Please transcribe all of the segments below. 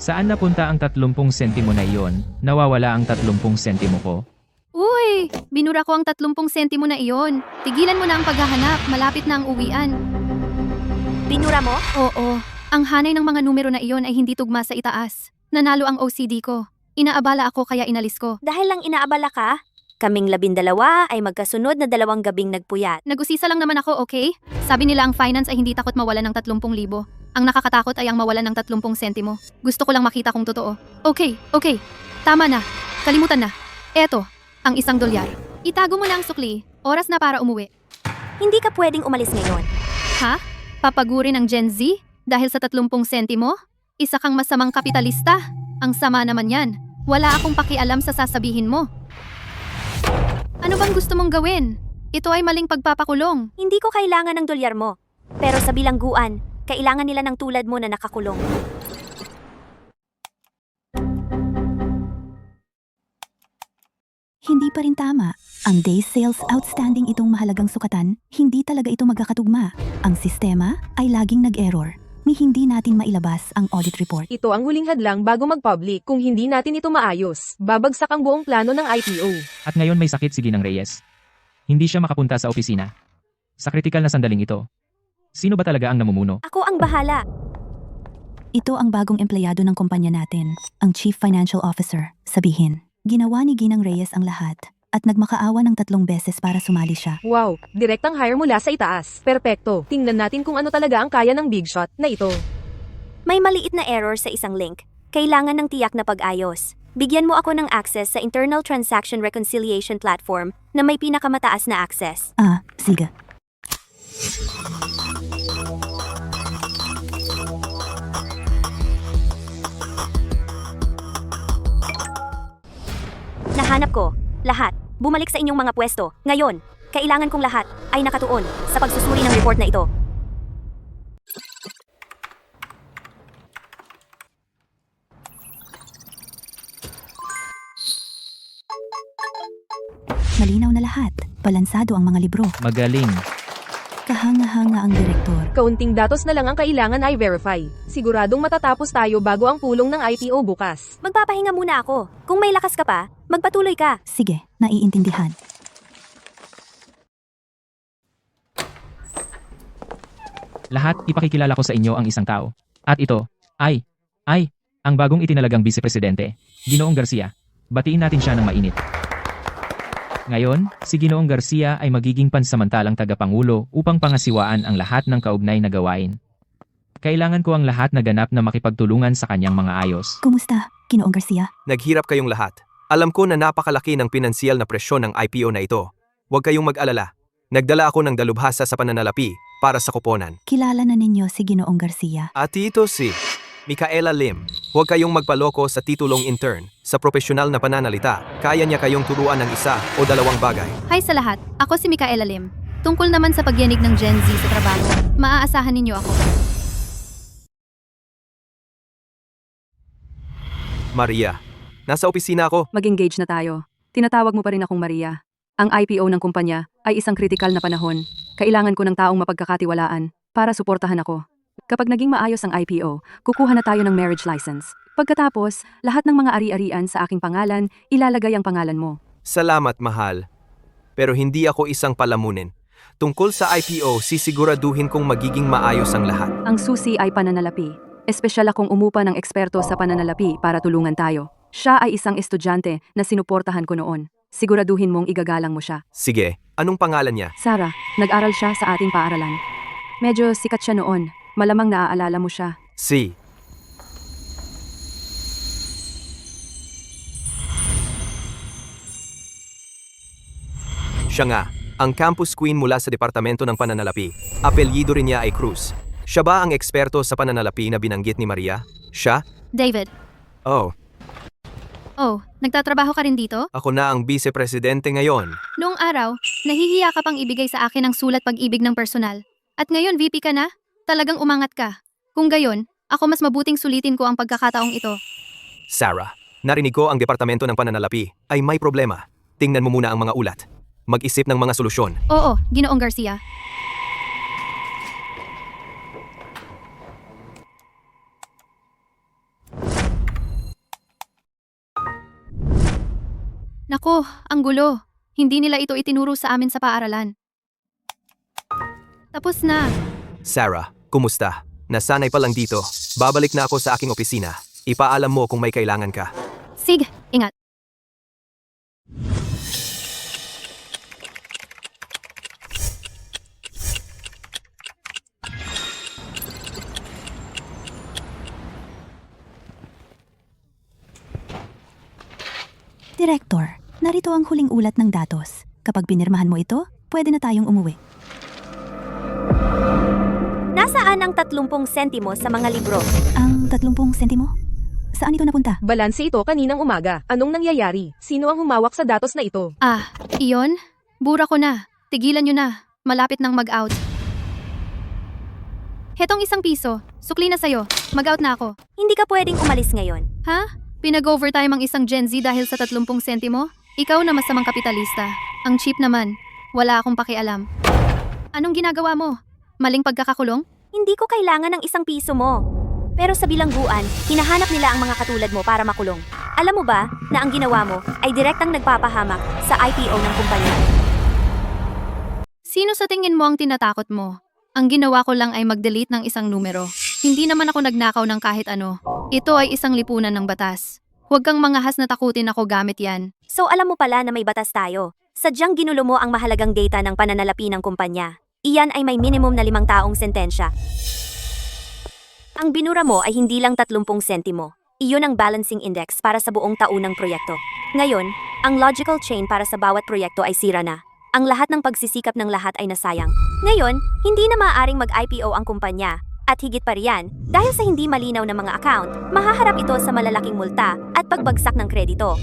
Saan napunta ang 30 sentimo na iyon? Nawawala ang 30 sentimo ko. Uy! Binura ko ang 30 sentimo na iyon. Tigilan mo na ang paghahanap. Malapit na ang uwian. Binura mo? Oo. Ang hanay ng mga numero na iyon ay hindi tugma sa itaas. Nanalo ang OCD ko. Inaabala ako kaya inalis ko. Dahil lang inaabala ka? Kaming 12 ay magkasunod na 2 gabing nagpuyat. Nag-usisa lang naman ako, okay? Sabi nila ang finance ay hindi takot mawalan ng 30,000. Ang nakakatakot ay ang mawalan ng 30 sentimo. Gusto ko lang makita kung totoo. Okay. Tama na. Kalimutan na. Eto, ang $1. Itago mo na ang sukli. Oras na para umuwi. Hindi ka pwedeng umalis ngayon. Ha? Papagurin ang Gen Z? Dahil sa 30 sentimo? Isa kang masamang kapitalista? Ang sama naman yan. Wala akong pakialam sa sasabihin mo. Ano bang gusto mong gawin? Ito ay maling pagpapakulong. Hindi ko kailangan ng dolyar mo. Pero sa bilangguan, kailangan nila ng tulad mo na nakakulong. Hindi pa rin tama. Ang day sales outstanding itong mahalagang sukatan, hindi talaga ito magkakatugma. Ang sistema ay laging nag-error, ni hindi natin mailabas ang audit report. Ito ang huling hadlang bago mag-public. Kung hindi natin ito maayos, babagsak ang buong plano ng IPO. At ngayon may sakit si Ginang Reyes. Hindi siya makapunta sa opisina. Sa kritikal na sandaling ito. Sino ba talaga ang namumuno? Ako ang bahala. Ito ang bagong empleyado ng kumpanya natin, ang Chief Financial Officer. Sabihin, ginawa ni Ginang Reyes ang lahat at nagmakaawa ng 3 beses para sumali siya. Wow, direktang hire mula sa itaas. Perpekto. Tingnan natin kung ano talaga ang kaya ng big shot na ito. May maliit na error sa isang link. Kailangan ng tiyak na pag-ayos. Bigyan mo ako ng access sa Internal Transaction Reconciliation Platform na may pinakamataas na access. Sige. Nahanap ko. Lahat. Bumalik sa inyong mga pwesto. Ngayon, kailangan kong lahat ay nakatuon sa pagsusuri ng report na ito. Malinaw na lahat. Balansado ang mga libro. Magaling. Kahanga-hanga ang direktor. Kaunting datos na lang ang kailangan i-verify. Siguradong matatapos tayo bago ang pulong ng IPO bukas. Magpapahinga muna ako. Kung may lakas ka pa, magpatuloy ka. Sige, naiintindihan. Lahat ipakikilala ko sa inyo ang isang tao. At ito, ay, ang bagong itinalagang vice-presidente, Ginoong Garcia. Batiin natin siya ng mainit. Ngayon, si Ginoong Garcia ay magiging pansamantalang tagapangulo upang pangasiwaan ang lahat ng kaugnay na gawain. Kailangan ko ang lahat na ganap na makipagtulungan sa kanyang mga ayos. Kumusta, Ginoong Garcia? Naghirap kayong lahat. Alam ko na napakalaki ng pinansyal na presyon ng IPO na ito. Huwag kayong mag-alala. Nagdala ako ng dalubhasa sa pananalapi para sa kuponan. Kilala na ninyo si Ginoong Garcia. At ito si Micaela Lim. Huwag kayong magpaloko sa titulong intern. Sa propesyonal na pananalita, kaya niya kayong turuan ng 1 o 2 bagay. Hi sa lahat. Ako si Micaela Lim. Tungkol naman sa pagyanig ng Gen Z sa trabaho, maaasahan ninyo ako. Maria, nasa opisina ako. Mag-engage na tayo. Tinatawag mo pa rin akong Maria. Ang IPO ng kumpanya ay isang kritikal na panahon. Kailangan ko ng taong mapagkakatiwalaan para suportahan ako. Kapag naging maayos ang IPO, kukuha na tayo ng marriage license. Pagkatapos, lahat ng mga ari-arian sa aking pangalan, ilalagay ang pangalan mo. Salamat, mahal. Pero hindi ako isang palamunin. Tungkol sa IPO, sisiguraduhin kong magiging maayos ang lahat. Ang susi ay pananalapi. Espesyal akong umupa ng eksperto sa pananalapi para tulungan tayo. Siya ay isang estudyante na sinuportahan ko noon. Siguraduhin mong igagalang mo siya. Sige, anong pangalan niya? Sarah, nag-aral siya sa ating paaralan. Medyo sikat siya noon. Malamang naaalala mo siya. Si. Siya nga, ang campus queen mula sa Departamento ng Pananalapi. Apelyido rin niya ay Cruz. Siya ba ang eksperto sa pananalapi na binanggit ni Maria? Siya? David. Oh, Nagtatrabaho ka rin dito? ako na ang vice-presidente ngayon. Noong araw, nahihiya ka pang ibigay sa akin ang sulat pag-ibig ng personal. At ngayon VP ka na? Talagang umangat ka. Kung gayon, ako mas mabuting sulitin ko ang pagkakataong ito. Sarah, narinig ko ang Departamento ng Pananalapi ay may problema. Tingnan mo muna ang mga ulat. Mag-isip ng mga solusyon. Oo, Ginoong Garcia. Nako, ang gulo. Hindi nila ito itinuro sa amin sa paaralan. Tapos na. Sarah, kumusta? Nasanay pa lang dito. Babalik na ako sa aking opisina. Ipaalam mo kung may kailangan ka. Sige, ingat. Director, narito ang huling ulat ng datos. Kapag pinirmahan mo ito, pwede na tayong umuwi. Nasaan ang 30 sentimo sa mga libro? Ang 30 sentimo? Saan ito napunta? Balanse ito kaninang umaga. Anong nangyayari? Sino ang humawak sa datos na ito? Ah, iyon? Bura ko na. Tigilan nyo na. Malapit nang mag-out. Hetong ₱1. Sukli na sa'yo. Mag-out na ako. Hindi ka pwedeng umalis ngayon. Ha? Pinag-overtime ang isang Gen Z dahil sa 30 sentimo? Ikaw na masamang kapitalista. Ang cheap naman. Wala akong pakialam. Anong ginagawa mo? Maling pagkakakulong? Hindi ko kailangan ng ₱1 mo. Pero sa bilangguan, hinahanap nila ang mga katulad mo para makulong. Alam mo ba na ang ginawa mo ay direktang nagpapahamak sa IPO ng kumpanya? Sino sa tingin mo ang tinatakot mo? Ang ginawa ko lang ay mag-delete ng isang numero. Hindi naman ako nagnakaw ng kahit ano. Ito ay isang lipunan ng batas. Huwag kang mangahas na takutin ako gamit yan. So alam mo pala na may batas tayo. Sadyang ginulo mo ang mahalagang data ng pananalapi ng kumpanya. Iyan ay may minimum na 5 taong sentensya. Ang binura mo ay hindi lang 30 sentimo. Iyon ang balancing index para sa buong taunang proyekto. Ngayon, ang logical chain para sa bawat proyekto ay sira na. Ang lahat ng pagsisikap ng lahat ay nasayang. Ngayon, hindi na maaaring mag-IPO ang kumpanya. At higit pa riyan, dahil sa hindi malinaw na mga account, mahaharap ito sa malalaking multa at pagbagsak ng kredito.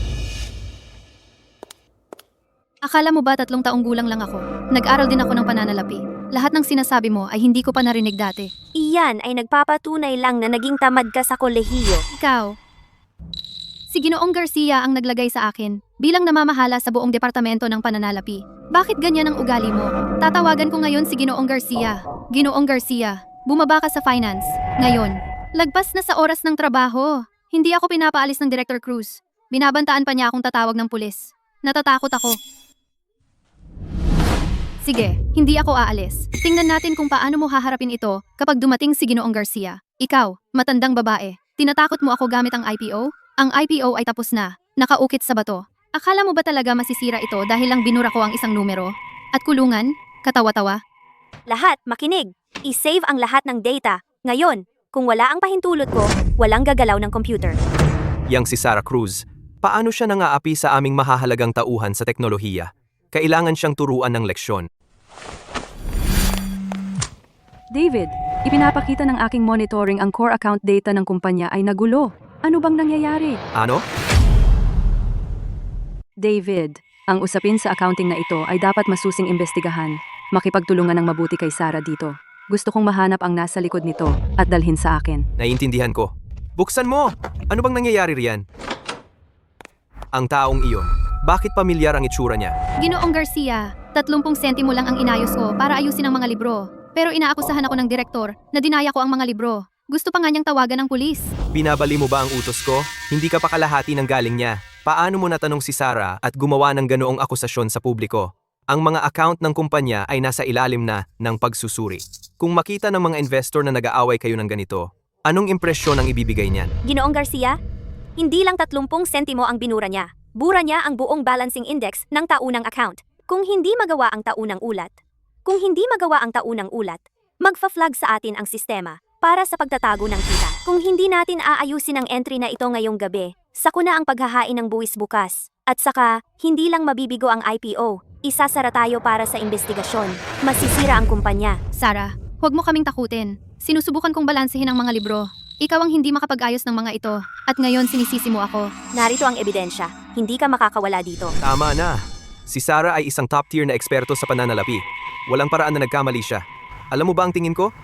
Akala mo ba 3 taong gulang lang ako? Nag-aral din ako ng pananalapi. Lahat ng sinasabi mo ay hindi ko pa narinig dati. Iyan ay nagpapatunay lang na naging tamad ka sa kolehiyo. Ikaw. Si Ginoong Garcia ang naglagay sa akin bilang namamahala sa buong departamento ng pananalapi. Bakit ganyan ang ugali mo? Tatawagan ko ngayon si Ginoong Garcia. Ginoong Garcia, bumaba ka sa finance. Ngayon, lagpas na sa oras ng trabaho. Hindi ako pinapaalis ng Director Cruz. Binabantaan pa niya akong tatawag ng pulis. Natatakot ako. Sige, hindi ako aalis. Tingnan natin kung paano mo haharapin ito kapag dumating si Ginoong Garcia. Ikaw, matandang babae, tinatakot mo ako gamit ang IPO? Ang IPO ay tapos na, nakaukit sa bato. Akala mo ba talaga masisira ito dahil lang binura ko ang isang numero? At kulungan? Katawa-tawa? Lahat, makinig. I-save ang lahat ng data. Ngayon, kung wala ang pahintulot ko, walang gagalaw ng computer. Yang si Sarah Cruz, paano siya nangaapi sa aming mahahalagang tauhan sa teknolohiya? Kailangan siyang turuan ng leksyon. David, ipinapakita ng aking monitoring ang core account data ng kumpanya ay nagulo. Ano bang nangyayari? Ano? David, ang usapin sa accounting na ito ay dapat masusing imbestigahan. Makipagtulungan ng mabuti kay Sarah dito. Gusto kong mahanap ang nasa likod nito at dalhin sa akin. Naiintindihan ko. Buksan mo! Ano bang nangyayari riyan? Ang taong iyon, bakit pamilyar ang itsura niya? Ginoong Garcia, 30 sentimo lang ang inayos ko para ayusin ang mga libro. Pero inaakusahan ako ng direktor na dinaya ko ang mga libro. Gusto pa nga niyang tawagan ng pulis. Binabali mo ba ang utos ko? Hindi ka pa kalahati ng galing niya. Paano mo natanong si Sarah at gumawa ng ganoong akusasyon sa publiko? Ang mga account ng kumpanya ay nasa ilalim na ng pagsusuri. Kung makita ng mga investor na nag-aaway kayo ng ganito, anong impresyon ang ibibigay niyan? Ginoong Garcia, hindi lang 30 sentimo ang binura niya. Bura niya ang buong balancing index ng taunang account. Kung hindi magawa ang taunang ulat, magfa-flag sa atin ang sistema para sa pagtatago ng kita. Kung hindi natin aayusin ang entry na ito ngayong gabi, sako na ang paghahain ng buwis bukas. At saka, hindi lang mabibigo ang IPO, isasara tayo para sa investigasyon. Masisira ang kumpanya. Sarah, huwag mo kaming takutin. Sinusubukan kong balansehin ang mga libro. Ikaw ang hindi makapag-ayos ng mga ito. At ngayon sinisisi mo ako. Narito ang ebidensya. Hindi ka makakawala dito. Tama na. Si Sarah ay isang top-tier na eksperto sa pananalapi. Walang paraan na nagkamali siya. Alam mo ba ang tingin ko?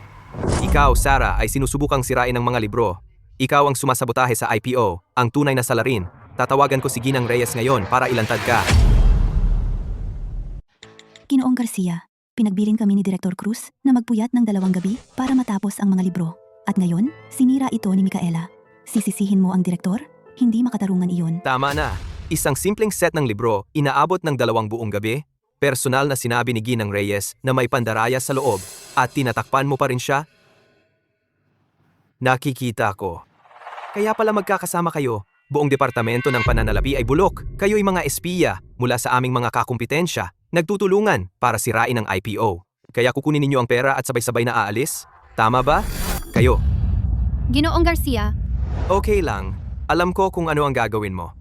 Ikaw, Sarah, ay sinusubukang sirain ng mga libro. Ikaw ang sumasabotahe sa IPO, ang tunay na salarin. Tatawagan ko si Ginang Reyes ngayon para ilantad ka. Ginoong Garcia, pinagbirin kami ni Director Cruz na magpuyat ng 2 gabi para matapos ang mga libro. At ngayon, sinira ito ni Micaela. Sisisihin mo ang direktor? Hindi makatarungan iyon. Tama na. Isang simpleng set ng libro, inaabot ng 2 buong gabi. Personal na sinabi ni Ginang Reyes na may pandaraya sa loob at tinatakpan mo pa rin siya? Nakikita ko. Kaya pala magkakasama kayo. Buong departamento ng pananalapi ay bulok. Kayo'y mga espiya mula sa aming mga kakumpetensya. Nagtutulungan para sirain ang IPO. Kaya kukunin ninyo ang pera at sabay-sabay na aalis? Tama ba? Kayo. Ginoong Garcia, Okay lang. Alam ko kung ano ang gagawin mo.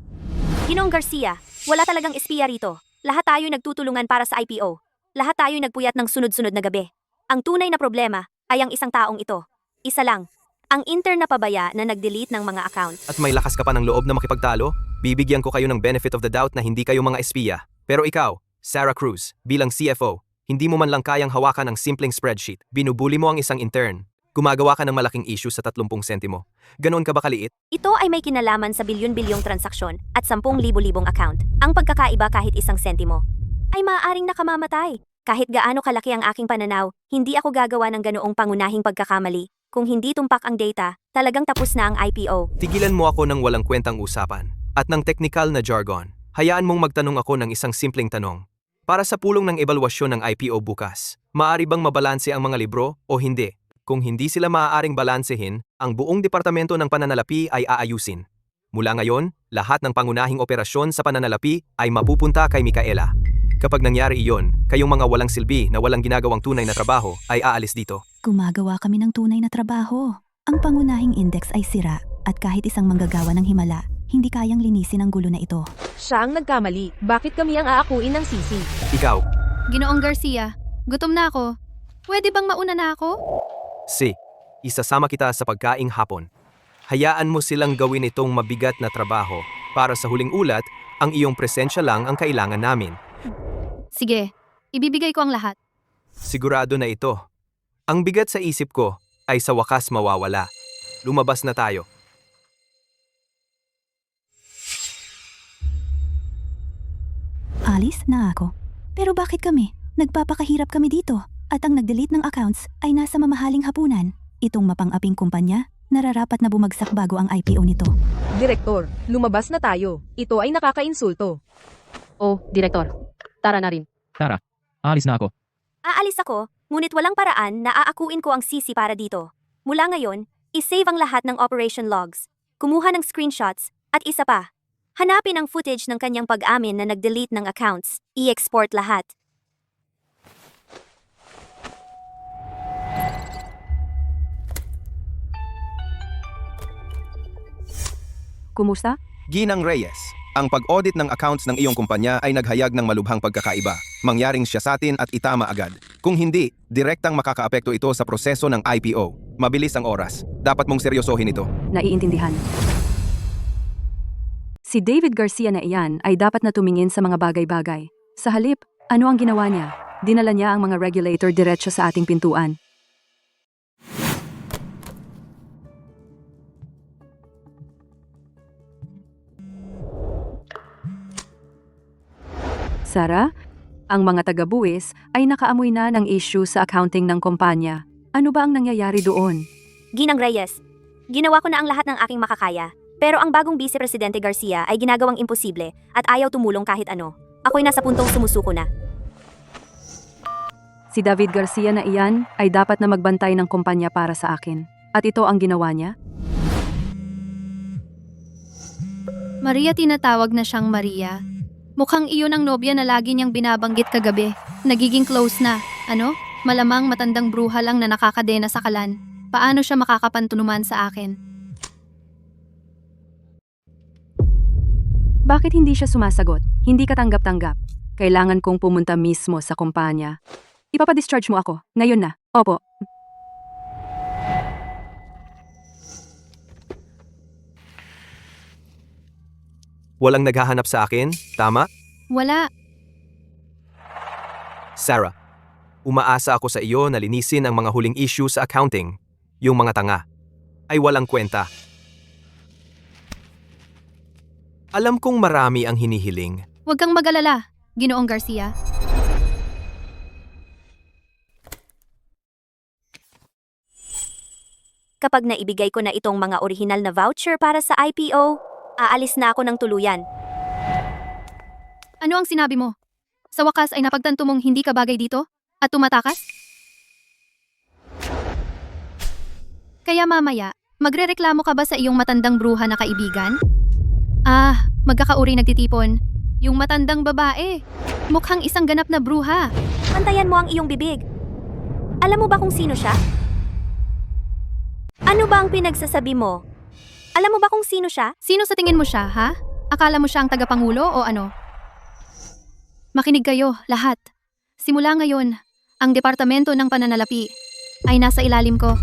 Ginoong Garcia, wala talagang espiya rito. Lahat tayo nagtutulungan para sa IPO. Lahat tayo nagpuyat ng sunod-sunod na gabi. Ang tunay na problema ay ang isang taong ito. Isa lang. Ang intern na pabaya na nag-delete ng mga account. At may lakas ka pa ng loob na makipagtalo? Bibigyan ko kayo ng benefit of the doubt na hindi kayo mga espiya. Pero ikaw, Sarah Cruz, bilang CFO, hindi mo man lang kayang hawakan ang simpleng spreadsheet. Binubuli mo ang isang intern. Gumagawa ka ng malaking issue sa 30 sentimo. Ganoon ka ba kaliit? Ito ay may kinalaman sa bilyon-bilyong transaksyon at 10,000-libong account. Ang pagkakaiba kahit isang sentimo ay maaaring nakamamatay. Kahit gaano kalaki ang aking pananaw, hindi ako gagawa ng ganoong pangunahing pagkakamali. Kung hindi tumpak ang data, talagang tapos na ang IPO. Tigilan mo ako ng walang kwentang usapan at ng technical na jargon. Hayaan mong magtanong ako ng isang simpleng tanong. Para sa pulong ng ebalwasyon ng IPO bukas, maaari bang mabalanse ang mga libro o hindi? Kung hindi sila maaaring balansehin, ang buong departamento ng pananalapi ay aayusin. Mula ngayon, lahat ng pangunahing operasyon sa pananalapi ay mapupunta kay Micaela. Kapag nangyari iyon, kayong mga walang silbi na walang ginagawang tunay na trabaho ay aalis dito. Gumagawa kami ng tunay na trabaho. Ang pangunahing index ay sira at kahit isang manggagawa ng himala, hindi kayang linisin ang gulo na ito. Siya ang nagkamali. Bakit kami ang aakuin ng sisi? Ikaw, Ginoong Garcia, gutom na ako. Pwede bang mauna na ako? si, isasama kita sa pagkaing hapon. Hayaan mo silang gawin itong mabigat na trabaho para sa huling ulat, ang iyong presensya lang ang kailangan namin. Sige, ibibigay ko ang lahat. Sigurado na ito. Ang bigat sa isip ko ay sa wakas mawawala. Lumabas na tayo. Alis na ako. Pero bakit kami? Nagpapakahirap kami dito. At ang nag-delete ng accounts ay nasa mamahaling hapunan. Itong mapang-aping kumpanya, nararapat na bumagsak bago ang IPO nito. Direktor, lumabas na tayo. Ito ay nakakainsulto. Oh, Direktor. Tara na rin. Tara, alis na ako. Aalis ako, ngunit walang paraan na aakuin ko ang sisi para dito. Mula ngayon, isave ang lahat ng operation logs. Kumuha ng screenshots, at isa pa. Hanapin ang footage ng kanyang pag-amin na nag-delete ng accounts. I-export lahat. Kumusta? Ginang Reyes, ang pag-audit ng accounts ng iyong kumpanya ay naghayag ng malubhang pagkakaiba. Mangyaring siya sa atin at itama agad. Kung hindi, direktang makakaapekto ito sa proseso ng IPO. Mabilis ang oras. Dapat mong seryosohin ito. Naiintindihan. Si David Garcia na iyan ay dapat na tumingin sa mga bagay-bagay. Sa halip, ano ang ginawa niya? Dinala niya ang mga regulator diretso sa ating pintuan. Sara, ang mga taga-buwis ay nakaamoy na ng issue sa accounting ng kumpanya. Ano ba ang nangyayari doon? Ginang Reyes, ginawa ko na ang lahat ng aking makakaya. Pero ang bagong Vice Presidente Garcia ay ginagawang imposible at ayaw tumulong kahit ano. Ako'y nasa puntong sumusuko na. Si David Garcia na iyan ay dapat na magbantay ng kumpanya para sa akin. At ito ang ginawa niya? Maria, tinatawag na siyang Maria. Mukhang iyon ang nobya na lagi niyang binabanggit kagabi. Nagiging close na. Ano? Malamang matandang bruha lang na nakakadena sa kalan. Paano siya makakapantunuman sa akin? Bakit hindi siya sumasagot? Hindi ka tanggap-tanggap. Kailangan kong pumunta mismo sa kumpanya. Ipapadischarge mo ako. Ngayon na. Opo. Walang naghahanap sa akin, tama? Wala. Sarah, umaasa ako sa iyo na linisin ang mga huling issue sa accounting. Yung mga tanga ay walang kwenta. Alam kong marami ang hinihiling. Huwag kang mag-alala, Ginoong Garcia. Kapag naibigay ko na itong mga orihinal na voucher para sa IPO, aalis na ako ng tuluyan. Ano ang sinabi mo? Sa wakas ay napagtanto mong hindi ka bagay dito? At tumatakas? Kaya mamaya, magrereklamo ka ba sa iyong matandang bruha na kaibigan? Ah, magkakauri nagtitipon. Yung matandang babae. Mukhang isang ganap na bruha. Pantayan mo ang iyong bibig. Alam mo ba kung sino siya? Ano ba ang pinagsasabi mo? Alam mo ba kung sino siya? Sino sa tingin mo siya, ha? Akala mo siya ang tagapangulo o ano? Makinig kayo, lahat. Simula ngayon, ang Departamento ng Pananalapi ay nasa ilalim ko.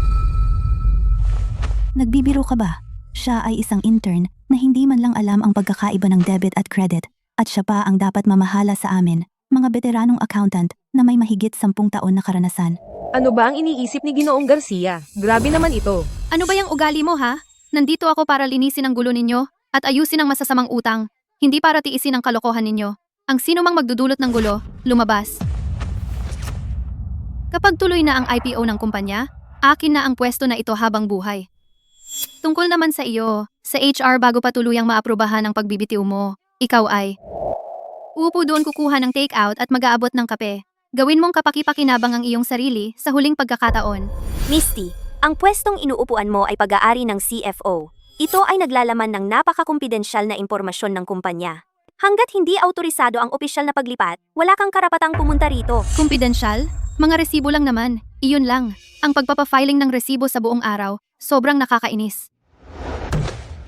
Nagbibiro ka ba? Siya ay isang intern na hindi man lang alam ang pagkakaiba ng debit at credit at siya pa ang dapat mamahala sa amin, mga veteranong accountant na may mahigit 10 taon na karanasan. Ano ba ang iniisip ni Ginoong Garcia? Grabe naman ito. Ano ba yung ugali mo, ha? Nandito ako para linisin ang gulo ninyo at ayusin ang masasamang utang, hindi para tiisin ang kalokohan ninyo. Ang sino mang magdudulot ng gulo, lumabas. Kapag tuloy na ang IPO ng kumpanya, akin na ang pwesto na ito habang buhay. Tungkol naman sa iyo, sa HR bago pa tuluyang maaprubahan ang pagbibitiw mo, ikaw ay uupo doon kukuha ng take-out at mag-aabot ng kape. Gawin mong kapaki-pakinabang ang iyong sarili sa huling pagkakataon. Misty, ang pwestong inuupuan mo ay pag-aari ng CFO. Ito ay naglalaman ng napaka-kumpidensyal na impormasyon ng kumpanya. Hanggat hindi autorisado ang opisyal na paglipat, wala kang karapatang pumunta rito. Kumpidensyal? Mga resibo lang naman. Iyon lang. Ang pagpapafiling ng resibo sa buong araw, sobrang nakakainis.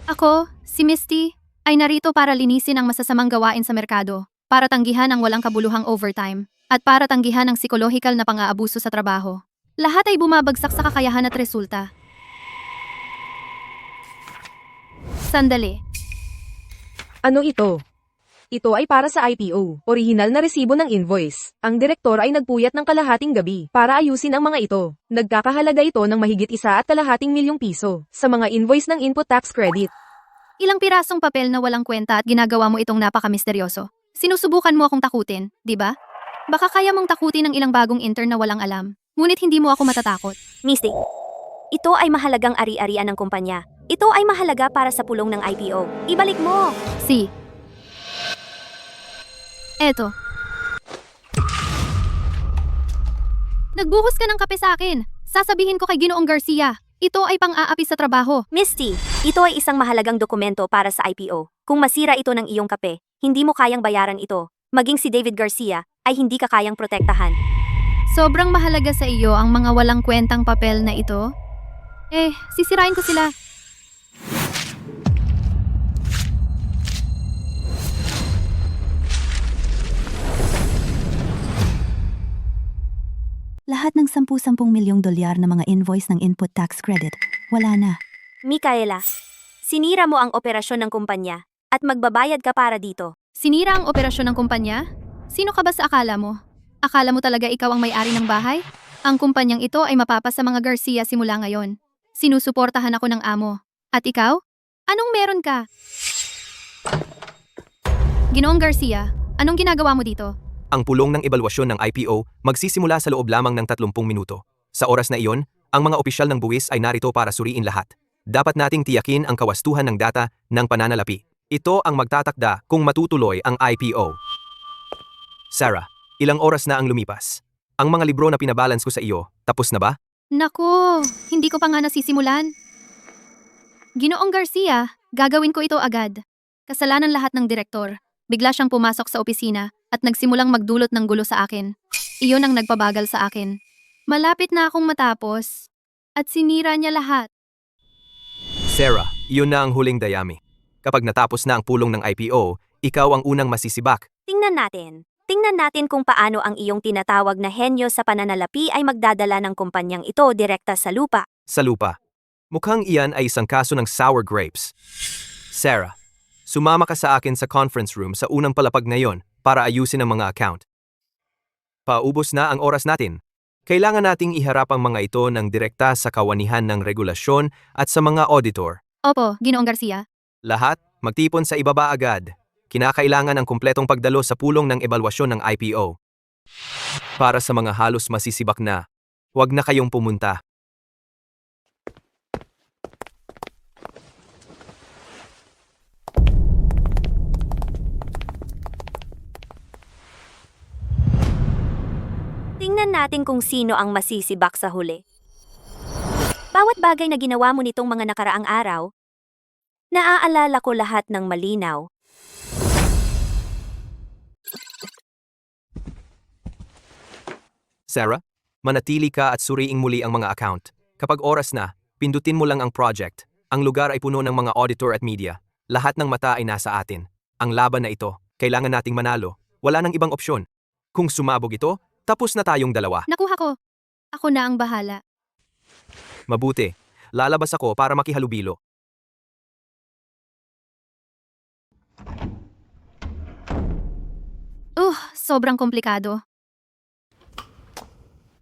Ako, si Misty, ay narito para linisin ang masasamang gawain sa merkado, para tanggihan ang walang kabuluhang overtime, at para tanggihan ang psikolohikal na pang-aabuso sa trabaho. Lahat ay bumabagsak sa kakayahan at resulta. Sandali. Ano ito? Ito ay para sa IPO, orihinal na resibo ng invoice. Ang direktor ay nagpuyat ng kalahating gabi para ayusin ang mga ito. Nagkakahalaga ito ng mahigit 1.2 milyong piso sa mga invoice ng input tax credit. Ilang pirasong papel na walang kwenta at ginagawa mo itong napaka-misteryoso. Sinusubukan mo akong takutin, di ba? Baka kaya mong takutin ng ilang bagong intern na walang alam. Ngunit hindi mo ako matatakot. Misty, ito ay mahalagang ari-arian ng kumpanya. Ito ay mahalaga para sa pulong ng IPO. Ibalik mo! Si. Eto. Nagbuhos ka ng kape sa akin. Sasabihin ko kay Ginoong Garcia. Ito ay pang-aapi sa trabaho. Misty, ito ay isang mahalagang dokumento para sa IPO. Kung masira ito ng iyong kape, hindi mo kayang bayaran ito. Maging si David Garcia ay hindi ka kayang protektahan. Sobrang mahalaga sa iyo ang mga walang kwentang papel na ito. Sisirain ko sila. Lahat ng 10-10 milyong dolyar na mga invoice ng input tax credit, wala na. Micaela, sinira mo ang operasyon ng kumpanya at magbabayad ka para dito. Sinira ang operasyon ng kumpanya? Sino ka ba sa akala mo? Akala mo talaga ikaw ang may-ari ng bahay? Ang kumpanyang ito ay mapapa sa mga Garcia simula ngayon. Sinusuportahan ako ng amo. At ikaw? Anong meron ka? Ginoong Garcia, anong ginagawa mo dito? Ang pulong ng ebalwasyon ng IPO magsisimula sa loob lamang ng 30 minuto. Sa oras na iyon, ang mga opisyal ng buwis ay narito para suriin lahat. Dapat nating tiyakin ang kawastuhan ng data ng pananalapi. Ito ang magtatakda kung matutuloy ang IPO. Sarah, ilang oras na ang lumipas? Ang mga libro na pinabalance ko sa iyo, tapos na ba? Naku, hindi ko pa nga nasisimulan. Ginoong Garcia, gagawin ko ito agad. Kasalanan lahat ng direktor. Bigla siyang pumasok sa opisina at nagsimulang magdulot ng gulo sa akin. Iyon ang nagpabagal sa akin. Malapit na akong matapos. At sinira niya lahat. Sarah, iyon na ang huling dayami. Kapag natapos na ang pulong ng IPO, ikaw ang unang masisibak. Tingnan natin. Tingnan natin kung paano ang iyong tinatawag na henyo sa pananalapi ay magdadala ng kumpanyang ito direkta sa lupa. Sa lupa. Mukhang iyan ay isang kaso ng sour grapes. Sarah, sumama ka sa akin sa conference room sa unang palapag ngayon para ayusin ang mga account. Paubos na ang oras natin. Kailangan nating iharap ang mga ito ng direkta sa kawanihan ng regulasyon at sa mga auditor. Opo, Ginoong Garcia. Lahat, magtipon sa ibaba agad. Kinakailangan ang kumpletong pagdalo sa pulong ng ebalwasyon ng IPO. Para sa mga halos masisibak na, huwag na kayong pumunta. natin kung sino ang masisibak sa huli. Bawat bagay na ginawa mo nitong mga nakaraang araw, naaalala ko lahat ng malinaw. Sarah, manatili ka at suriing muli ang mga account. Kapag oras na, pindutin mo lang ang project. Ang lugar ay puno ng mga auditor at media. Lahat ng mata ay nasa atin. Ang laban na ito, kailangan nating manalo. Wala nang ibang opsyon. Kung sumabog ito, tapos na tayong dalawa. Nakuha ko. Ako na ang bahala. Mabuti. Lalabas ako para makihalubilo. Sobrang komplikado.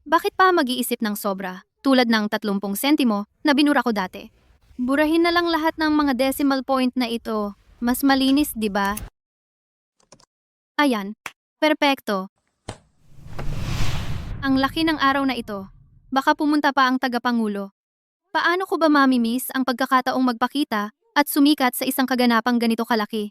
Bakit pa mag-iisip ng sobra, tulad ng 30 sentimo na binura ko dati? Burahin na lang lahat ng mga decimal point na ito. Mas malinis, di ba? Ayan. Perpekto. Ang laki ng araw na ito. Baka pumunta pa ang tagapangulo. Paano ko ba mamimiss ang pagkakataong magpakita at sumikat sa isang kaganapang ganito kalaki?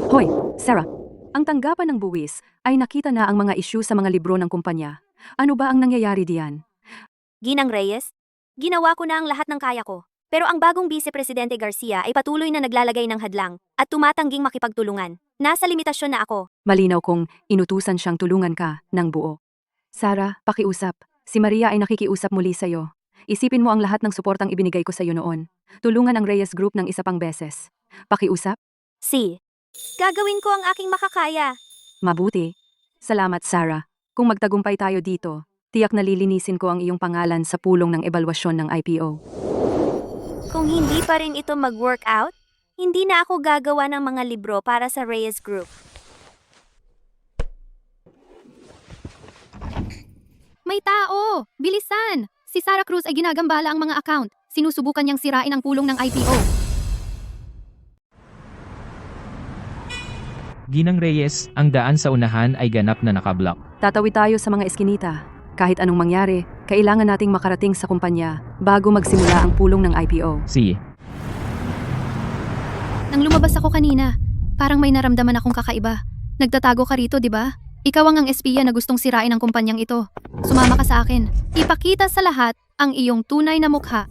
Hoy, Sarah. Ang tanggapan ng buwis ay nakita na ang mga issue sa mga libro ng kumpanya. Ano ba ang nangyayari diyan? Ginang Reyes, ginawa ko na ang lahat ng kaya ko. Pero ang bagong Vice Presidente Garcia ay patuloy na naglalagay ng hadlang at tumatangging makipagtulungan. Nasa limitasyon na ako. Malinaw kong inutusan siyang tulungan ka ng buo. Sarah, pakiusap. Si Maria ay nakikiusap muli sa'yo. Isipin mo ang lahat ng suportang ibinigay ko sa'yo noon. Tulungan ang Reyes Group ng isa pang beses. Pakiusap? Si, gagawin ko ang aking makakaya. Mabuti. Salamat, Sarah. Kung magtagumpay tayo dito, tiyak na lilinisin ko ang iyong pangalan sa pulong ng ebalwasyon ng IPO. Kung hindi pa rin ito mag-work out, hindi na ako gagawa ng mga libro para sa Reyes Group. May tao! Bilisan! Si Sarah Cruz ay ginagambala ang mga account. Sinusubukan niyang sirain ang pulong ng IPO. Ginang Reyes, ang daan sa unahan ay ganap na nakablock. Tatawid tayo sa mga eskinita. Kahit anong mangyari, kailangan nating makarating sa kumpanya bago magsimula ang pulong ng IPO. Sige. Nang lumabas ako kanina, parang may naramdaman akong kakaiba. Nagtatago ka rito, di ba? Ikaw ang espiya na gustong sirain ang kumpanyang ito. Sumama ka sa akin. Ipakita sa lahat ang iyong tunay na mukha.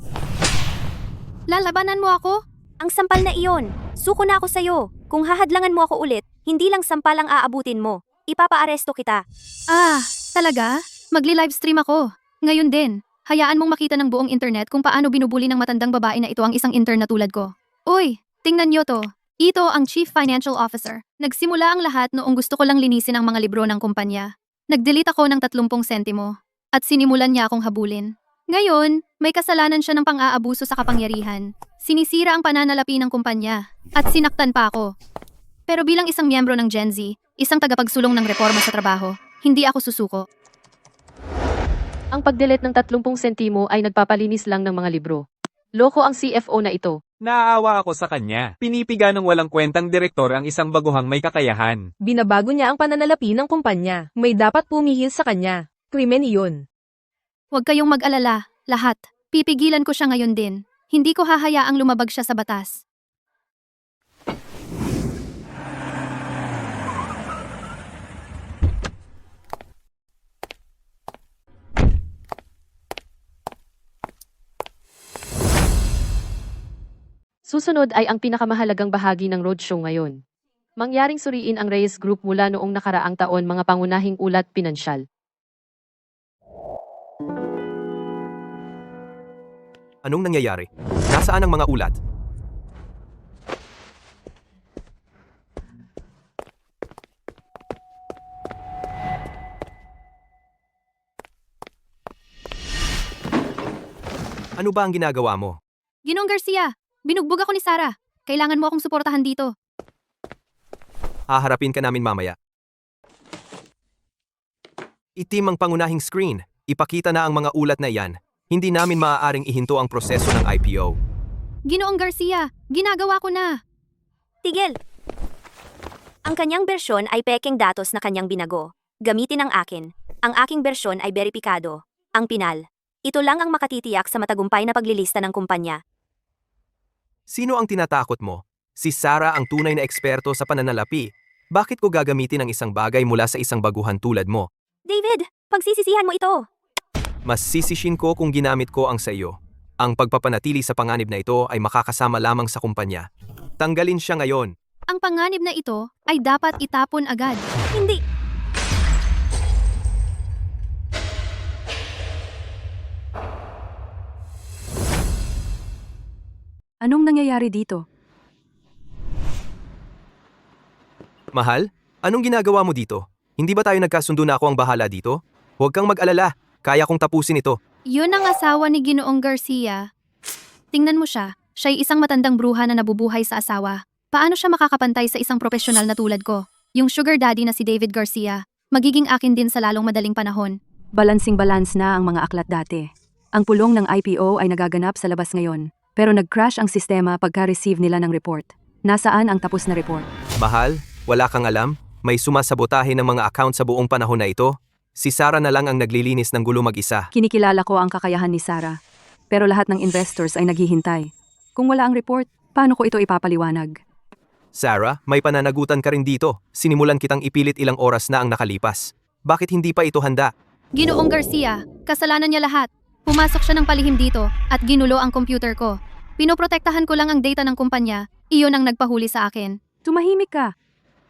Lalabanan mo ako? Ang sampal na iyon, suko na ako sa'yo. Kung hahadlangan mo ako ulit, hindi lang sampal ang aabutin mo. Ipapaaresto kita. Ah, talaga? Magli-livestream ako. Ngayon din, hayaan mong makita ng buong internet kung paano binubuli ng matandang babae na ito ang isang intern na tulad ko. Uy, tingnan niyo to. Ito ang Chief Financial Officer. Nagsimula ang lahat noong gusto ko lang linisin ang mga libro ng kumpanya. Nag-delete ako ng 30 sentimo at sinimulan niya akong habulin. Ngayon, may kasalanan siya ng pang-aabuso sa kapangyarihan. Sinisira ang pananalapi ng kumpanya at sinaktan pa ako. Pero bilang isang miyembro ng Gen Z, isang tagapagsulong ng reforma sa trabaho, hindi ako susuko. Ang pag-delete ng 30 sentimo ay nagpapalinis lang ng mga libro. Loko ang CFO na ito. Naaawa ako sa kanya. Pinipiga ng walang kwentang direktor ang isang baguhang may kakayahan. Binabago niya ang pananalapi ng kumpanya. May dapat pumihil sa kanya. Krimen iyon. Huwag kayong mag-alala, lahat. Pipigilan ko siya ngayon din. Hindi ko hahayaang lumabag siya sa batas. Susunod ay ang pinakamahalagang bahagi ng roadshow ngayon. Mangyaring suriin ang Reyes Group mula noong nakaraang taon mga pangunahing ulat pinansyal. Anong nangyayari? Nasaan ang mga ulat? Ano ba ang ginagawa mo? Ginoong Garcia, binugbog ako ni Sarah. Kailangan mo akong suportahan dito. Haharapin ka namin mamaya. Itim ang pangunahing screen. Ipakita na ang mga ulat na iyan. Hindi namin maaaring ihinto ang proseso ng IPO. Ginoong Garcia, ginagawa ko na. Tigil! Ang kanyang bersyon ay pekeng datos na kanyang binago. Gamitin ang akin. Ang aking bersyon ay beripikado. Ang pinal. Ito lang ang makatitiyak sa matagumpay na paglilista ng kumpanya. Sino ang tinatakot mo? Si Sarah ang tunay na eksperto sa pananalapi. Bakit ko gagamitin ang isang bagay mula sa isang baguhan tulad mo? David, pagsisisihan mo ito. Mas sisishin ko kung ginamit ko ang sa iyo. Ang pagpapanatili sa panganib na ito ay makakasama lamang sa kumpanya. Tanggalin siya ngayon. Ang panganib na ito ay dapat itapon agad. Hindi. Anong nangyayari dito? Mahal, anong ginagawa mo dito? Hindi ba tayo nagkasundo na ako ang bahala dito? Huwag kang mag-alala. Kaya kong tapusin ito. Yun ang asawa ni Ginoong Garcia. Tingnan mo siya. Siya'y isang matandang bruha na nabubuhay sa asawa. Paano siya makakapantay sa isang profesional na tulad ko? Yung sugar daddy na si David Garcia. Magiging akin din sa lalong madaling panahon. Balansing-balance na ang mga aklat dati. Ang pulong ng IPO ay nagaganap sa labas ngayon. Pero nag-crash ang sistema pagka-receive nila ng report. Nasaan ang tapos na report? Mahal, wala kang alam? May sumasabotahe ng mga account sa buong panahon na ito? Si Sarah na lang ang naglilinis ng gulo mag-isa. Kinikilala ko ang kakayahan ni Sarah. Pero lahat ng investors ay naghihintay. Kung wala ang report, paano ko ito ipapaliwanag? Sarah, may pananagutan ka rin dito. Sinimulan kitang ipilit ilang oras na ang nakalipas. Bakit hindi pa ito handa? Ginoong Garcia, kasalanan niya lahat. Pumasok siya ng palihim dito at ginulo ang computer ko. Pinoprotektahan ko lang ang data ng kumpanya. Iyon ang nagpahuli sa akin. Tumahimik ka.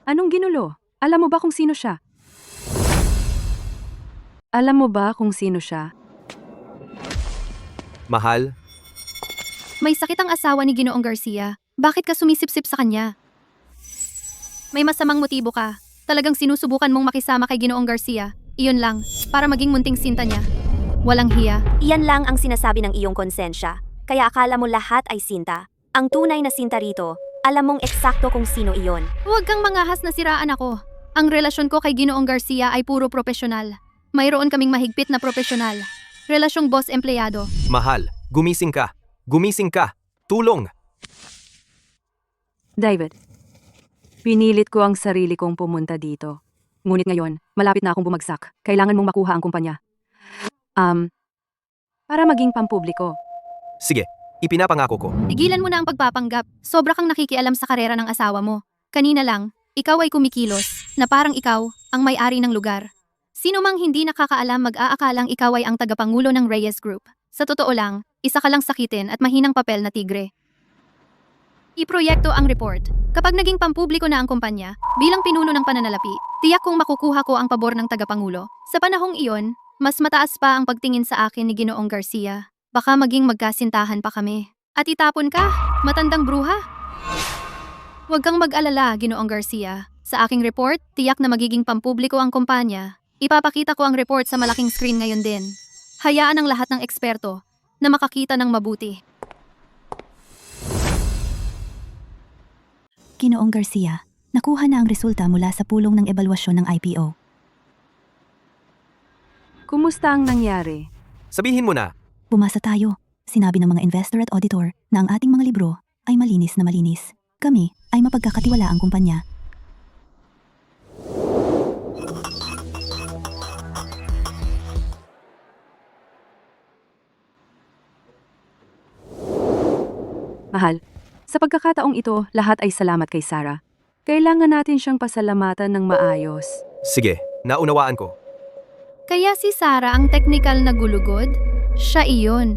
Anong ginulo? Alam mo ba kung sino siya? Alam mo ba kung sino siya? Mahal, May sakit ang asawa ni Ginoong Garcia. Bakit ka sumisipsip sa kanya? May masamang motibo ka. Talagang sinusubukan mong makisama kay Ginoong Garcia. Iyon lang, para maging munting sinta niya. Walang hiya. Iyan lang ang sinasabi ng iyong konsensya. Kaya akala mo lahat ay sinta. Ang tunay na sinta rito, alam mong eksakto kung sino iyon. Huwag kang mangahas na siraan ako. Ang relasyon ko kay Ginoong Garcia ay puro profesional. Mayroon kaming mahigpit na profesional. Relasyong boss-empleyado. mahal, gumising ka. Gumising ka. Tulong! David, pinilit ko ang sarili kong pumunta dito. Ngunit ngayon, malapit na akong bumagsak. Kailangan mong makuha ang kumpanya. Para maging pampubliko. Sige, ipinapangako ko. Tigilan mo na ang pagpapanggap. Sobra kang nakikialam sa karera ng asawa mo. Kanina lang, ikaw ay kumikilos, na parang ikaw ang may-ari ng lugar. Sino mang hindi nakakaalam mag-aakalang ikaw ay ang tagapangulo ng Reyes Group. Sa totoo lang, isa ka lang sakitin at mahinang papel na tigre. Iproyekto ang report. Kapag naging pampubliko na ang kumpanya, bilang pinuno ng pananalapi, tiyak kong makukuha ko ang pabor ng tagapangulo. Sa panahong iyon, mas mataas pa ang pagtingin sa akin ni Ginoong Garcia. Baka maging magkasintahan pa kami. At itapon ka, matandang bruha. Huwag kang mag-alala, Ginoong Garcia. Sa aking report, tiyak na magiging pampubliko ang kumpanya. Ipapakita ko ang report sa malaking screen ngayon din. Hayaan ang lahat ng eksperto na makakita ng mabuti. Ginoong Garcia, nakuha na ang resulta mula sa pulong ng ebalwasyon ng IPO. Kumusta ang nangyari? Sabihin mo na. Bumasa tayo. Sinabi ng mga investor at auditor na ang ating mga libro ay malinis na malinis. Kami ay mapagkakatiwala ang kumpanya. Mahal, sa pagkakataong ito, lahat ay salamat kay Sarah. Kailangan natin siyang pasalamatan ng maayos. Sige, naunawaan ko. Kaya si Sarah ang technical na gulugod? Siya iyon.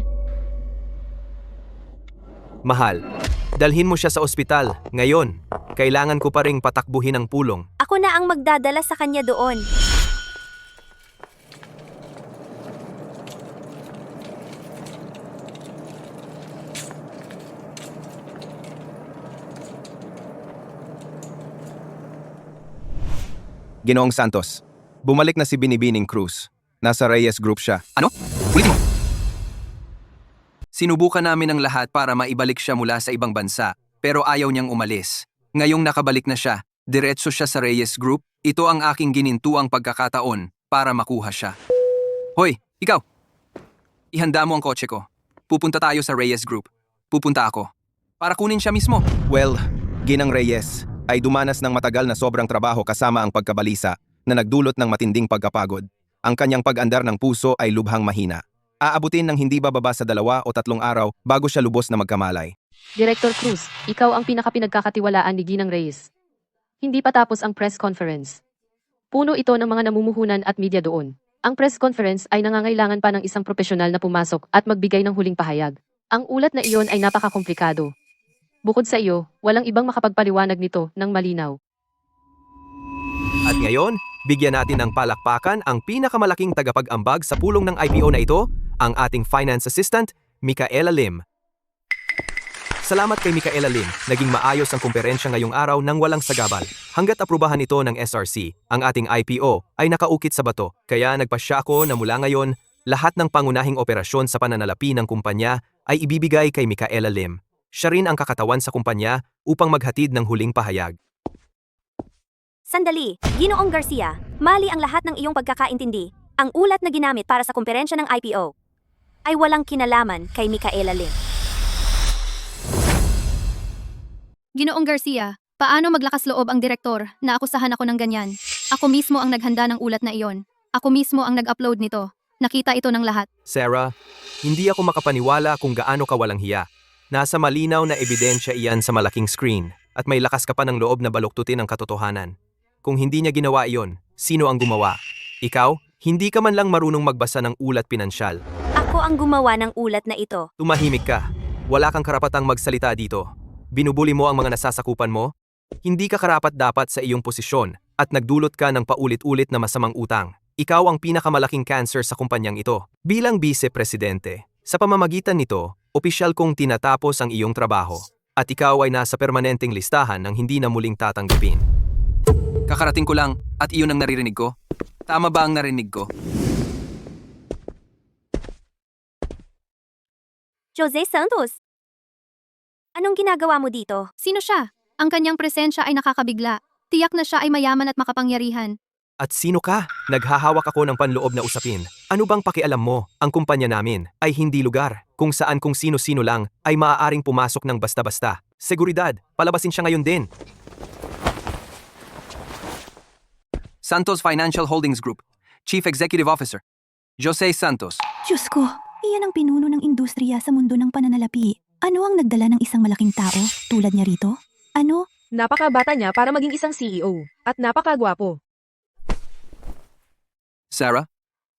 Mahal, dalhin mo siya sa ospital. Ngayon, kailangan ko pa ring patakbuhin ang pulong. Ako na ang magdadala sa kanya doon. Ginoong Santos, bumalik na si Binibining Cruz. Nasa Reyes Group siya. Ano? Ulitin mo! Sinubukan namin ang lahat para maibalik siya mula sa ibang bansa, pero ayaw niyang umalis. Ngayong nakabalik na siya, diretso siya sa Reyes Group, ito ang aking ginintuang pagkakataon para makuha siya. Hoy, ikaw! Ihanda mo ang kotse ko. Pupunta tayo sa Reyes Group. Pupunta ako. Para kunin siya mismo. Well, Ginang Reyes, ay dumanas ng matagal na sobrang trabaho kasama ang pagkabalisa na nagdulot ng matinding pagkapagod. Ang kanyang pag-andar ng puso ay lubhang mahina. Aabutin ng hindi bababa sa 2 o 3 araw bago siya lubos na magkamalay. Director Cruz, ikaw ang pinakapinagkakatiwalaan ni Ginang Reyes. Hindi pa tapos ang press conference. Puno ito ng mga namumuhunan at media doon. Ang press conference ay nangangailangan pa ng isang profesional na pumasok at magbigay ng huling pahayag. Ang ulat na iyon ay napakakomplikado. Bukod sa iyo, walang ibang makapagpaliwanag nito ng malinaw. At ngayon, bigyan natin ng palakpakan ang pinakamalaking tagapag-ambag sa pulong ng IPO na ito, ang ating finance assistant, Micaela Lim. Salamat kay Micaela Lim, naging maayos ang kumperensya ngayong araw nang walang sagabal. Hanggat aprubahan ito ng SRC, ang ating IPO ay nakaukit sa bato. Kaya nagpasya ako na mula ngayon, lahat ng pangunahing operasyon sa pananalapi ng kumpanya ay ibibigay kay Micaela Lim. Siya rin ang kakatawan sa kumpanya upang maghatid ng huling pahayag. Sandali, Ginoong Garcia, mali ang lahat ng iyong pagkakaintindi. Ang ulat na ginamit para sa kumperensya ng IPO ay walang kinalaman kay Micaela Lim. Ginoong Garcia, paano maglakas loob ang direktor na akusahan ako ng ganyan? Ako mismo ang naghanda ng ulat na iyon. Ako mismo ang nag-upload nito. Nakita ito ng lahat. Sarah, hindi ako makapaniwala kung gaano ka walang hiya. Nasa malinaw na ebidensya iyan sa malaking screen at may lakas ka pa ng loob na baluktutin ang katotohanan. Kung hindi niya ginawa iyon, sino ang gumawa? Ikaw, hindi ka man lang marunong magbasa ng ulat pinansyal. Ako ang gumawa ng ulat na ito. Tumahimik ka. Wala kang karapatang magsalita dito. Binubuli mo ang mga nasasakupan mo? Hindi ka karapat-dapat sa iyong posisyon at nagdulot ka ng paulit-ulit na masamang utang. Ikaw ang pinakamalaking cancer sa kumpanyang ito. Bilang vice-presidente, sa pamamagitan nito, opisyal kong tinatapos ang iyong trabaho at ikaw ay nasa permanenteng listahan ng hindi na muling tatanggapin. Kakarating ko lang at iyon ang naririnig ko. Tama ba ang narinig ko? Jose Santos, anong ginagawa mo dito? Sino siya? Ang kanyang presensya ay nakakabigla. Tiyak na siya ay mayaman at makapangyarihan. At sino ka? Naghahawak ako ng panloob na usapin. Ano bang pakialam mo? Ang kumpanya namin ay hindi lugar kung saan kung sino-sino lang ay maaaring pumasok ng basta-basta. Seguridad, palabasin siya ngayon din. Santos Financial Holdings Group, Chief Executive Officer, Jose Santos. Diyos ko, iyan ang pinuno ng industriya sa mundo ng pananalapi. Ano ang nagdala ng isang malaking tao tulad niya rito? Ano? Napakabata niya para maging isang CEO. At napakagwapo. Sarah,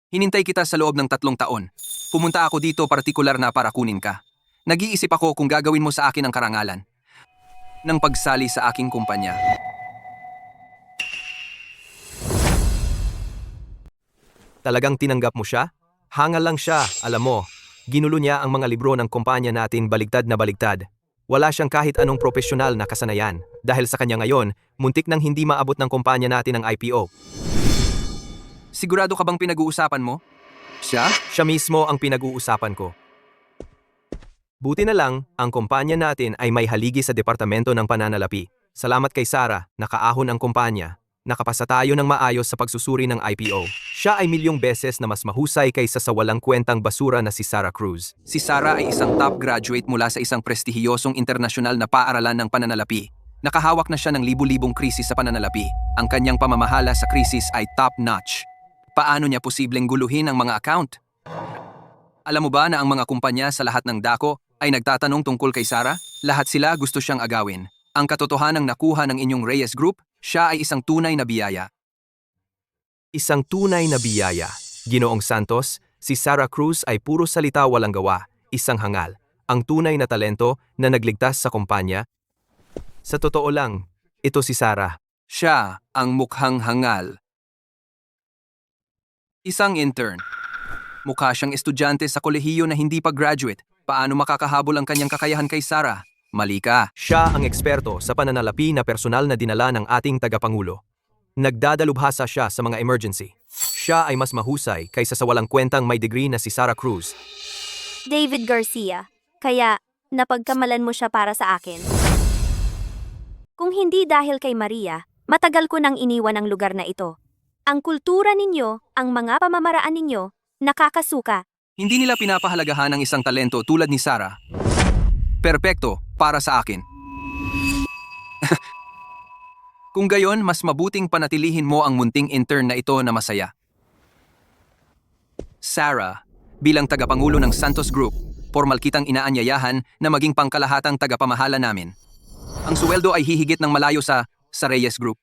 hinintay kita sa loob ng 3 taon. Pumunta ako dito partikular na para kunin ka. Nag-iisip ako kung gagawin mo sa akin ang karangalan ng pagsali sa aking kumpanya. Talagang tinanggap mo siya? Hangal lang siya, alam mo. Ginulo niya ang mga libro ng kumpanya natin baligtad na baligtad. Wala siyang kahit anong profesional na kasanayan. Dahil sa kanya ngayon, muntik nang hindi maabot ng kumpanya natin ang IPO. Sigurado ka bang pinag-uusapan mo? Siya? Siya mismo ang pinag-uusapan ko. Buti na lang, ang kumpanya natin ay may haligi sa Departamento ng Pananalapi. Salamat kay Sarah, nakaahon ang kumpanya. Nakapasa tayo ng maayos sa pagsusuri ng IPO. Siya ay milyong beses na mas mahusay kaysa sa walang kwentang basura na si Sarah Cruz. Si Sarah ay isang top graduate mula sa isang prestihiyosong internasyonal na paaralan ng pananalapi. Nakahawak na siya ng libu-libong krisis sa pananalapi. Ang kanyang pamamahala sa krisis ay top-notch. Paano niya posibleng guluhin ang mga account? Alam mo ba na ang mga kumpanya sa lahat ng dako ay nagtatanong tungkol kay Sarah? Lahat sila gusto siyang agawin. Ang katotohanang nakuha ng inyong Reyes Group, siya ay isang tunay na biyaya. Isang tunay na biyaya. Ginoong Santos, si Sarah Cruz ay puro salita walang gawa, isang hangal. Ang tunay na talento na nagligtas sa kumpanya. Sa totoo lang, ito si Sarah. Siya ang mukhang hangal. Isang intern. Mukha siyang estudyante sa kolehiyo na hindi pa graduate. Paano makakahabol ang kanyang kakayahan kay Sarah? Mali ka. Siya ang eksperto sa pananalapi na personal na dinala ng ating tagapangulo. Nagdadalubhasa siya sa mga emergency. Siya ay mas mahusay kaysa sa walang kwentang may degree na si Sarah Cruz. David Garcia, kaya napagkamalan mo siya para sa akin. Kung hindi dahil kay Maria, matagal ko nang iniwan ang lugar na ito. Ang kultura ninyo, ang mga pamamaraan ninyo, nakakasuka. Hindi nila pinapahalagahan ang isang talento tulad ni Sarah. Perpekto para sa akin. Kung gayon, mas mabuting panatilihin mo ang munting intern na ito na masaya. Sarah, bilang tagapangulo ng Santos Group, formal kitang inaanyayahan na maging pangkalahatang tagapamahala namin. Ang suweldo ay hihigit ng malayo sa Reyes Group.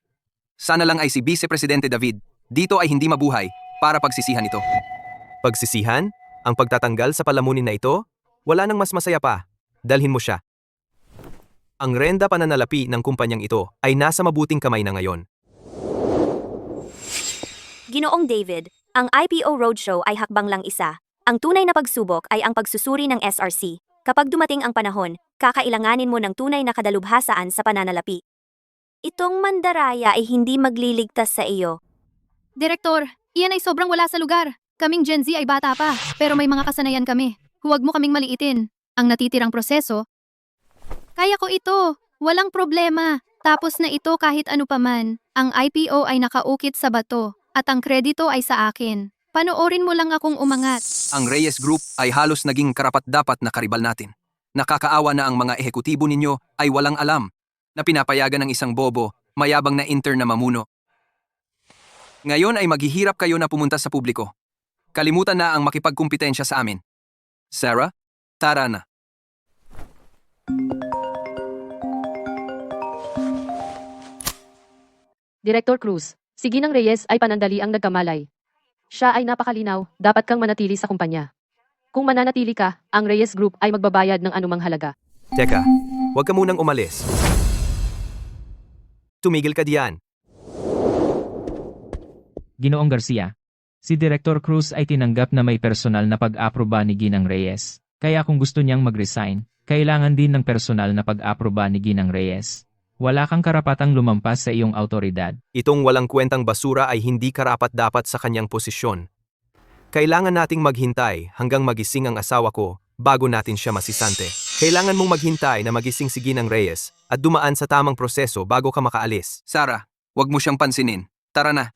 Sana lang ay si Vice Presidente David dito ay hindi mabuhay para pagsisihan ito. Pagsisihan? Ang pagtatanggal sa palamunin na ito? Wala nang mas masaya pa. Dalhin mo siya. Ang renda pananalapi ng kumpanyang ito ay nasa mabuting kamay na ngayon. Ginoong David, ang IPO Roadshow ay hakbang lang isa. Ang tunay na pagsubok ay ang pagsusuri ng SRC. Kapag dumating ang panahon, kakailanganin mo ng tunay na kadalubhasaan sa pananalapi. Itong mandaraya ay hindi magliligtas sa iyo. Direktor, iyan ay sobrang wala sa lugar. Kaming Gen Z ay bata pa, pero may mga kasanayan kami. Huwag mo kaming maliitin. Ang natitirang proseso, kaya ko ito. Walang problema. Tapos na ito kahit ano paman. Ang IPO ay nakaukit sa bato at ang kredito ay sa akin. Panoorin mo lang akong umangat. Ang Reyes Group ay halos naging karapat-dapat na karibal natin. Nakakaawa na ang mga ehekutibo ninyo ay walang alam na pinapayagan ng isang bobo, mayabang na intern na mamuno. Ngayon ay maghihirap kayo na pumunta sa publiko. Kalimutan na ang makipagkumpetensya sa amin. Sarah, tara na. Director Cruz, si Ginang Reyes ay panandali ang nagkamalay. Siya ay napakalinaw, dapat kang manatili sa kumpanya. Kung mananatili ka, ang Reyes Group ay magbabayad ng anumang halaga. Teka, huwag ka munang umalis. Tumigil ka diyan. Ginoong Garcia, si Director Cruz ay tinanggap na may personal na pag-aproba ni Ginang Reyes. Kaya kung gusto niyang mag-resign, kailangan din ng personal na pag-aproba ni Ginang Reyes. Wala kang karapatang lumampas sa iyong autoridad. Itong walang kwentang basura ay hindi karapat-dapat sa kanyang posisyon. Kailangan nating maghintay hanggang magising ang asawa ko bago natin siya masisante. Kailangan mong maghintay na magising si Ginang Reyes at dumaan sa tamang proseso bago ka makaalis. Sarah, wag mo siyang pansinin. Tara na.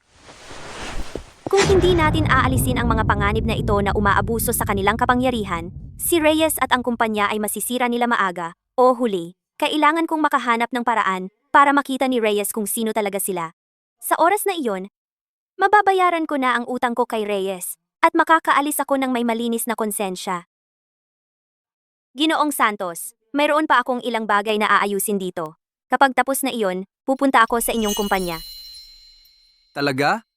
Kung hindi natin aalisin ang mga panganib na ito na umaabuso sa kanilang kapangyarihan, si Reyes at ang kumpanya ay masisira nila maaga o huli. Kailangan kong makahanap ng paraan para makita ni Reyes kung sino talaga sila. Sa oras na iyon, mababayaran ko na ang utang ko kay Reyes at makakaalis ako ng may malinis na konsensya. Ginoong Santos, mayroon pa akong ilang bagay na aayusin dito. Kapag tapos na iyon, pupunta ako sa inyong kumpanya. Talaga?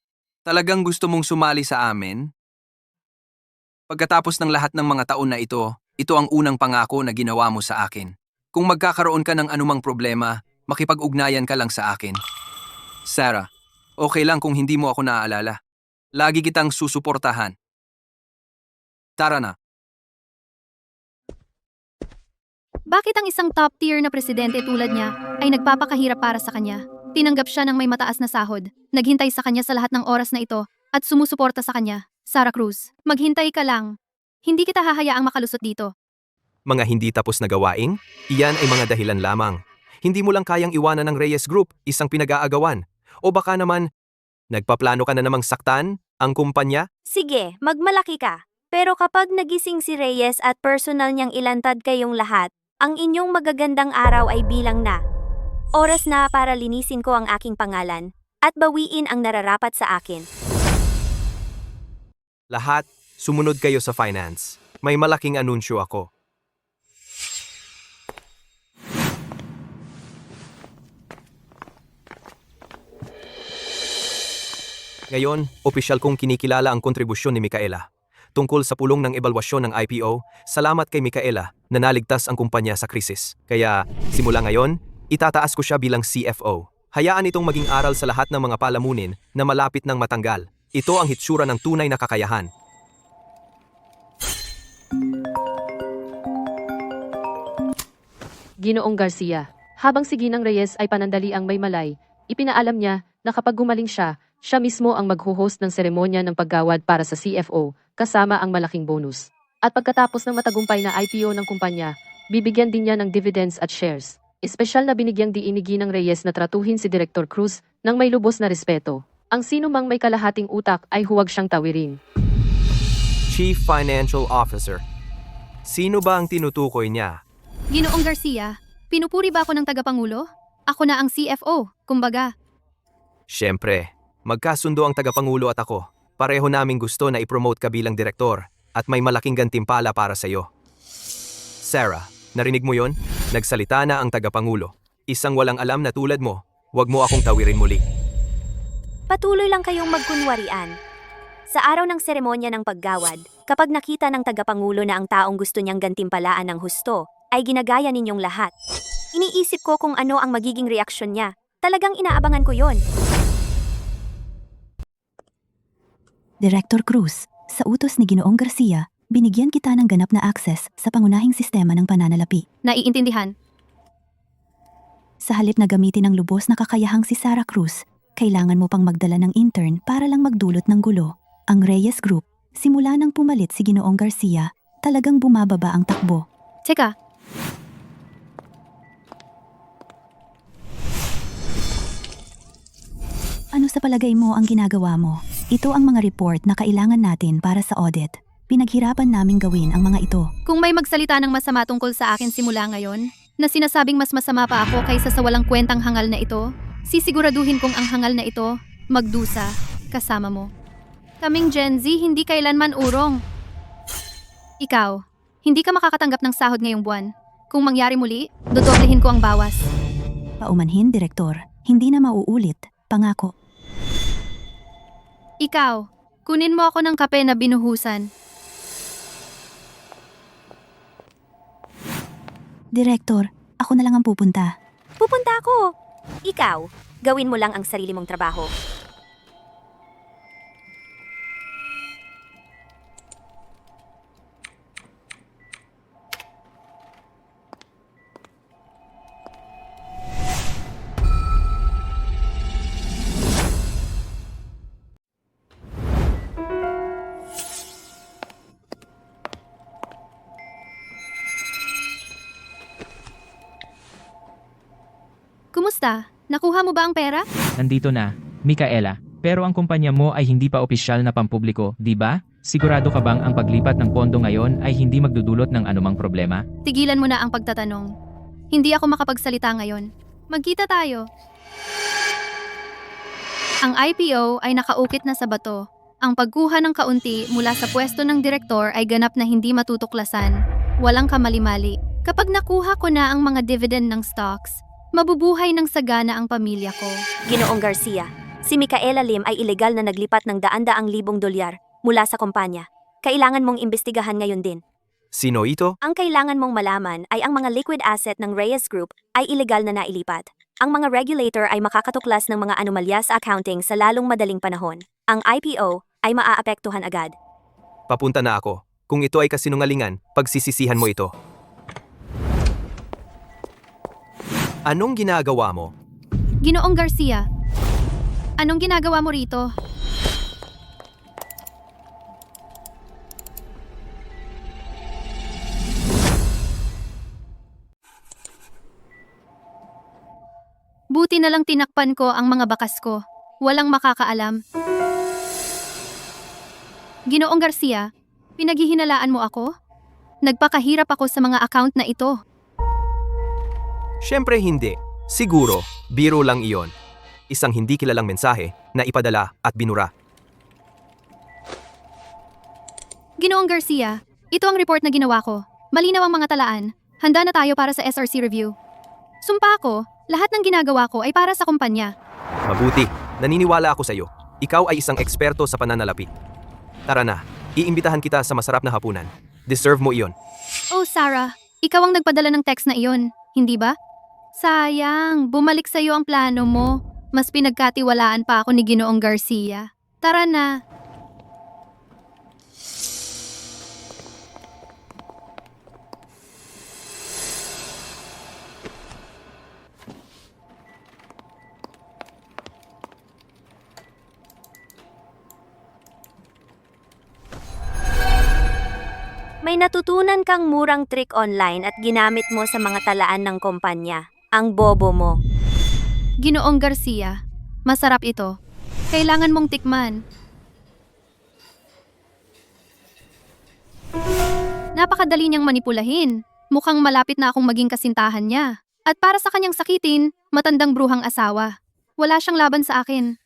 Talagang gusto mong sumali sa amin? Pagkatapos ng lahat ng mga taon na ito ang unang pangako na ginawa mo sa akin. Kung magkakaroon ka ng anumang problema, makipag-ugnayan ka lang sa akin. Sarah, okay lang kung hindi mo ako naaalala. Lagi kitang susuportahan. Tara na. Bakit ang isang top tier na presidente tulad niya ay nagpapakahirap para sa kanya? Tinanggap siya ng may mataas na sahod, naghintay sa kanya sa lahat ng oras na ito, at sumusuporta sa kanya. Sarah Cruz, maghintay ka lang. Hindi kita hahayaang makalusot dito. Mga hindi tapos na gawain? Iyan ay mga dahilan lamang. Hindi mo lang kayang iwanan ng Reyes Group, isang pinag-aagawan. O baka naman, nagpaplano ka na namang saktan ang kumpanya? Sige, magmalaki ka. Pero kapag nagising si Reyes at personal niyang ilantad kayong lahat, ang inyong magagandang araw ay bilang na. Oras na para linisin ko ang aking pangalan at bawiin ang nararapat sa akin. Lahat, sumunod kayo sa finance. May malaking anunsyo ako. Ngayon, opisyal kong kinikilala ang kontribusyon ni Micaela. Tungkol sa pulong ng ebalwasyon ng IPO, salamat kay Micaela na naligtas ang kumpanya sa krisis. Kaya, simula ngayon, itataas ko siya bilang CFO. Hayaan itong maging aral sa lahat ng mga palamunin na malapit ng matanggal. Ito ang hitsura ng tunay na kakayahan. Ginoong Garcia, habang si Ginang Reyes ay panandali ang may malay, ipinaalam niya na kapag gumaling siya mismo ang magho-host ng seremonya ng paggawad para sa CFO, kasama ang malaking bonus. At pagkatapos ng matagumpay na IPO ng kumpanya, bibigyan din niya ng dividends at shares. Espesyal na binigyang diin ni Ginang Reyes na tratuhin si Director Cruz ng may lubos na respeto. Ang sino mang may kalahating utak ay huwag siyang tawirin. Chief Financial Officer. Sino ba ang tinutukoy niya? Ginoong Garcia, pinupuri ba ako ng tagapangulo? Ako na ang CFO, kumbaga. Siyempre, magkasundo ang tagapangulo at ako. Pareho naming gusto na ipromote ka bilang direktor at may malaking gantimpala para sa'yo. Sarah, narinig mo yon? Nagsalita na ang tagapangulo. Isang walang alam na tulad mo, huwag mo akong tawirin muli. Patuloy lang kayong magkunwarian. Sa araw ng seremonya ng paggawad, kapag nakita ng tagapangulo na ang taong gusto niyang gantimpalaan ng husto, ay ginagaya ninyong lahat. Iniisip ko kung ano ang magiging reaksyon niya. Talagang inaabangan ko yon. Director Cruz, sa utos ni Ginoong Garcia, binigyan kita ng ganap na access sa pangunahing sistema ng pananalapi. Naiintindihan. Sa halip na gamitin ang lubos na kakayahang si Sarah Cruz, kailangan mo pang magdala ng intern para lang magdulot ng gulo. Ang Reyes Group, simula nang pumalit si Ginoong Garcia, talagang bumababa ang takbo. Teka, Ano sa palagay mo ang ginagawa mo? Ito ang mga report na kailangan natin para sa audit. Pinaghirapan naming gawin ang mga ito. kung may magsalita ng masama tungkol sa akin simula ngayon, na sinasabing mas masama pa ako kaysa sa walang kwentang hangal na ito, sisiguraduhin kong ang hangal na ito, magdusa, kasama mo. Kaming Gen Z hindi kailanman urong. Ikaw, hindi ka makakatanggap ng sahod ngayong buwan. Kung mangyari muli, dodoblehin ko ang bawas. Paumanhin, Direktor. Hindi na mauulit. Pangako. Ikaw, kunin mo ako ng kape na binuhusan. Direktor, ako na lang ang pupunta. Pupunta ako. Ikaw, gawin mo lang ang sarili mong trabaho. Kumusta? Nakuha mo ba ang pera? Nandito na, Micaela. Pero ang kumpanya mo ay hindi pa opisyal na pampubliko, di ba? Sigurado ka bang ang paglipat ng pondo ngayon ay hindi magdudulot ng anumang problema? Tigilan mo na ang pagtatanong. Hindi ako makapagsalita ngayon. Magkita tayo. Ang IPO ay nakaukit na sa bato. Ang pagkuha ng kaunti mula sa pwesto ng direktor ay ganap na hindi matutuklasan. Walang kamali-mali. Kapag nakuha ko na ang mga dividend ng stocks, mabubuhay ng sagana ang pamilya ko. Ginoong Garcia, si Micaela Lim ay ilegal na naglipat ng daan-daang libong dolyar mula sa kumpanya. Kailangan mong imbestigahan ngayon din. Sino ito? Ang kailangan mong malaman ay ang mga liquid asset ng Reyes Group ay ilegal na nailipat. Ang mga regulator ay makakatuklas ng mga anomalya sa accounting sa lalong madaling panahon. Ang IPO ay maaapektuhan agad. Papunta na ako. Kung ito ay kasinungalingan, pagsisisihan mo ito. Anong ginagawa mo? Ginoong Garcia, anong ginagawa mo rito? Buti na lang tinakpan ko ang mga bakas ko. Walang makakaalam. Ginoong Garcia, pinaghihinalaan mo ako? Nagpakahirap ako sa mga account na ito. Siyempre hindi. Siguro, biro lang iyon. Isang hindi kilalang mensahe na ipadala at binura. Ginoong Garcia, ito ang report na ginawa ko. Malinaw ang mga talaan. Handa na tayo para sa SRC review. Sumpa ako, lahat ng ginagawa ko ay para sa kumpanya. Mabuti, naniniwala ako sa iyo. Ikaw ay isang eksperto sa pananalapi. Tara na, iimbitahan kita sa masarap na hapunan. Deserve mo iyon. Oh Sarah, ikaw ang nagpadala ng text na iyon, hindi ba? Sayang, bumalik sa iyo ang plano mo. Mas pinagkatiwalaan pa ako ni Ginoong Garcia. Tara na. May natutunan kang murang trick online at ginamit mo sa mga talaan ng kumpanya. Ang bobo mo. Ginoong Garcia, masarap ito. Kailangan mong tikman. Napakadali niyang manipulahin. Mukhang malapit na akong maging kasintahan niya. At para sa kanyang sakitin, matandang bruhang asawa. Wala siyang laban sa akin.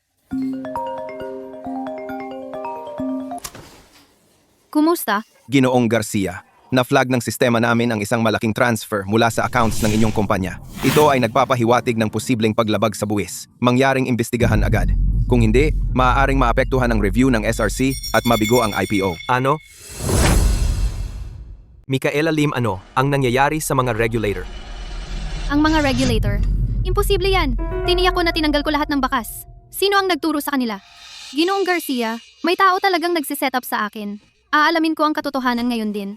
Kumusta? Ginoong Garcia, na-flag ng sistema namin ang isang malaking transfer mula sa accounts ng inyong kumpanya. Ito ay nagpapahiwatig ng posibleng paglabag sa buwis. Mangyaring imbestigahan agad. Kung hindi, maaaring maapektuhan ang review ng SRC at mabigo ang IPO. Ano? Micaela Lim, ano ang nangyayari sa mga regulator? Ang mga regulator. Imposible yan. Tiniyak ko na tinanggal ko lahat ng bakas. Sino ang nagturo sa kanila? Ginoong Garcia, may tao talagang nagsiset up sa akin. Aalamin ko ang katotohanan ngayon din.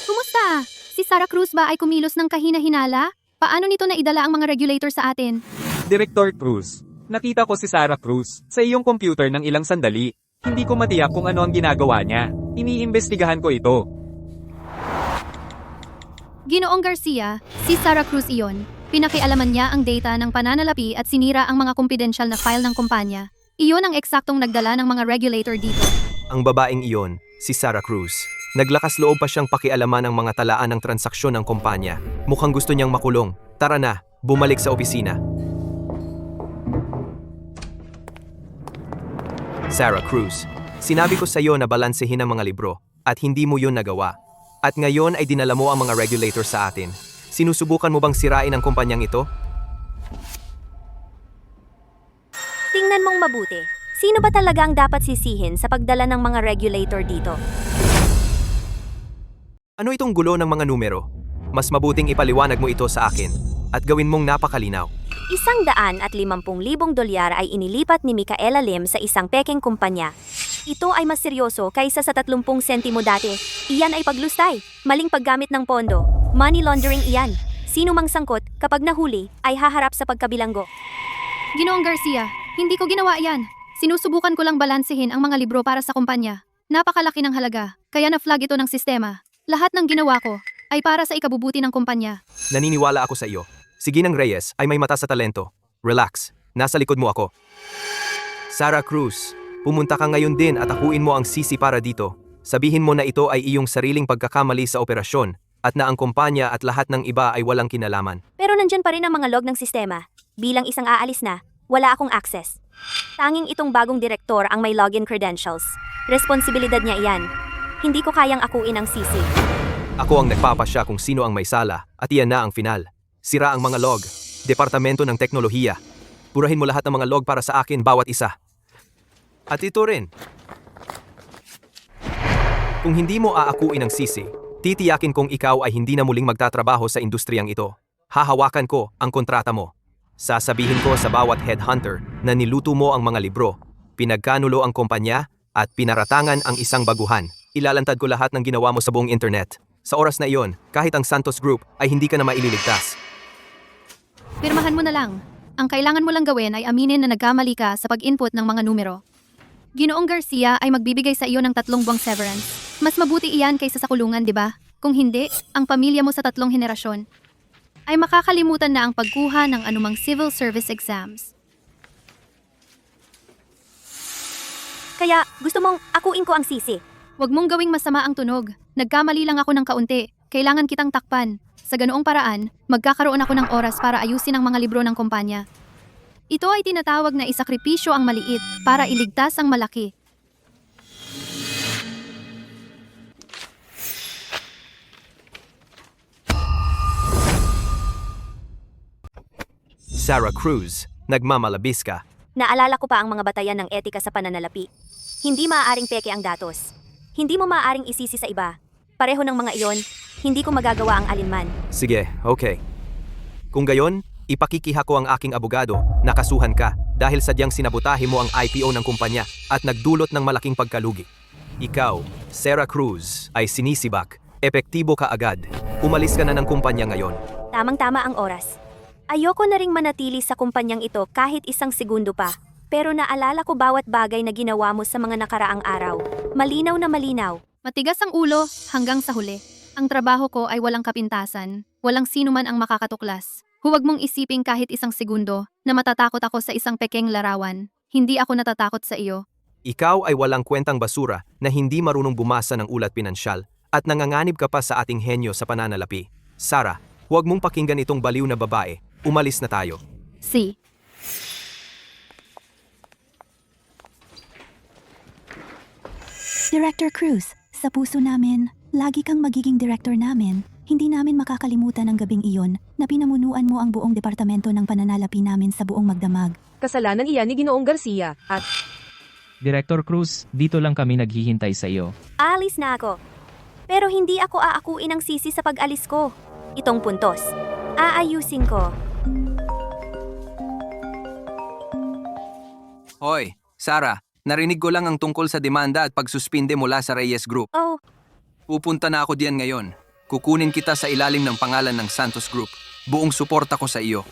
Kumusta? Si Sarah Cruz ba ay kumilos ng kahina-hinala? Paano nito naidala ang mga regulator sa atin? Director Cruz, nakita ko si Sarah Cruz sa iyong computer ng ilang sandali. Hindi ko matiyak kung ano ang ginagawa niya. Iniimbestigahan ko ito. Ginoong Garcia, si Sarah Cruz iyon. Pinakialaman niya ang data ng pananalapi at sinira ang mga kumpidensyal na file ng kumpanya. Iyon ang eksaktong nagdala ng mga regulator dito. Ang babaeng iyon, si Sarah Cruz. Naglakas loob pa siyang pakialaman ang mga talaan ng transaksyon ng kumpanya. Mukhang gusto niyang makulong. Tara na, bumalik sa opisina. Sarah Cruz, sinabi ko sa iyo na balansehin ang mga libro at hindi mo yun nagawa. At ngayon ay dinala mo ang mga regulator sa atin. Sinusubukan mo bang sirain ang kumpanyang ito? Tingnan mong mabuti. Sino ba talaga ang dapat sisihin sa pagdala ng mga regulator dito? Ano itong gulo ng mga numero? Mas mabuting ipaliwanag mo ito sa akin at gawin mong napakalinaw. $150,000 ay inilipat ni Micaela Lim sa isang pekeng kumpanya. Ito ay mas seryoso kaysa sa 30 sentimo dati. Iyan ay paglustay, maling paggamit ng pondo, money laundering iyan. Sino mang sangkot, kapag nahuli, ay haharap sa pagkabilanggo. Ginoong Garcia, hindi ko ginawa yan. Sinusubukan ko lang balansehin ang mga libro para sa kumpanya. Napakalaki ng halaga, kaya na-flag ito ng sistema. Lahat ng ginawa ko ay para sa ikabubuti ng kumpanya. Naniniwala ako sa iyo. Si Ginang Reyes ay may mata sa talento. Relax, nasa likod mo ako. Sarah Cruz, pumunta ka ngayon din at akuin mo ang sisi para dito. Sabihin mo na ito ay iyong sariling pagkakamali sa operasyon at na ang kumpanya at lahat ng iba ay walang kinalaman. Pero nandyan pa rin ang mga log ng sistema. Bilang isang aalis na, wala akong access. Tanging itong bagong direktor ang may login credentials. Responsibilidad niya iyan. Hindi ko kayang akuin ang sisi. Ako ang nagpapasya kung sino ang may sala at iyan na ang final. Sira ang mga log. Departamento ng Teknolohiya. Purahin mo lahat ng mga log para sa akin bawat isa. At ito rin. Kung hindi mo aakuin ang sisi, titiyakin kong ikaw ay hindi na muling magtatrabaho sa industriyang ito. Hahawakan ko ang kontrata mo. Sasabihin ko sa bawat headhunter na niluto mo ang mga libro, pinagkanulo ang kumpanya, at pinaratangan ang isang baguhan. Ilalantad ko lahat ng ginawa mo sa buong internet. Sa oras na iyon, kahit ang Santos Group ay hindi ka na maililigtas. Pirmahan mo na lang. Ang kailangan mo lang gawin ay aminin na nagkamali ka sa pag-input ng mga numero. Ginoong Garcia ay magbibigay sa iyo ng 3 buwang severance. Mas mabuti iyan kaysa sa kulungan, di ba? Kung hindi, ang pamilya mo sa 3 henerasyon ay makakalimutan na ang pagkuha ng anumang civil service exams. Kaya, gusto mong akuin ko ang sisi. Huwag mong gawing masama ang tunog. Nagkamali lang ako ng kaunti. Kailangan kitang takpan. Sa ganoong paraan, magkakaroon ako ng oras para ayusin ang mga libro ng kumpanya. Ito ay tinatawag na isakripisyo ang maliit para iligtas ang malaki. Sarah Cruz, nagmamalabis ka. Naalala ko pa ang mga batayan ng etika sa pananalapi. Hindi maaaring peke ang datos. Hindi mo maaaring isisi sa iba. Pareho ng mga iyon, hindi ko magagawa ang alinman. Sige, okay. Kung gayon, ipakikiha ko ang aking abogado, nakasuhan ka dahil sadyang sinabotahe mo ang IPO ng kumpanya at nagdulot ng malaking pagkalugi. Ikaw, Sarah Cruz, ay sinisibak. Epektibo ka agad. Umalis ka na ng kumpanya ngayon. Tamang-tama ang oras. Ayoko na ring manatili sa kumpanyang ito kahit isang segundo pa. Pero naalala ko bawat bagay na ginawa mo sa mga nakaraang araw. Malinaw na malinaw. Matigas ang ulo hanggang sa huli. Ang trabaho ko ay walang kapintasan. Walang sino man ang makakatuklas. Huwag mong isiping kahit isang segundo na matatakot ako sa isang pekeng larawan. Hindi ako natatakot sa iyo. Ikaw ay walang kwentang basura na hindi marunong bumasa ng ulat pinansyal at nanganganib ka pa sa ating henyo sa pananalapi. Sarah, huwag mong pakinggan itong baliw na babae. Umalis na tayo. Si. Director Cruz, sa puso namin, lagi kang magiging director namin. Hindi namin makakalimutan ang gabing iyon na pinamunuan mo ang buong departamento ng pananalapi namin sa buong magdamag. Kasalanan iyan ni Ginoong Garcia at Director Cruz, dito lang kami naghihintay sa iyo. Alis na ako. Pero hindi ako aakuin ang sisi sa pag-alis ko. Itong puntos. Aayusin ko. Hoy, Sarah, narinig ko lang ang tungkol sa demanda at pagsuspinde mula sa Reyes Group. Oh, Pupunta na ako diyan ngayon. Kukunin kita sa ilalim ng pangalan ng Santos Group. Buong suporta ko sa iyo.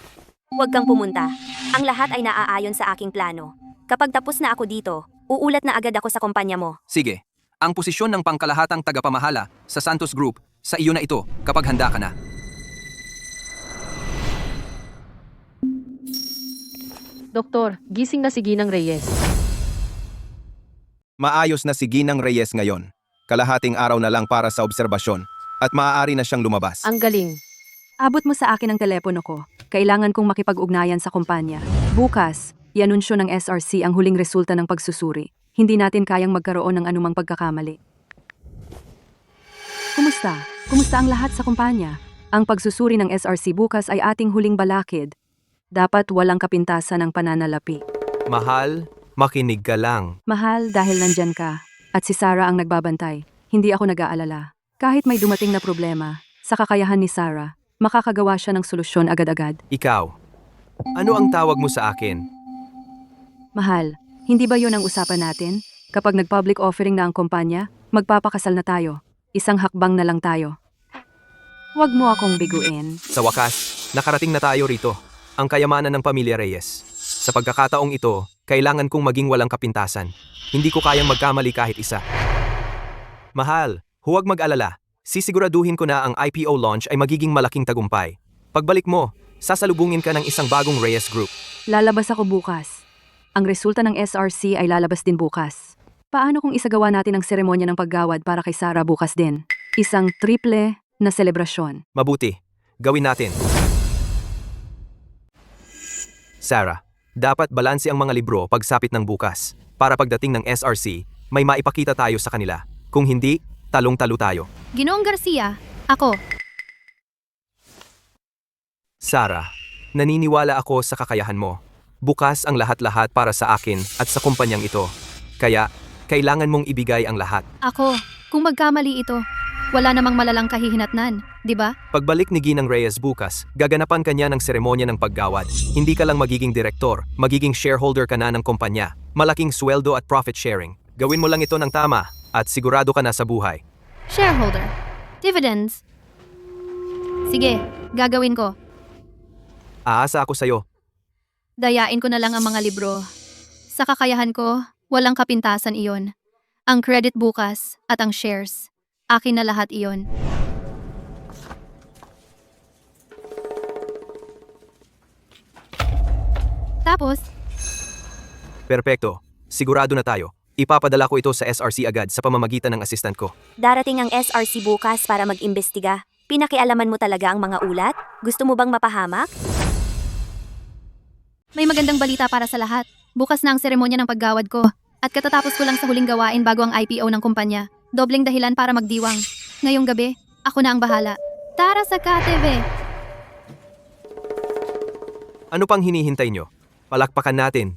huwag kang pumunta. Ang lahat ay naaayon sa aking plano. Kapag tapos na ako dito, uulat na agad ako sa kumpanya mo. Sige, ang posisyon ng pangkalahatang tagapamahala sa Santos Group, sa iyo na ito kapag handa ka na. Doktor, gising na si Ginang Reyes. Maayos na si Ginang Reyes ngayon. Kalahating araw na lang para sa obserbasyon at maaari na siyang lumabas. Ang galing. Abot mo sa akin ang telepono ko. Kailangan kong makipag-ugnayan sa kumpanya. Bukas, ianunsyo ng SRC ang huling resulta ng pagsusuri. Hindi natin kayang magkaroon ng anumang pagkakamali. Kumusta? Kumusta ang lahat sa kumpanya? Ang pagsusuri ng SRC bukas ay ating huling balakid. Dapat walang kapintasan ng pananalapi. Mahal, makinig ka lang. Mahal dahil nandyan ka. At si Sarah ang nagbabantay. Hindi ako nag-aalala. Kahit may dumating na problema, sa kakayahan ni Sarah, makakagawa siya ng solusyon agad-agad. Ikaw, ano ang tawag mo sa akin? Mahal, hindi ba yon ang usapan natin? Kapag nag-public offering na ang kumpanya, magpapakasal na tayo. Isang hakbang na lang tayo. Huwag mo akong biguin. Sa wakas, nakarating na tayo rito. Ang kayamanan ng pamilya Reyes. Sa pagkakataong ito, kailangan kong maging walang kapintasan. Hindi ko kayang magkamali kahit isa. Mahal, huwag mag-alala. Sisiguraduhin ko na ang IPO launch ay magiging malaking tagumpay. Pagbalik mo, sasalubungin ka ng isang bagong Reyes Group. Lalabas ako bukas. Ang resulta ng SRC ay lalabas din bukas. Paano kung isagawa natin ang seremonya ng paggawad para kay Sarah bukas din? Isang triple na selebrasyon. Mabuti, gawin natin. Sarah, dapat balanse ang mga libro pagsapit ng bukas. Para pagdating ng SRC, may maipakita tayo sa kanila. Kung hindi, talong-talo tayo. Ginoong Garcia, ako. Sarah, naniniwala ako sa kakayahan mo. Bukas ang lahat-lahat para sa akin at sa kumpanyang ito. Kaya, kailangan mong ibigay ang lahat. Ako. Kung magkamali ito, wala namang malalang kahihinatnan, di ba? Pagbalik ni Ginang Reyes bukas, gaganapan kanya ng seremonya ng paggawad. Hindi ka lang magiging direktor, magiging shareholder ka na ng kumpanya. Malaking sweldo at profit sharing. Gawin mo lang ito ng tama at sigurado ka na sa buhay. Shareholder. Dividends. Sige, gagawin ko. Aasa ako sa'yo. Dayain ko na lang ang mga libro. Sa kakayahan ko, walang kapintasan iyon. Ang credit bukas at ang shares. Akin na lahat iyon. Tapos, Perpekto. Sigurado na tayo. Ipapadala ko ito sa SRC agad sa pamamagitan ng assistant ko. Darating ang SRC bukas para mag-imbestiga. Pinakialaman mo talaga ang mga ulat? Gusto mo bang mapahamak? may magandang balita para sa lahat. Bukas na ang seremonya ng paggawad ko. At katatapos ko lang sa huling gawain bago ang IPO ng kumpanya. Dobleng dahilan para magdiwang. Ngayong gabi, ako na ang bahala. Tara sa KTV! Ano pang hinihintay nyo? Palakpakan natin.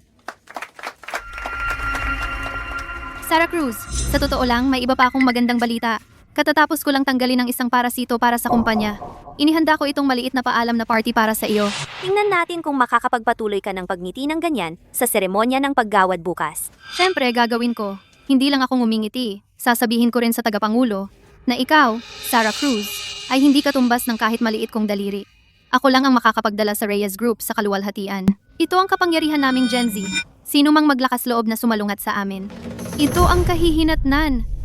Sarah Cruz, sa totoo lang, may iba pa akong magandang balita. Katatapos ko lang tanggalin ang isang parasito para sa kumpanya. Inihanda ko itong maliit na paalam na party para sa iyo. Tingnan natin kung makakapagpatuloy ka ng pagngiti ng ganyan sa seremonya ng paggawad bukas. Siyempre, gagawin ko. Hindi lang ako ngumingiti. Sasabihin ko rin sa tagapangulo na ikaw, Sarah Cruz, ay hindi katumbas ng kahit maliit kong daliri. Ako lang ang makakapagdala sa Reyes Group sa kaluwalhatian. Ito ang kapangyarihan naming Gen Z. Sino mang maglakas loob na sumalungat sa amin. Ito ang kahihinatnan.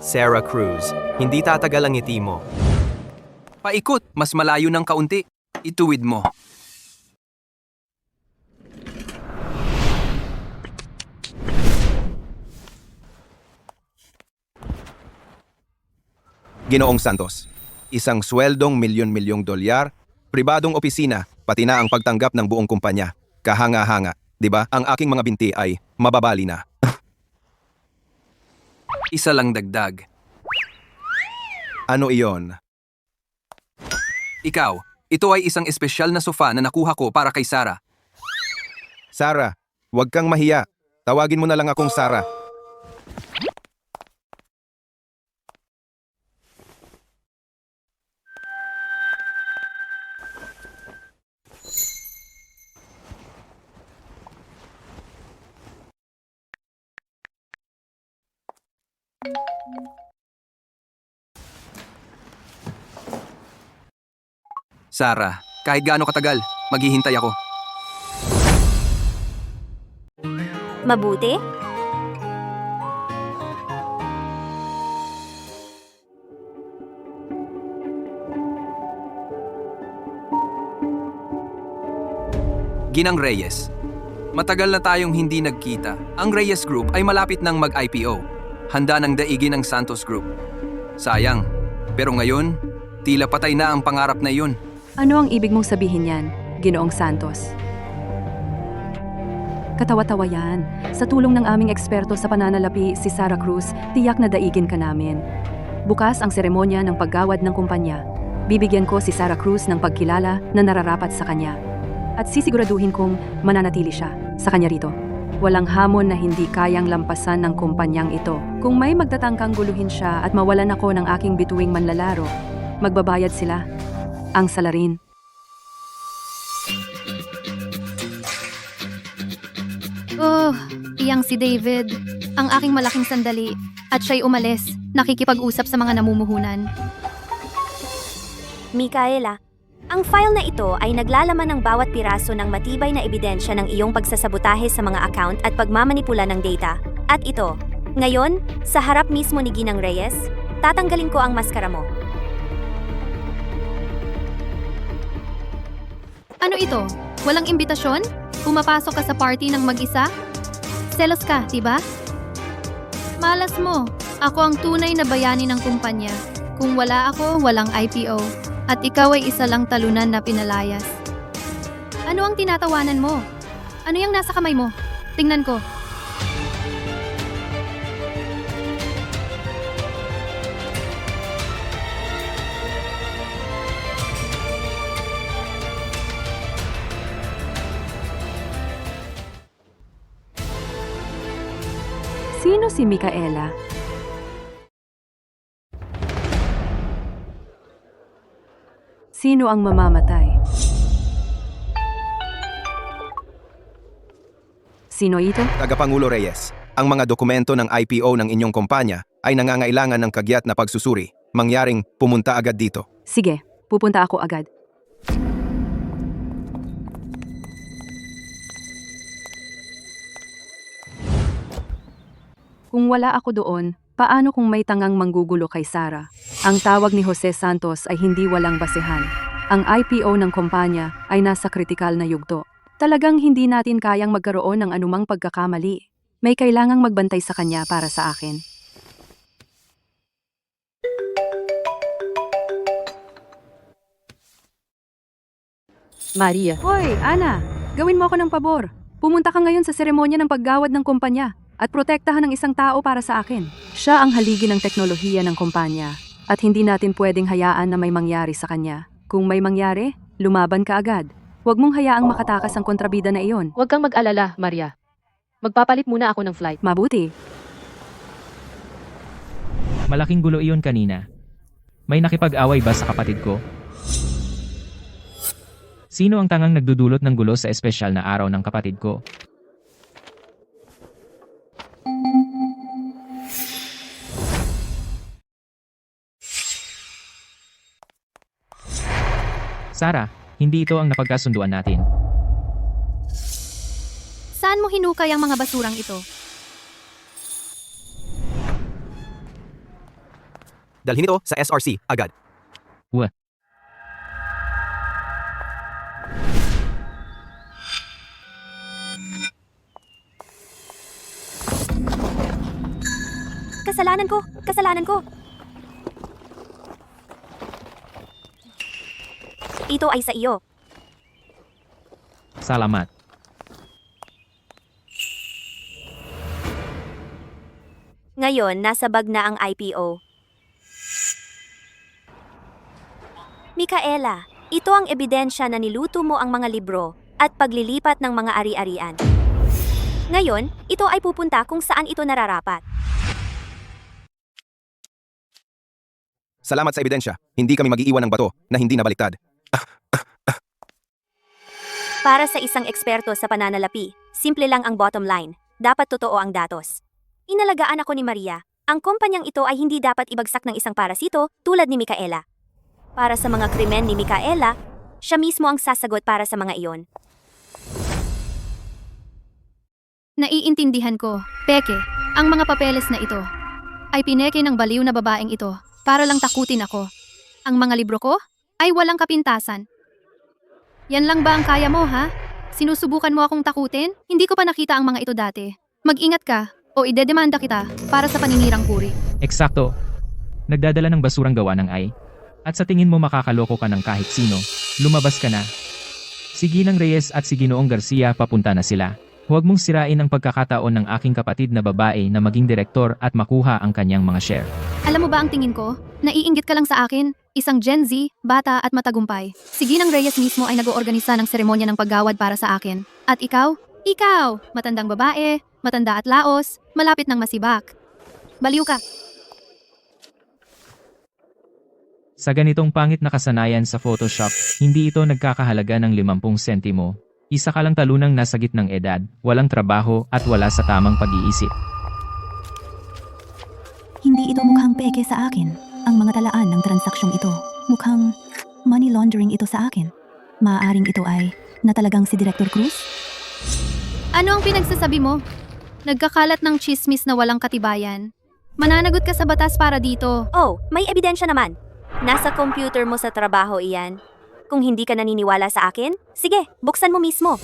Sarah Cruz, hindi tatagal ang ngiti mo. Paikot, mas malayo ng kaunti. Ituwid mo. Ginoong Santos, isang sweldong milyon-milyong dolyar, pribadong opisina, pati na ang pagtanggap ng buong kumpanya. Kahanga-hanga. 'di ba? Ang aking mga binti ay mababali na. Isa lang dagdag. Ano iyon? Ikaw, ito ay isang espesyal na sofa na nakuha ko para kay Sarah. Sarah, huwag kang mahiya. Tawagin mo na lang akong Sarah. Sarah, kahit gaano katagal, maghihintay ako. Mabuti? Ginang Reyes. Matagal na tayong hindi nagkita. Ang Reyes Group ay malapit ng mag-IPO. Handa ng daigin ng Santos Group. Sayang. Pero ngayon, tila patay na ang pangarap na iyon. Ano ang ibig mong sabihin yan, Ginoong Santos? Katawa-tawa yan. Sa tulong ng aming eksperto sa pananalapi, si Sarah Cruz, tiyak na daigin ka namin. Bukas ang seremonya ng paggawad ng kumpanya. Bibigyan ko si Sarah Cruz ng pagkilala na nararapat sa kanya. At sisiguraduhin kong mananatili siya sa kanya rito. Walang hamon na hindi kayang lampasan ng kumpanyang ito. Kung may magtatangkang guluhin siya at mawalan ako ng aking bituing manlalaro, magbabayad sila. Ang salarin. Oh, iyang si David. Ang aking malaking sandali. At siya'y umalis, nakikipag-usap sa mga namumuhunan. Micaela, ang file na ito ay naglalaman ng bawat piraso ng matibay na ebidensya ng iyong pagsasabotahe sa mga account at pagmamanipula ng data. At ito, ngayon, sa harap mismo ni Ginang Reyes, tatanggalin ko ang maskara mo. Ano ito? Walang imbitasyon? Pumapasok ka sa party ng mag-isa? Selos ka, diba? Malas mo. Ako ang tunay na bayani ng kumpanya. Kung wala ako, walang IPO. At ikaw ay isa lang talunan na pinalayas. Ano ang tinatawanan mo? Ano yung nasa kamay mo? Tingnan ko. Sino si Micaela? Sino ang mamamatay? Sino ito? Tagapangulo Reyes, ang mga dokumento ng IPO ng inyong kumpanya ay nangangailangan ng kagyat na pagsusuri. Mangyaring pumunta agad dito. Sige, pupunta ako agad. Kung wala ako doon, paano kung may tangang manggugulo kay Sarah? Ang tawag ni Jose Santos ay hindi walang basehan. Ang IPO ng kumpanya ay nasa kritikal na yugto. Talagang hindi natin kayang magkaroon ng anumang pagkakamali. May kailangang magbantay sa kanya para sa akin. Maria, Hoy, Ana! Gawin mo ako ng pabor. Pumunta ka ngayon sa seremonya ng paggawad ng kumpanya at protektahan ng isang tao para sa akin. Siya ang haligi ng teknolohiya ng kumpanya at hindi natin pwedeng hayaan na may mangyari sa kanya. Kung may mangyari, lumaban ka agad. Huwag mong hayaang makatakas ang kontrabida na iyon. huwag kang mag-alala, Maria. Magpapalit muna ako ng flight. Mabuti. Malaking gulo iyon kanina. May nakipag-away ba sa kapatid ko? Sino ang tangang nagdudulot ng gulo sa espesyal na araw ng kapatid ko? Sarah, hindi ito ang napagkasunduan natin. Saan mo hinukay ang mga basurang ito? Dalhin ito sa SRC agad. Kasalanan ko! Kasalanan ko! Ito ay sa iyo. Salamat. Ngayon, nasa bag na ang IPO. Micaela, ito ang ebidensya na niluto mo ang mga libro at paglilipat ng mga ari-arian. Ngayon, ito ay pupunta kung saan ito nararapat. Salamat sa ebidensya. Hindi kami mag-iiwan ng bato na hindi nabaliktad. Para sa isang eksperto sa pananalapi, simple lang ang bottom line. Dapat totoo ang datos. Inalagaan ako ni Maria. Ang kumpanyang ito ay hindi dapat ibagsak ng isang parasito tulad ni Micaela. Para sa mga krimen ni Micaela, siya mismo ang sasagot para sa mga iyon. Naiintindihan ko, Peke, ang mga papeles na ito ay pineke ng baliw na babaeng ito para lang takutin ako. Ang mga libro ko ay walang kapintasan. Yan lang ba ang kaya mo, ha? Sinusubukan mo akong takutin? Hindi ko pa nakita ang mga ito dati. Mag-ingat ka o idedemanda kita para sa paninirang puri. Eksakto. Nagdadala ng basurang gawa ng ay. At sa tingin mo makakaloko ka ng kahit sino, lumabas ka na. Si Ginang Reyes at si Ginoong Garcia papunta na sila. Huwag mong sirain ang pagkakataon ng aking kapatid na babae na maging direktor at makuha ang kanyang mga share. Alam mo ba ang tingin ko? Naiinggit ka lang sa akin, isang Gen Z, bata at matagumpay. Si Ginang Reyes mismo ay nag-oorganisa ng seremonya ng paggawad para sa akin. At ikaw? Ikaw! Matandang babae, matanda at laos, malapit ng masibak. Baliw ka! Sa ganitong pangit na kasanayan sa Photoshop, hindi ito nagkakahalaga ng 50 sentimo. Isa ka lang talunang nasa gitnang edad, walang trabaho at wala sa tamang pag-iisip. Hindi ito mukhang peke sa akin. Ang mga talaan ng transaksyong ito, mukhang money laundering ito sa akin. Maaaring ito ay na talagang si Director Cruz? Ano ang pinagsasabi mo? Nagkakalat ng chismis na walang katibayan. Mananagot ka sa batas para dito. Oh, may ebidensya naman. Nasa computer mo sa trabaho iyan. Kung hindi ka naniniwala sa akin, sige, buksan mo mismo.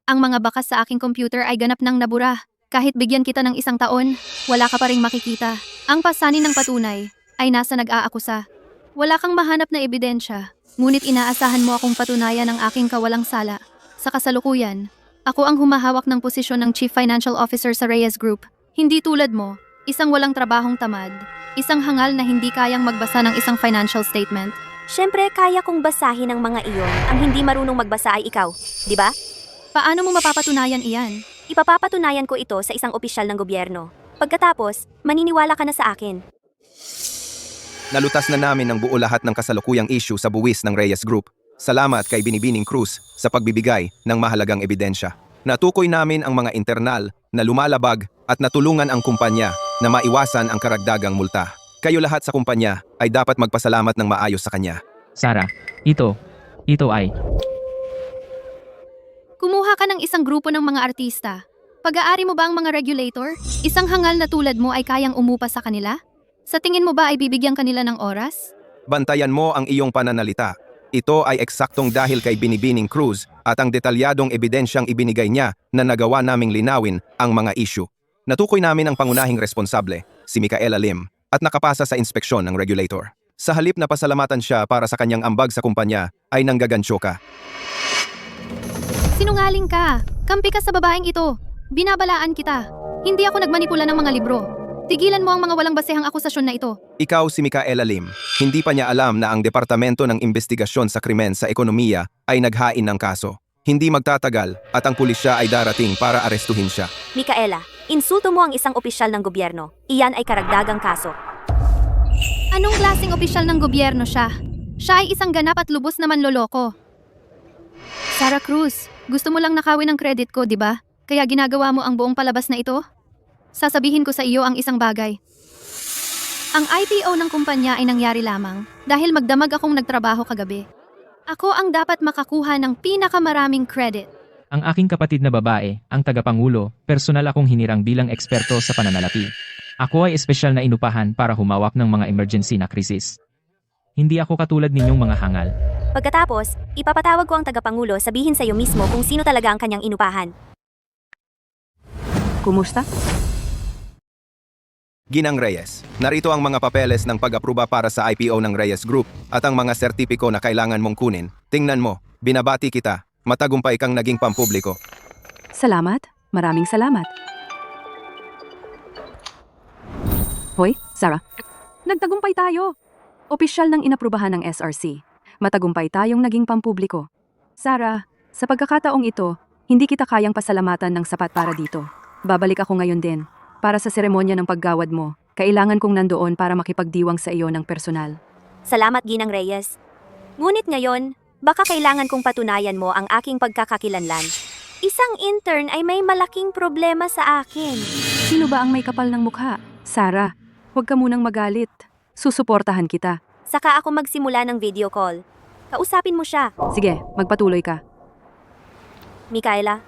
Ang mga bakas sa aking computer ay ganap ng nabura. Kahit bigyan kita ng 1 taon, wala ka pa ring makikita. Ang pasanin ng patunay ay nasa nag-aakusa. Wala kang mahanap na ebidensya, ngunit inaasahan mo akong patunayan ang aking kawalang sala. Sa kasalukuyan, ako ang humahawak ng posisyon ng Chief Financial Officer sa Reyes Group. Hindi tulad mo, isang walang trabahong tamad, isang hangal na hindi kayang magbasa ng isang financial statement. Siyempre, kaya kong basahin ang mga iyon. Ang hindi marunong magbasa ay ikaw, di ba? Paano mo mapapatunayan iyan? Ipapapatunayan ko ito sa isang opisyal ng gobyerno. Pagkatapos, maniniwala ka na sa akin. Nalutas na namin ng buo lahat ng kasalukuyang issue sa buwis ng Reyes Group. Salamat kay Binibining Cruz sa pagbibigay ng mahalagang ebidensya. Natukoy namin ang mga internal na lumalabag at natulungan ang kumpanya na maiwasan ang karagdagang multa. Kayo lahat sa kumpanya ay dapat magpasalamat ng maayos sa kanya. Sarah, ito ay. Kumuha ka ng isang grupo ng mga artista. Pag-aari mo ba ang mga regulator? Isang hangal na tulad mo ay kayang umupa sa kanila? Sa tingin mo ba ay bibigyan kanila ng oras? Bantayan mo ang iyong pananalita. Ito ay eksaktong dahil kay Binibining Cruz at ang detalyadong ebidensyang ibinigay niya na nagawa naming linawin ang mga issue. Natukoy namin ang pangunahing responsable, si Micaela Lim, at nakapasa sa inspeksyon ng regulator. Sa halip na pasalamatan siya para sa kanyang ambag sa kumpanya, ay nanggagansyo ka. Sinungaling ka! Kampi ka sa babaeng ito! Binabalaan kita! Hindi ako nagmanipula ng mga libro. Tigilan mo ang mga walang basehang akusasyon na ito. Ikaw si Micaela Lim. Hindi pa niya alam na ang Departamento ng Investigasyon sa Krimen sa Ekonomiya ay naghain ng kaso. Hindi magtatagal at ang pulisya ay darating para arestuhin siya. Micaela, insulto mo ang isang opisyal ng gobyerno. Iyan ay karagdagang kaso. Anong klaseng opisyal ng gobyerno siya? Siya ay isang ganap at lubos na manloloko. Sarah Cruz, gusto mo lang nakawin ang credit ko, di ba? Kaya ginagawa mo ang buong palabas na ito? Sasabihin ko sa iyo ang isang bagay. Ang IPO ng kumpanya ay nangyari lamang dahil magdamag akong nagtrabaho kagabi. Ako ang dapat makakuha ng pinakamaraming credit. Ang aking kapatid na babae, ang tagapangulo, personal akong hinirang bilang eksperto sa pananalapi. Ako ay espesyal na inupahan para humawak ng mga emergency na krisis. Hindi ako katulad ninyong mga hangal. Pagkatapos, ipapatawag ko ang tagapangulo sabihin sa iyo mismo kung sino talaga ang kanyang inupahan. Kumusta? Ginang Reyes, narito ang mga papeles ng pag-apruba para sa IPO ng Reyes Group at ang mga sertipiko na kailangan mong kunin. Tingnan mo, binabati kita, matagumpay kang naging pampubliko. Salamat. Maraming salamat. Hoy, Sarah. Nagtagumpay tayo. Opisyal ng inaprubahan ng SRC. Matagumpay tayong naging pampubliko. Sarah, sa pagkakataong ito, hindi kita kayang pasalamatan ng sapat para dito. Babalik ako ngayon din. Para sa seremonya ng paggawad mo, kailangan kong nandoon para makipagdiwang sa iyo ng personal. Salamat, Ginang Reyes. Ngunit ngayon, baka kailangan kong patunayan mo ang aking pagkakakilanlan. Isang intern ay may malaking problema sa akin. Sino ba ang may kapal ng mukha? Sarah, huwag ka munang magalit. Susuportahan kita. Saka ako magsimula ng video call. Kausapin mo siya. Sige, magpatuloy ka. Mikaela,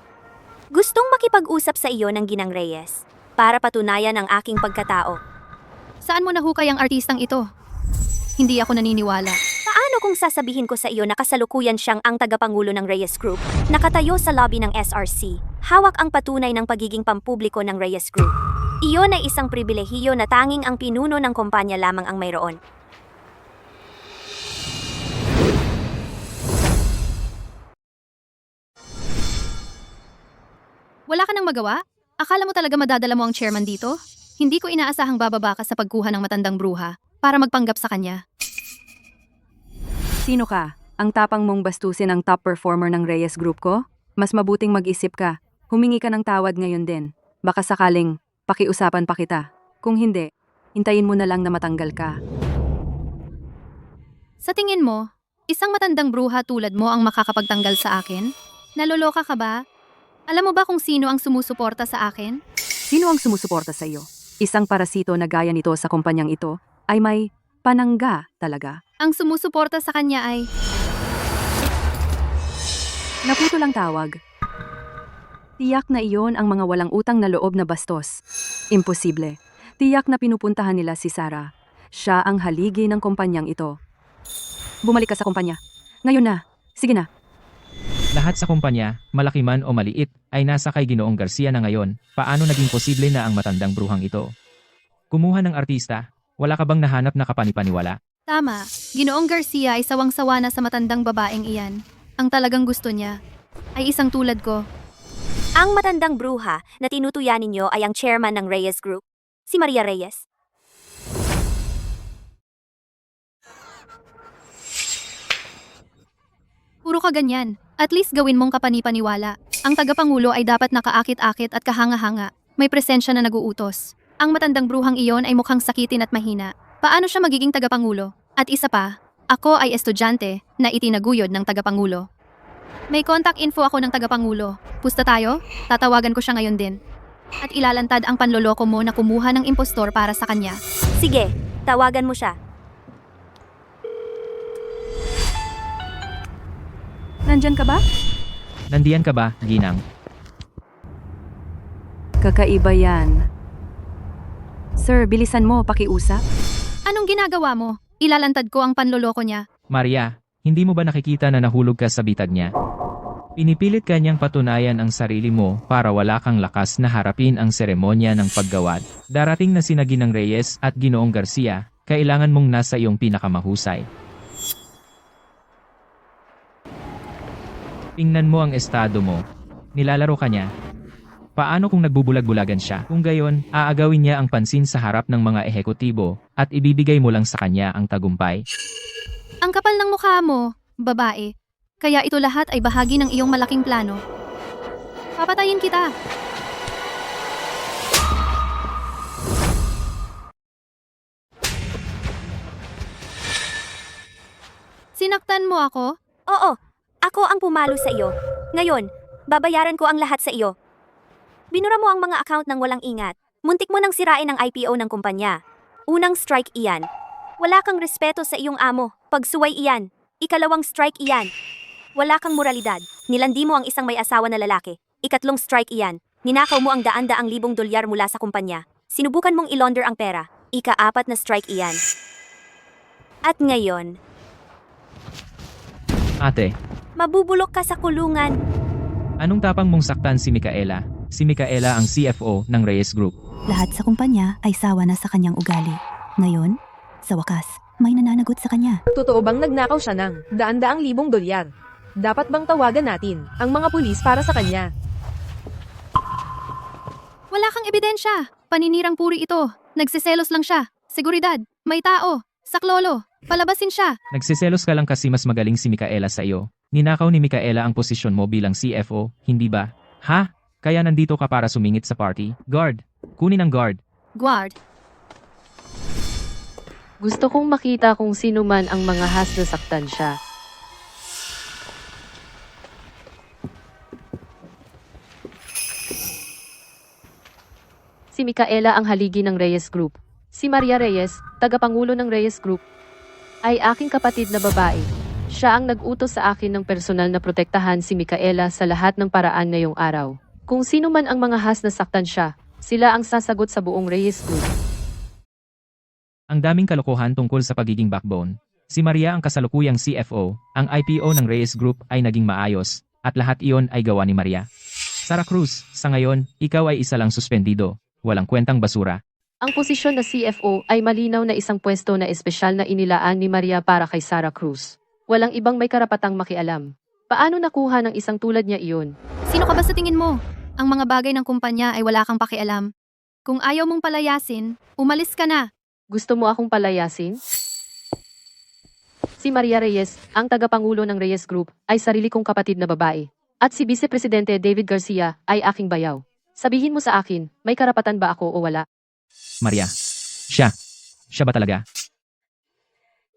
gustong makipag-usap sa iyo ng Ginang Reyes para patunayan ang aking pagkatao. Saan mo nahukay ang artistang ito? Hindi ako naniniwala. Paano kung sasabihin ko sa iyo na kasalukuyan siyang ang tagapangulo ng Reyes Group, nakatayo sa lobby ng SRC, hawak ang patunay ng pagiging pampubliko ng Reyes Group? Iyon ay isang pribilehiyo na tanging ang pinuno ng kumpanya lamang ang mayroon. Wala ka nang magawa? Akala mo talaga madadala mo ang chairman dito? Hindi ko inaasahang bababa ka sa pagkuha ng matandang bruha para magpanggap sa kanya. Sino ka? Ang tapang mong bastusin ang top performer ng Reyes Group ko? Mas mabuting mag-isip ka. Humingi ka ng tawad ngayon din. Baka sakaling pakiusapan pa kita. Kung hindi, hintayin mo na lang na matanggal ka. Sa tingin mo, isang matandang bruha tulad mo ang makakapagtanggal sa akin? Naloloka ka ba? Alam mo ba kung sino ang sumusuporta sa akin? Sino ang sumusuporta sa iyo? Isang parasito na gaya nito sa kumpanyang ito ay may panangga talaga. Ang sumusuporta sa kanya ay... Naputo lang tawag. Tiyak na iyon ang mga walang utang na loob na bastos. Imposible. Tiyak na pinupuntahan nila si Sarah. Siya ang haligi ng kumpanyang ito. Bumalik ka sa kumpanya. Ngayon na. Sige na. Lahat sa kumpanya, malaki man o maliit, ay nasa kay Ginoong Garcia na ngayon. Paano naging posible na ang matandang bruhang ito? Kumuha ng artista, wala ka bang nahanap na kapanipaniwala? Tama, Ginoong Garcia ay sawang-sawa na sa matandang babaeng iyan. Ang talagang gusto niya ay isang tulad ko. Ang matandang bruha na tinutuyan ninyo ay ang chairman ng Reyes Group, si Maria Reyes. Puro ka ganyan. At least gawin mong kapanipaniwala. Ang tagapangulo ay dapat nakaakit-akit at kahanga-hanga. May presensya na naguutos. Ang matandang bruhang iyon ay mukhang sakitin at mahina. Paano siya magiging tagapangulo? At isa pa, ako ay estudyante na itinaguyod ng tagapangulo. May contact info ako ng tagapangulo. Pusta tayo? Tatawagan ko siya ngayon din. At ilalantad ang panloloko mo na kumuha ng impostor para sa kanya. Sige, tawagan mo siya. Nandyan ka ba? Nandiyan ka ba, Ginang? Kakaiba yan. Sir, bilisan mo, pakiusap. Anong ginagawa mo? Ilalantad ko ang panloloko niya. Maria, hindi mo ba nakikita na nahulog ka sa bitag niya? Pinipilit kanyang patunayan ang sarili mo para wala kang lakas na harapin ang seremonya ng paggawad. Darating na sina Ginang Reyes at Ginoong Garcia, kailangan mong nasa iyong pinakamahusay. Tingnan mo ang estado mo. Nilalaro ka niya. Paano kung nagbubulag-bulagan siya? Kung gayon, aagawin niya ang pansin sa harap ng mga ehekutibo at ibibigay mo lang sa kanya ang tagumpay. Ang kapal ng mukha mo, babae. Kaya ito lahat ay bahagi ng iyong malaking plano. Papatayin kita. Sinaktan mo ako? Oo, ako ang pumalo sa iyo. Ngayon, babayaran ko ang lahat sa iyo. Binura mo ang mga account ng walang ingat. Muntik mo nang sirain ang IPO ng kumpanya. Unang strike iyan. Wala kang respeto sa iyong amo. Pagsuway iyan. Ikalawang strike iyan. Wala kang moralidad. Nilandi mo ang isang may asawa na lalaki. Ikatlong strike iyan. Ninakaw mo ang daan-daang libong dolyar mula sa kumpanya. Sinubukan mong ilaunder ang pera. Ika-apat na strike iyan. At ngayon, Ate, mabubulok ka sa kulungan. anong tapang mong saktan si Mikaela? Si Mikaela ang CFO ng Reyes Group. Lahat sa kumpanya ay sawa na sa kanyang ugali. Ngayon, sa wakas, may nananagot sa kanya. Totoo bang nagnakaw siya ng daan-daang libong dolyar? Dapat bang tawagan natin ang mga pulis para sa kanya? Wala kang ebidensya. Paninirang puri ito. Nagsiselos lang siya. Seguridad. May tao. Saklolo. Palabasin siya. Nagsiselos ka lang kasi mas magaling si Micaela sa iyo. Ninakaw ni Micaela ang posisyon mo bilang CFO, hindi ba? Ha? Kaya nandito ka para sumingit sa party? Guard. Kunin ang guard. Guard. Gusto kong makita kung sino man ang mga has na saktan siya. Si Micaela ang haligi ng Reyes Group. Si Maria Reyes, tagapangulo ng Reyes Group, ay aking kapatid na babae. Siya ang nag-utos sa akin ng personal na protektahan si Micaela sa lahat ng paraan ngayong araw. Kung sino man ang mga has na saktan siya, sila ang sasagot sa buong Reyes Group. Ang daming kalokohan tungkol sa pagiging backbone. Si Maria ang kasalukuyang CFO, ang IPO ng Reyes Group ay naging maayos, at lahat iyon ay gawa ni Maria. Sarah Cruz, sa ngayon, ikaw ay isa lang suspendido. Walang kwentang basura. Ang posisyon na CFO ay malinaw na isang pwesto na espesyal na inilaan ni Maria para kay Sarah Cruz. Walang ibang may karapatang makialam. Paano nakuha ng isang tulad niya iyon? Sino ka ba sa tingin mo? Ang mga bagay ng kumpanya ay wala kang pakialam. Kung ayaw mong palayasin, umalis ka na. Gusto mo akong palayasin? Si Maria Reyes, ang tagapangulo ng Reyes Group, ay sarili kong kapatid na babae. At si Vice Presidente David Garcia ay aking bayaw. Sabihin mo sa akin, may karapatan ba ako o wala? Maria. Siya. Siya ba talaga?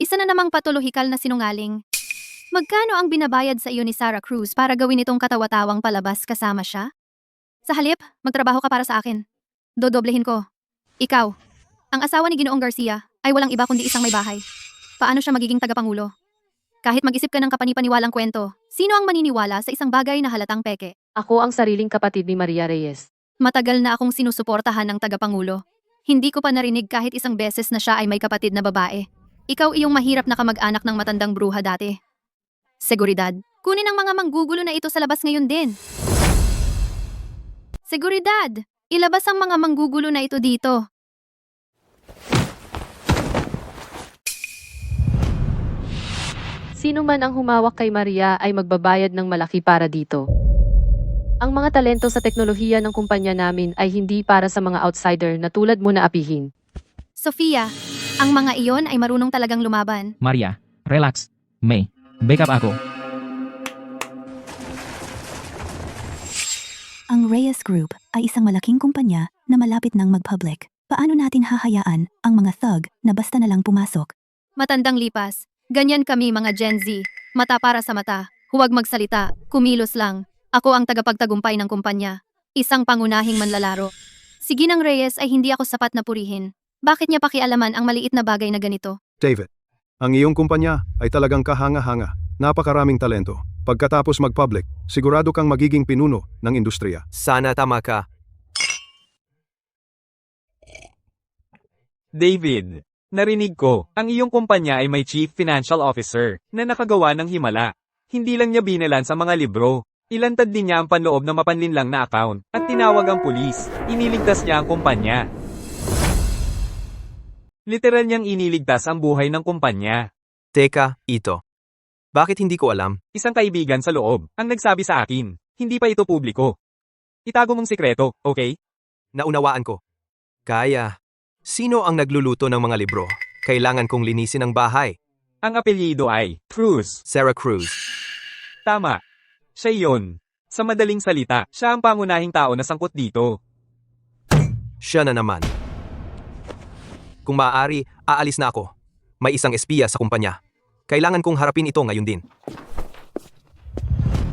Isa na namang patolohikal na sinungaling. Magkano ang binabayad sa iyo ni Sarah Cruz para gawin itong katawa-tawang palabas kasama siya? Sa halip, magtrabaho ka para sa akin. Dodoblehin ko. Ikaw, ang asawa ni Ginoong Garcia, ay walang iba kundi isang may bahay. Paano siya magiging tagapangulo? Kahit mag-isip ka ng kapanipaniwalang kwento, sino ang maniniwala sa isang bagay na halatang peke? Ako ang sariling kapatid ni Maria Reyes. Matagal na akong sinusuportahan ng tagapangulo. Hindi ko pa narinig kahit isang beses na siya ay may kapatid na babae. Ikaw iyong mahirap na kamag-anak ng matandang bruha dati. Seguridad. Kunin ang mga manggugulo na ito sa labas ngayon din. Seguridad. Ilabas ang mga manggugulo na ito dito. Sino man ang humawak kay Maria ay magbabayad ng malaki para dito. Ang mga talento sa teknolohiya ng kumpanya namin ay hindi para sa mga outsider na tulad mo na apihin. Sofia, ang mga iyon ay marunong talagang lumaban. Maria. Relax. May. Backup ako. Ang Reyes Group ay isang malaking kumpanya na malapit nang mag-public. Paano natin hahayaan ang mga thug na basta na lang pumasok? Matandang lipas. Ganyan kami mga Gen Z. Mata para sa mata. Huwag magsalita. Kumilos lang. Ako ang tagapagtagumpay ng kumpanya. Isang pangunahing manlalaro. Si Ginang Reyes ay hindi ako sapat na purihin. Bakit niya pakialaman ang maliit na bagay na ganito? David, ang iyong kumpanya ay talagang kahanga-hanga. Napakaraming talento. Pagkatapos mag-public, sigurado kang magiging pinuno ng industriya. Sana tama ka. David, narinig ko, ang iyong kumpanya ay may Chief Financial Officer na nakagawa ng himala. Hindi lang niya binalan sa mga libro. Ilantad din niya ang panloob na mapanlinlang na account at tinawag ang pulis. Iniligtas niya ang kumpanya. Literal niyang iniligtas ang buhay ng kumpanya. Teka, ito. Bakit hindi ko alam? Isang kaibigan sa loob ang nagsabi sa akin. Hindi pa ito publiko. Itago mong sikreto, okay? Naunawaan ko. Kaya, sino ang nagluluto ng mga libro? Kailangan kong linisin ang bahay. Ang apelyido ay Cruz. Sarah Cruz. Tama. Siya yun. Sa madaling salita, siya ang pangunahing tao na sangkot dito. Siya na naman. Kung maaari, aalis na ako. May isang espiya sa kumpanya. Kailangan kong harapin ito ngayon din.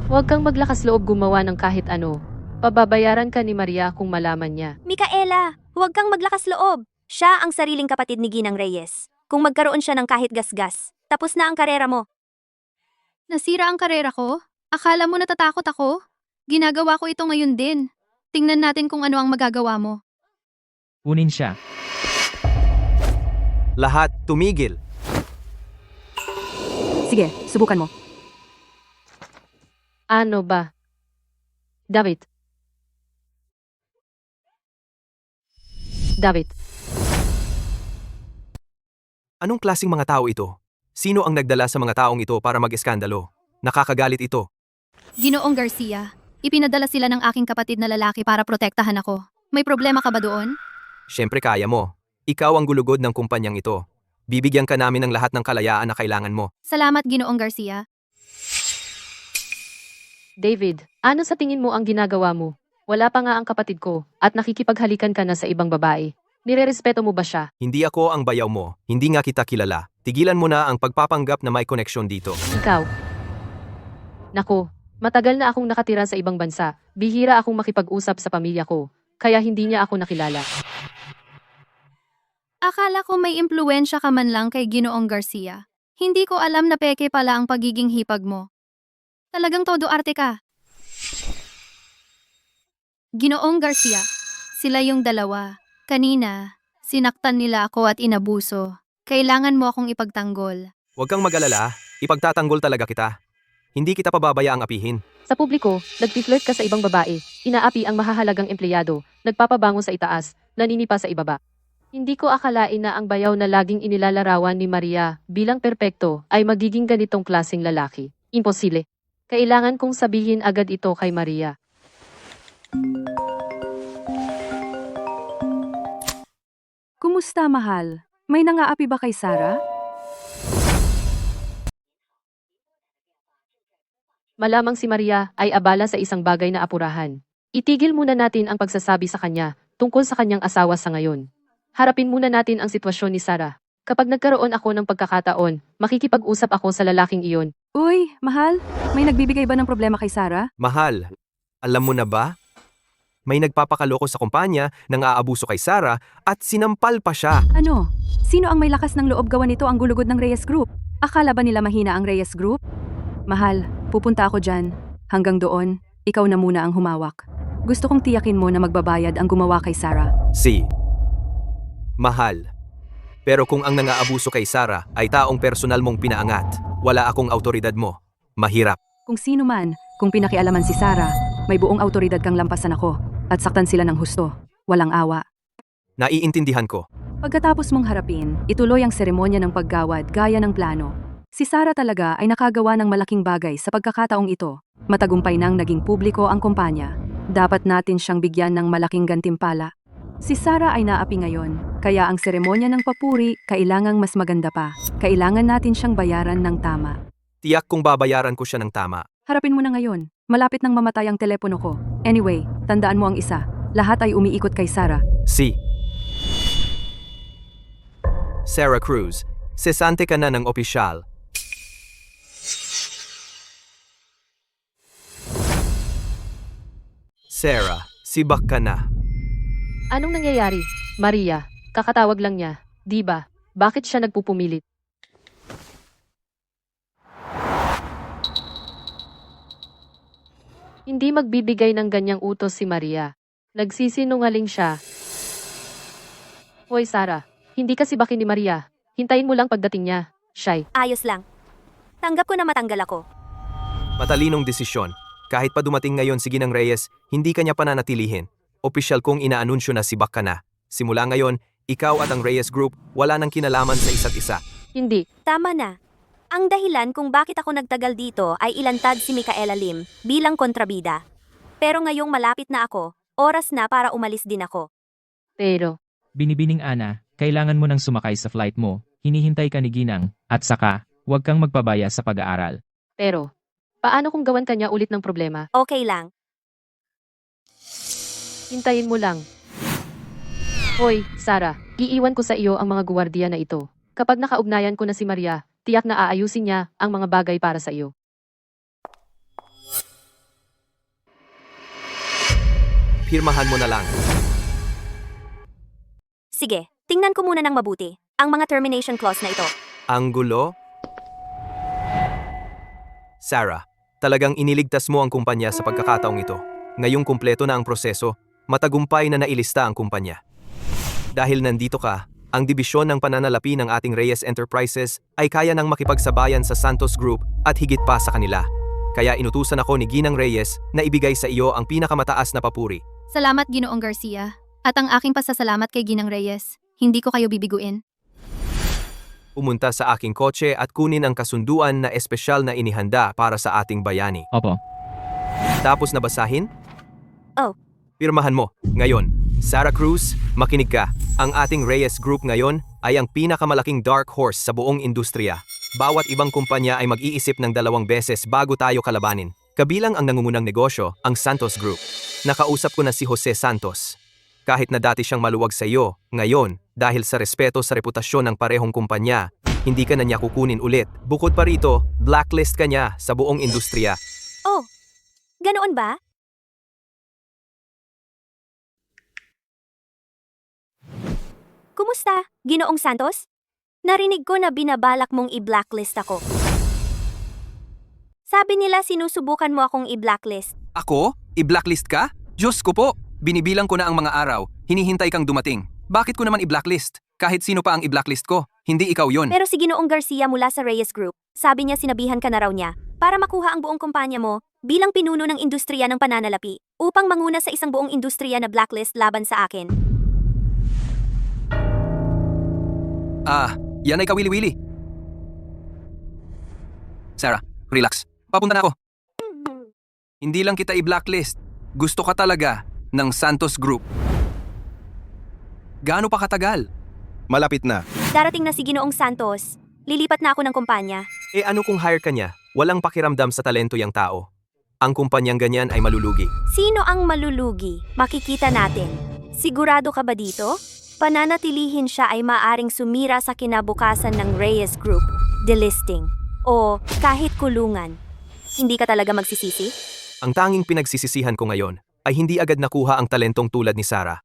Huwag kang maglakas loob gumawa ng kahit ano. Pababayaran ka ni Maria kung malaman niya. Micaela, huwag kang maglakas loob. Siya ang sariling kapatid ni Ginang Reyes. Kung magkaroon siya ng kahit gasgas, tapos na ang karera mo. Nasira ang karera ko? Akala mo natatakot ako? Ginagawa ko ito ngayon din. Tingnan natin kung ano ang magagawa mo. Kunin siya. Lahat tumigil. Sige, subukan mo. Ano ba? David. David. Anong klaseng mga tao ito? Sino ang nagdala sa mga taong ito para mag-eskandalo? Nakakagalit ito. Ginoong Garcia, ipinadala sila ng aking kapatid na lalaki para protektahan ako. May problema ka ba doon? Siyempre kaya mo. ikaw ang gulugod ng kumpanyang ito. Bibigyan ka namin ng lahat ng kalayaan na kailangan mo. Salamat, Ginoong Garcia. David, ano sa tingin mo ang ginagawa mo? Wala pa nga ang kapatid ko, at nakikipaghalikan ka na sa ibang babae. Nirerespeto mo ba siya? Hindi ako ang bayaw mo, hindi nga kita kilala. Tigilan mo na ang pagpapanggap na may koneksyon dito. Ikaw. Nako, matagal na akong nakatira sa ibang bansa. Bihira akong makipag-usap sa pamilya ko, kaya hindi niya ako nakilala. Akala ko may impluensya ka man lang kay Ginoong Garcia. Hindi ko alam na peke pala ang pagiging hipag mo. Talagang todo arte ka. Ginoong Garcia, sila yung dalawa. Kanina, sinaktan nila ako at inabuso. Kailangan mo akong ipagtanggol. Huwag kang mag-alala, ipagtatanggol talaga kita. Hindi kita pababayaang apihin. Sa publiko, nagpi-flirt ka sa ibang babae, inaapi ang mahahalagang empleyado, nagpapabango sa itaas, naninipa sa ibaba. Hindi ko akalain na ang bayaw na laging inilalarawan ni Maria bilang perpekto ay magiging ganitong klaseng lalaki. Imposible. Kailangan kong sabihin agad ito kay Maria. Kumusta, mahal? May nangaapi ba kay Sarah? Malamang si Maria ay abala sa isang bagay na apurahan. Itigil muna natin ang pagsasabi sa kanya tungkol sa kanyang asawa sa ngayon. Harapin muna natin ang sitwasyon ni Sarah. Kapag nagkaroon ako ng pagkakataon, makikipag-usap ako sa lalaking iyon. Uy, mahal, may nagbibigay ba ng problema kay Sarah? Mahal, alam mo na ba? May nagpapakaloko sa kumpanya, nang aabuso kay Sarah, at sinampal pa siya. Ano? Sino ang may lakas ng loob gawa nito ang gulugod ng Reyes Group? Akala ba nila mahina ang Reyes Group? Mahal, pupunta ako dyan. Hanggang doon, ikaw na muna ang humawak. Gusto kong tiyakin mo na magbabayad ang gumawa kay Sarah. Mahal. Pero kung ang nangaabuso kay Sarah ay taong personal mong pinaangat, wala akong autoridad mo. Mahirap. Kung sino man, kung pinakialaman si Sarah, may buong autoridad kang lampasan ako at saktan sila ng husto. Walang awa. Naiintindihan ko. Pagkatapos mong harapin, ituloy ang seremonya ng paggawad gaya ng plano. Si Sarah talaga ay nakagawa ng malaking bagay sa pagkakataong ito. Matagumpay nang naging publiko ang kumpanya. Dapat natin siyang bigyan ng malaking gantimpala. Si Sarah ay naapi ngayon, kaya ang seremonya ng papuri kailangang mas maganda pa. Kailangan natin siyang bayaran ng tama. Tiyak kong babayaran ko siya ng tama. Harapin mo na ngayon. Malapit nang mamatay ang telepono ko. Anyway, tandaan mo ang isa. Lahat ay umiikot kay Sarah. Sarah Cruz, sesante ka na ng opisyal. Sarah, sibak ka na. Anong nangyayari? Maria, kakatawag lang niya. Di ba? Bakit siya nagpupumilit? Hindi magbibigay ng ganyang utos si Maria. Nagsisinungaling siya. Hoy Sarah, hindi kasi bakin ni Maria. Hintayin mo lang pagdating niya. Shy. Ayos lang. Tanggap ko na matanggal ako. Matalinong desisyon. Kahit pa dumating ngayon si Ginang Reyes, hindi kanya pananatilihin. Opisyal kong inaanunsyo na sibak ka na. Simula ngayon, ikaw at ang Reyes Group wala nang kinalaman sa isa't isa. Hindi. Tama na. Ang dahilan kung bakit ako nagtagal dito ay ilantad si Micaela Lim bilang kontrabida. Pero ngayong malapit na ako, oras na para umalis din ako. Pero, Binibining Ana, kailangan mo nang sumakay sa flight mo, hinihintay ka ni Ginang, at saka, huwag kang magpabaya sa pag-aaral. pero, paano kung gawan kanya ulit ng problema? Okay lang. Hintayin mo lang. Hoy, Sarah, iiwan ko sa iyo ang mga guwardiya na ito. Kapag nakaugnayan ko na si Maria, tiyak na aayusin niya ang mga bagay para sa iyo. Pirmahan mo na lang. Sige, tingnan ko muna ng mabuti ang mga termination clause na ito. Ang gulo? Sarah, talagang iniligtas mo ang kumpanya sa pagkakataong ito. Ngayong kumpleto na ang proseso, matagumpay na nailista ang kumpanya. Dahil nandito ka, ang dibisyon ng pananalapi ng ating Reyes Enterprises ay kaya nang makipagsabayan sa Santos Group at higit pa sa kanila. Kaya inutusan ako ni Ginang Reyes na ibigay sa iyo ang pinakamataas na papuri. Salamat, Ginoong Garcia. At ang aking pasasalamat kay Ginang Reyes. Hindi ko kayo bibiguin. Pumunta sa aking kotse at kunin ang kasunduan na espesyal na inihanda para sa ating bayani. Opo. Tapos na basahin? Oh. Pirmahan mo, ngayon. Sarah Cruz, makinig ka. Ang ating Reyes Group ngayon ay ang pinakamalaking dark horse sa buong industriya. Bawat ibang kumpanya ay mag-iisip ng 2 beses bago tayo kalabanin. Kabilang ang nangungunang negosyo, ang Santos Group. Nakausap ko na si Jose Santos. Kahit na dati siyang maluwag sa iyo, ngayon, dahil sa respeto sa reputasyon ng parehong kumpanya, hindi ka na niya kukunin ulit. Bukod pa rito, blacklist ka niya sa buong industriya. Oh, ganoon ba? Kumusta, Ginoong Santos? Narinig ko na binabalak mong i-blacklist ako. Sabi nila sinusubukan mo akong i-blacklist. Ako? I-blacklist ka? Diyos ko po, binibilang ko na ang mga araw, hinihintay kang dumating. Bakit ko naman i-blacklist? Kahit sino pa ang i-blacklist ko, hindi ikaw yon. Pero si Ginoong Garcia mula sa Reyes Group, sabi niya sinabihan ka na raw niya para makuha ang buong kumpanya mo bilang pinuno ng industriya ng pananalapi upang manguna sa isang buong industriya na blacklist laban sa akin. Yan ay kawili-wili. Sarah, relax. Papunta na ako. Hindi lang kita i-blacklist. Gusto ka talaga ng Santos Group. Gaano pa katagal? Malapit na. Darating na si Ginoong Santos. Lilipat na ako ng kumpanya. Ano kung hire ka niya? Walang pakiramdam sa talento yang tao. Ang kumpanyang ganyan ay malulugi. Sino ang malulugi? Makikita natin. Sigurado ka ba dito? Pananatilihin siya ay maaring sumira sa kinabukasan ng Reyes Group, delisting, o kahit kulungan. Hindi ka talaga magsisisi? Ang tanging pinagsisisihan ko ngayon ay hindi agad nakuha ang talentong tulad ni Sarah.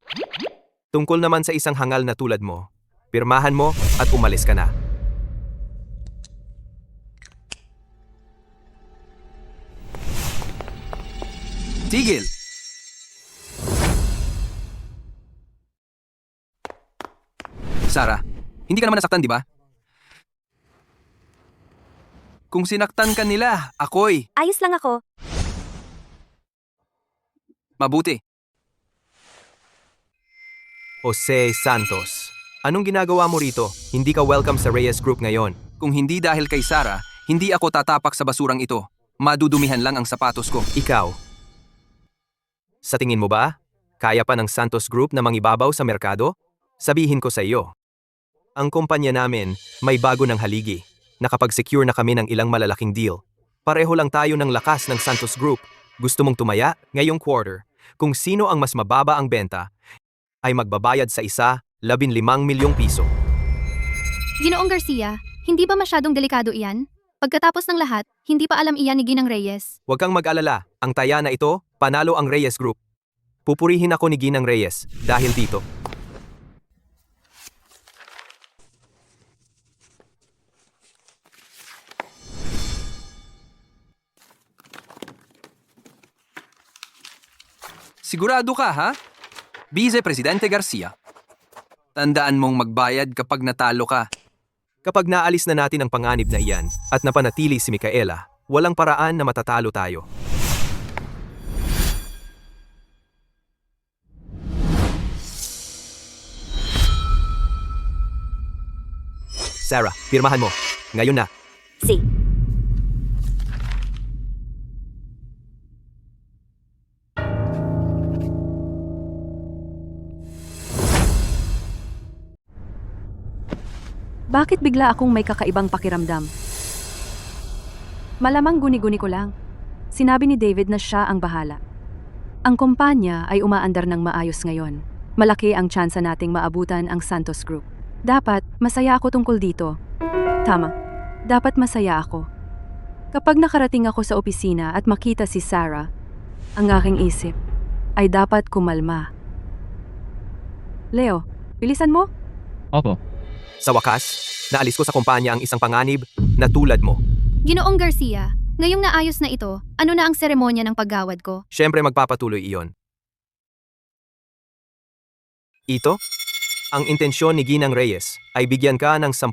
Tungkol naman sa isang hangal na tulad mo, pirmahan mo at umalis ka na. Tigil! Sarah, hindi ka naman nasaktan, di ba? Kung sinaktan ka nila, ako'y Ayos lang ako. mabuti. Jose Santos, anong ginagawa mo rito? Hindi ka welcome sa Reyes Group ngayon. Kung hindi dahil kay Sarah, hindi ako tatapak sa basurang ito. Madudumihan lang ang sapatos ko. Ikaw, sa tingin mo ba, kaya pa ng Santos Group na mangibabaw sa merkado? Sabihin ko sa iyo. Ang kumpanya namin may bago ng haligi. Nakapag-secure na kami ng ilang malalaking deal. Pareho lang tayo ng lakas ng Santos Group. Gusto mong tumaya ngayong quarter? Kung sino ang mas mababa ang benta, ay magbabayad sa isa 15 milyong piso. Ginoong Garcia, hindi ba masyadong delikado iyan? Pagkatapos ng lahat, hindi pa alam iyan ni Ginang Reyes. Huwag kang mag-alala, ang taya na ito, panalo ang Reyes Group. Pupurihin ako ni Ginang Reyes dahil dito. Sigurado ka, ha? Vice Presidente Garcia. Tandaan mong magbayad kapag natalo ka. Kapag naalis na natin ang panganib na iyan at napanatili si Micaela, walang paraan na matatalo tayo. Sarah, pirmahan mo. Ngayon na. Si. Bakit bigla akong may kakaibang pakiramdam? Malamang guni-guni ko lang. Sinabi ni David na siya ang bahala. Ang kumpanya ay umaandar ng maayos ngayon. Malaki ang tsansa nating maabutan ang Santos Group. Dapat masaya ako tungkol dito. Tama, dapat masaya ako. Kapag nakarating ako sa opisina at makita si Sarah, ang aking isip ay dapat kumalma. Leo, bilisan mo? Opo. Sa wakas, naalis ko sa kumpanya ang isang panganib na tulad mo. Ginoong Garcia, ngayong naayos na ito, ano na ang seremonya ng paggawad ko? Siyempre magpapatuloy iyon. Ito, ang intensyon ni Ginang Reyes ay bigyan ka ng 10%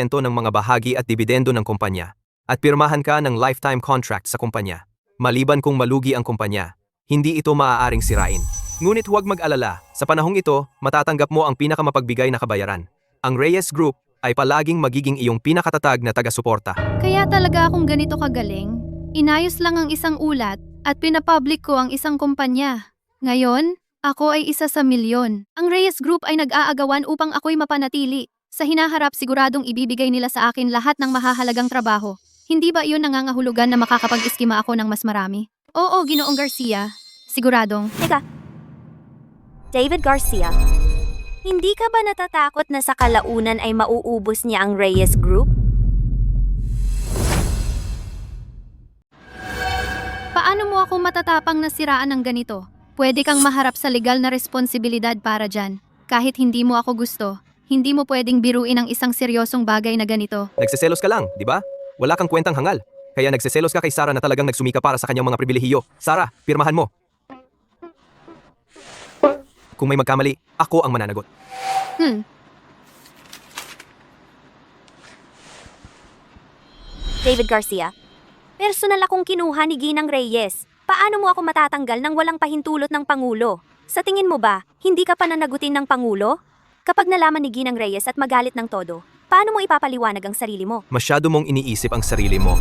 ng mga bahagi at dibidendo ng kumpanya at pirmahan ka ng lifetime contract sa kumpanya. Maliban kung malugi ang kumpanya, hindi ito maaaring sirain. Ngunit huwag mag-alala, sa panahong ito, matatanggap mo ang pinakamapagbigay na kabayaran. Ang Reyes Group ay palaging magiging iyong pinakatatag na taga-suporta. Kaya talaga akong ganito kagaling. Inayos lang ang isang ulat at pinapublic ko ang isang kumpanya. Ngayon, Ako ay isa sa milyon. Ang Reyes Group ay nag-aagawan upang ako'y mapanatili. Sa hinaharap siguradong ibibigay nila sa akin lahat ng mahahalagang trabaho. Hindi ba iyon nangangahulugan na makakapag-iskima ako ng mas marami? Oo, Ginoong Garcia. Siguradong. Teka. David Garcia, hindi ka ba natatakot na sa kalaunan ay mauubos niya ang Reyes Group? Paano mo ako matatapang na siraan ng ganito? Pwede kang maharap sa legal na responsibilidad para dyan. Kahit hindi mo ako gusto, hindi mo pwedeng biruin ang isang seryosong bagay na ganito. Nagseselos ka lang, di ba? Wala kang kwentang hangal. Kaya nagseselos ka kay Sarah na talagang nagsumika para sa kanyang mga pribilehiyo. Sarah, pirmahan mo. Kung may magkamali, ako ang mananagot. David Garcia, personal akong kinuha ni Ginang Reyes. Paano mo ako matatanggal ng walang pahintulot ng Pangulo? Sa tingin mo ba, hindi ka pananagutin ng Pangulo? Kapag nalaman ni Ginang Reyes at magalit ng todo, paano mo ipapaliwanag ang sarili mo? Masyado mong iniisip ang sarili mo.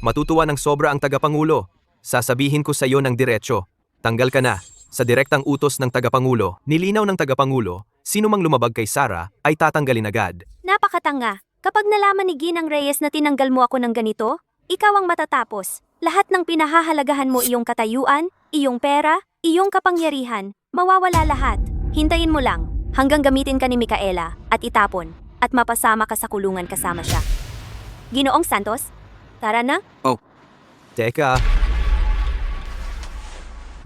Matutuwa ng sobra ang tagapangulo. Sasabihin ko sa iyo ng diretsyo. Tanggal ka na. Sa direktang utos ng tagapangulo, nilinaw ng tagapangulo, sino mang lumabag kay Sarah ay tatanggalin agad. Napakatanga. Kapag nalaman ni Ginang Reyes na tinanggal mo ako ng ganito, ikaw ang matatapos. Lahat ng pinahahalagahan mo, iyong katayuan, iyong pera, iyong kapangyarihan, mawawala lahat. Hintayin mo lang hanggang gamitin ka ni Micaela at itapon at mapasama ka sa kulungan kasama siya. Ginoong Santos, tara na. Teka.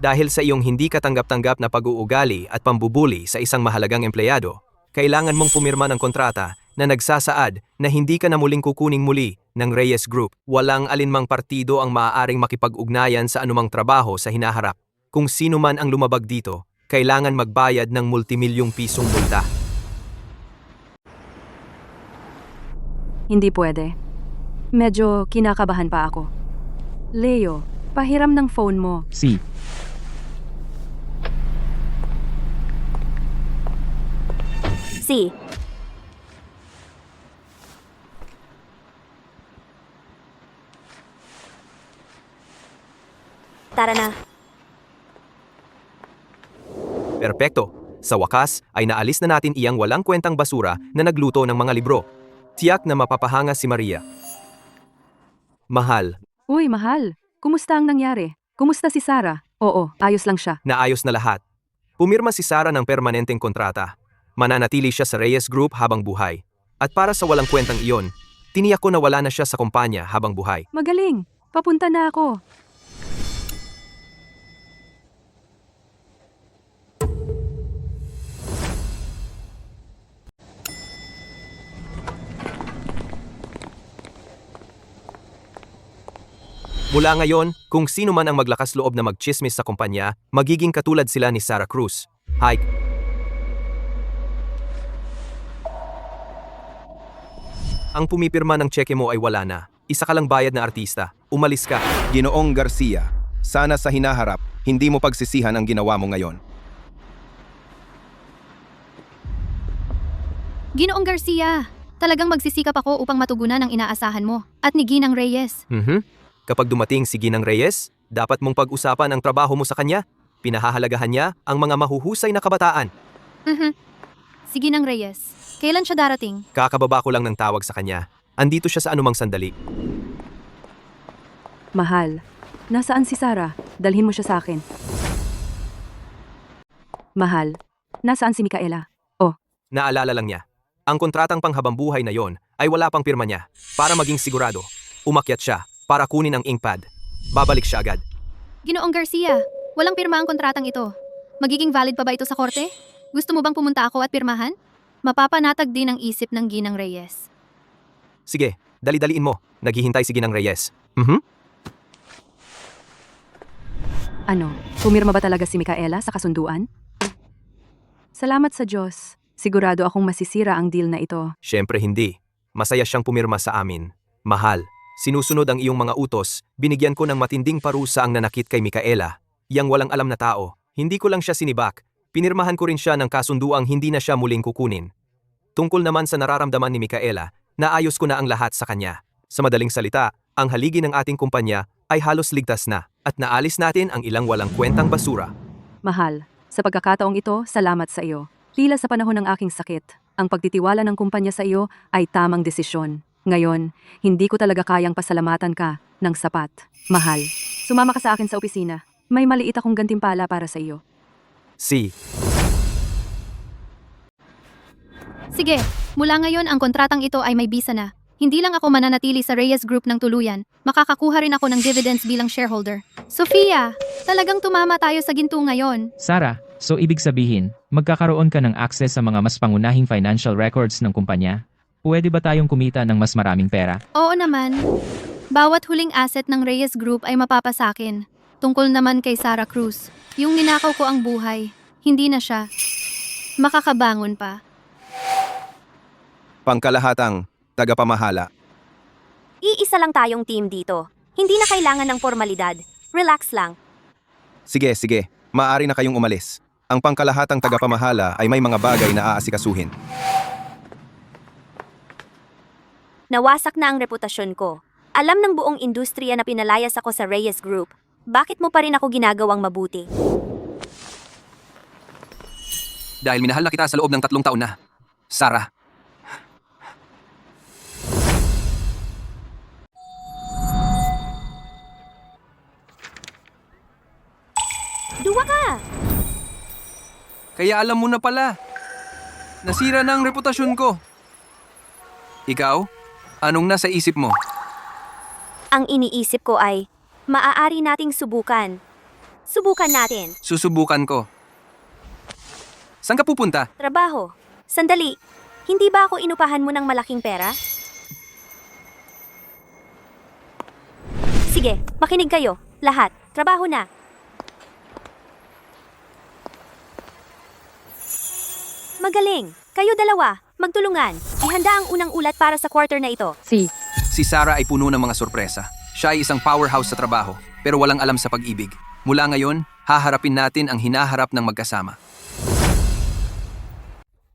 Dahil sa iyong hindi katanggap-tanggap na pag-uugali at pambubuli sa isang mahalagang empleyado, kailangan mong pumirma ng kontrata na nagsasaad na hindi ka na muling kukuning muli ng Reyes Group. Walang alinmang partido ang maaaring makipag-ugnayan sa anumang trabaho sa hinaharap. Kung sino man ang lumabag dito, kailangan magbayad ng multimilyong pisong multa. Hindi pwede. Medyo kinakabahan pa ako. Leo, pahiram ng phone mo. Si. Si. Tara na. Perpekto. Sa wakas ay naalis na natin iyang walang kwentang basura na nagluto ng mga libro. Tiyak na mapapahanga si Maria. Mahal, Uy, mahal. Kumusta ang nangyari? Kumusta si Sarah? Oo, ayos lang siya. naayos na lahat. Pumirma si Sarah ng permanenteng kontrata. Mananatili siya sa Reyes Group habang buhay. At para sa walang kwentang iyon, tiniyak ko na wala na siya sa kumpanya habang buhay. Magaling. Papunta na ako. Mula ngayon, kung sino man ang maglakas loob na magchismis sa kumpanya, magiging katulad sila ni Sarah Cruz. Hi. Ang pumipirma ng cheque mo ay wala na. Isa ka lang bayad na artista. Umalis ka. Ginoong Garcia, sana sa hinaharap, hindi mo pagsisihan ang ginawa mo ngayon. Ginoong Garcia, talagang magsisikap ako upang matugunan ang inaasahan mo at ni Ginang Reyes. Kapag dumating si Ginang Reyes, dapat mong pag-usapan ang trabaho mo sa kanya. Pinahahalagahan niya ang mga mahuhusay na kabataan. Si Ginang Reyes, kailan siya darating? Kakababa ko lang ng tawag sa kanya. Andito siya sa anumang sandali. Mahal. Nasaan si Sarah? Dalhin mo siya sa akin. Mahal. Nasaan si Micaela? Naalala lang niya. Ang kontratang panghabambuhay na yon ay wala pang pirma niya. Para maging sigurado, umakyat siya para kunin ang inkpad. Babalik siya agad. Ginoong Garcia, walang pirma ang kontratang ito. Magiging valid pa ba ito sa korte? Gusto mo bang pumunta ako at pirmahan? Mapapanatag din ang isip ng Ginang Reyes. Sige, dali-daliin mo. Naghihintay si Ginang Reyes. Ano, pumirma ba talaga si Micaela sa kasunduan? Salamat sa Diyos. Sigurado akong masisira ang deal na ito. Siyempre hindi. Masaya siyang pumirma sa amin. Mahal, sinusunod ang iyong mga utos, binigyan ko ng matinding parusa ang nanakit kay Micaela. Yang walang alam na tao. Hindi ko lang siya sinibak. Pinirmahan ko rin siya ng kasunduang hindi na siya muling kukunin. Tungkol naman sa nararamdaman ni Micaela, naayos ko na ang lahat sa kanya. Sa madaling salita, ang haligi ng ating kumpanya ay halos ligtas na at naalis natin ang ilang walang kwentang basura. Mahal, Sa pagkakataong ito, salamat sa iyo. Tila sa panahon ng aking sakit, ang pagtitiwala ng kumpanya sa iyo ay tamang desisyon. Ngayon, hindi ko talaga kayang pasalamatan ka ng sapat. Mahal, sumama ka sa akin sa opisina. May maliit akong gantimpala para sa iyo. Si, Sige, mula ngayon ang kontratang ito ay may bisa na. Hindi lang ako mananatili sa Reyes Group ng tuluyan, makakakuha rin ako ng dividends bilang shareholder. Sofia, talagang tumama tayo sa ginto ngayon. Sarah, so ibig sabihin, magkakaroon ka ng access sa mga mas pangunahing financial records ng kumpanya? Pwede ba tayong kumita ng mas maraming pera? Oo naman. Bawat huling asset ng Reyes Group ay mapapasakin. Tungkol naman kay Sarah Cruz, yung ninakaw ko ang buhay, hindi na siya makakabangon pa. Pangkalahatang, tagapamahala. Iisa lang tayong team dito. Hindi na kailangan ng formalidad. Relax lang. Sige, sige, maaari na kayong umalis. Ang pangkalahatang tagapamahala ay may mga bagay na aasikasuhin. Nawasak na ang reputasyon ko. Alam ng buong industriya na pinalayas ako sa Reyes Group. Bakit mo pa rin ako ginagawang mabuti? Dahil minahal na kita sa loob ng 3 taon na. Sarah. Duwa ka! Kaya alam mo na pala. Nasira na ang reputasyon ko. Ikaw? Anong nasa isip mo? Ang iniisip ko ay, maaari nating subukan. Subukan natin. Susubukan ko. Saan ka pupunta? Trabaho. Sandali. Hindi ba ako inupahan mo ng malaking pera? Sige, makinig kayo. Lahat. Trabaho na. Magaling. Kayo dalawa. Magtulungan. Ihanda ang unang ulat para sa quarter na ito. Si, Si Sarah ay puno ng mga sorpresa. Siya ay isang powerhouse sa trabaho, pero walang alam sa pag-ibig. Mula ngayon, haharapin natin ang hinaharap ng magkasama.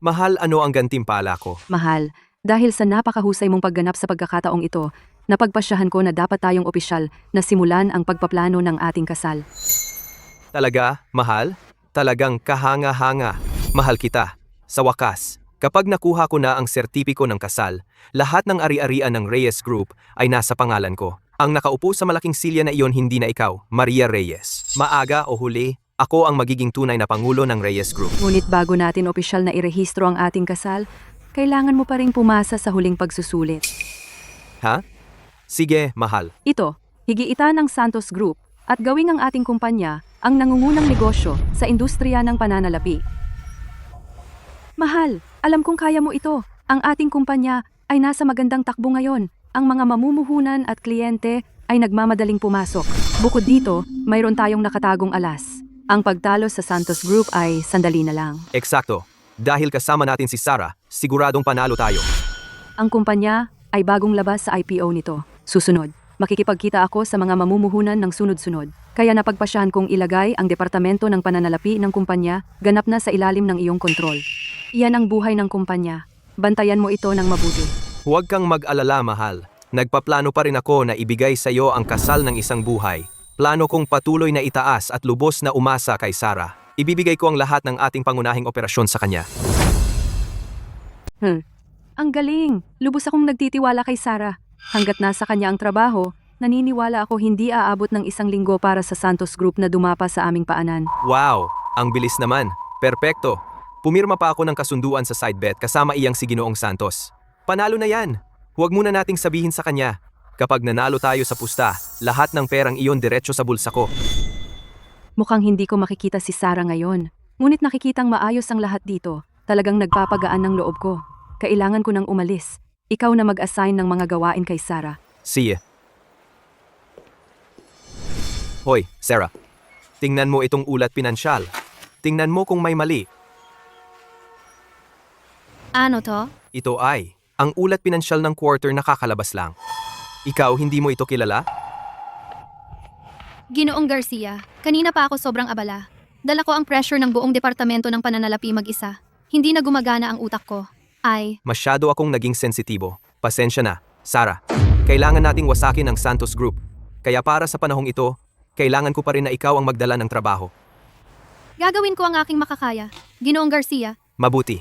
mahal, ano ang gantimpala ko? Mahal, dahil sa napakahusay mong pagganap sa pagkakataong ito, napagpasyahan ko na dapat tayong opisyal na simulan ang pagpaplano ng ating kasal. Talaga, mahal? Talagang kahanga-hanga. Mahal kita. Sa wakas, kapag nakuha ko na ang sertipiko ng kasal, lahat ng ari-arian ng Reyes Group ay nasa pangalan ko. Ang nakaupo sa malaking silya na iyon hindi na ikaw, Maria Reyes. Maaga o huli, ako ang magiging tunay na pangulo ng Reyes Group. Ngunit bago natin opisyal na irehistro ang ating kasal, kailangan mo pa ring pumasa sa huling pagsusulit. Ha? Sige, mahal. Ito, higiitan ng Santos Group at gawing ang ating kumpanya ang nangungunang negosyo sa industriya ng pananalapi. Mahal, alam kong kaya mo ito. Ang ating kumpanya ay nasa magandang takbo ngayon. Ang mga mamumuhunan at kliyente ay nagmamadaling pumasok. Bukod dito, mayroon tayong nakatagong alas. Ang pagtalo sa Santos Group ay sandali na lang. Eksakto. Dahil kasama natin si Sarah, siguradong panalo tayo. Ang kumpanya ay bagong labas sa IPO nito. Susunod, makikipagkita ako sa mga mamumuhunan ng sunod-sunod. Kaya napagpasyahan kong ilagay ang departamento ng pananalapi ng kumpanya ganap na sa ilalim ng iyong kontrol. Iyan ang buhay ng kumpanya. Bantayan mo ito ng mabuti. Huwag kang mag-alala, mahal. Nagpaplano pa rin ako na ibigay sa iyo ang kasal ng isang buhay. Plano kong patuloy na itaas at lubos na umasa kay Sarah. Ibibigay ko ang lahat ng ating pangunahing operasyon sa kanya. Ang galing! Lubos akong nagtitiwala kay Sarah. Hanggat nasa kanya ang trabaho, naniniwala ako hindi aabot ng 1 linggo para sa Santos Group na dumapa sa aming paanan. Wow! Ang bilis naman. Perpekto. Pumirma pa ako ng kasunduan sa side bet kasama iyang si Ginoong Santos. Panalo na yan. Huwag muna nating sabihin sa kanya. Kapag nanalo tayo sa pusta, lahat ng perang iyon diretso sa bulsa ko. Mukhang hindi ko makikita si Sarah ngayon. Ngunit nakikitang maayos ang lahat dito. Talagang nagpapagaan ng loob ko. Kailangan ko nang umalis. Ikaw na mag-assign ng mga gawain kay Sarah. See ya. Hoy, Sarah. Tingnan mo itong ulat pinansyal. Tingnan mo kung may mali. Ano to? Ito ay, ang ulat pinansyal ng quarter na kakalabas lang. Ikaw, hindi mo ito kilala? Ginoong Garcia, kanina pa ako sobrang abala. Dala ko ang pressure ng buong departamento ng pananalapi mag-isa. Hindi na gumagana ang utak ko. Masyado akong naging sensitibo. Pasensya na, Sarah. Kailangan nating wasakin ang Santos Group. Kaya para sa panahong ito, kailangan ko pa rin na ikaw ang magdala ng trabaho. Gagawin ko ang aking makakaya. Ginoong Garcia, Mabuti.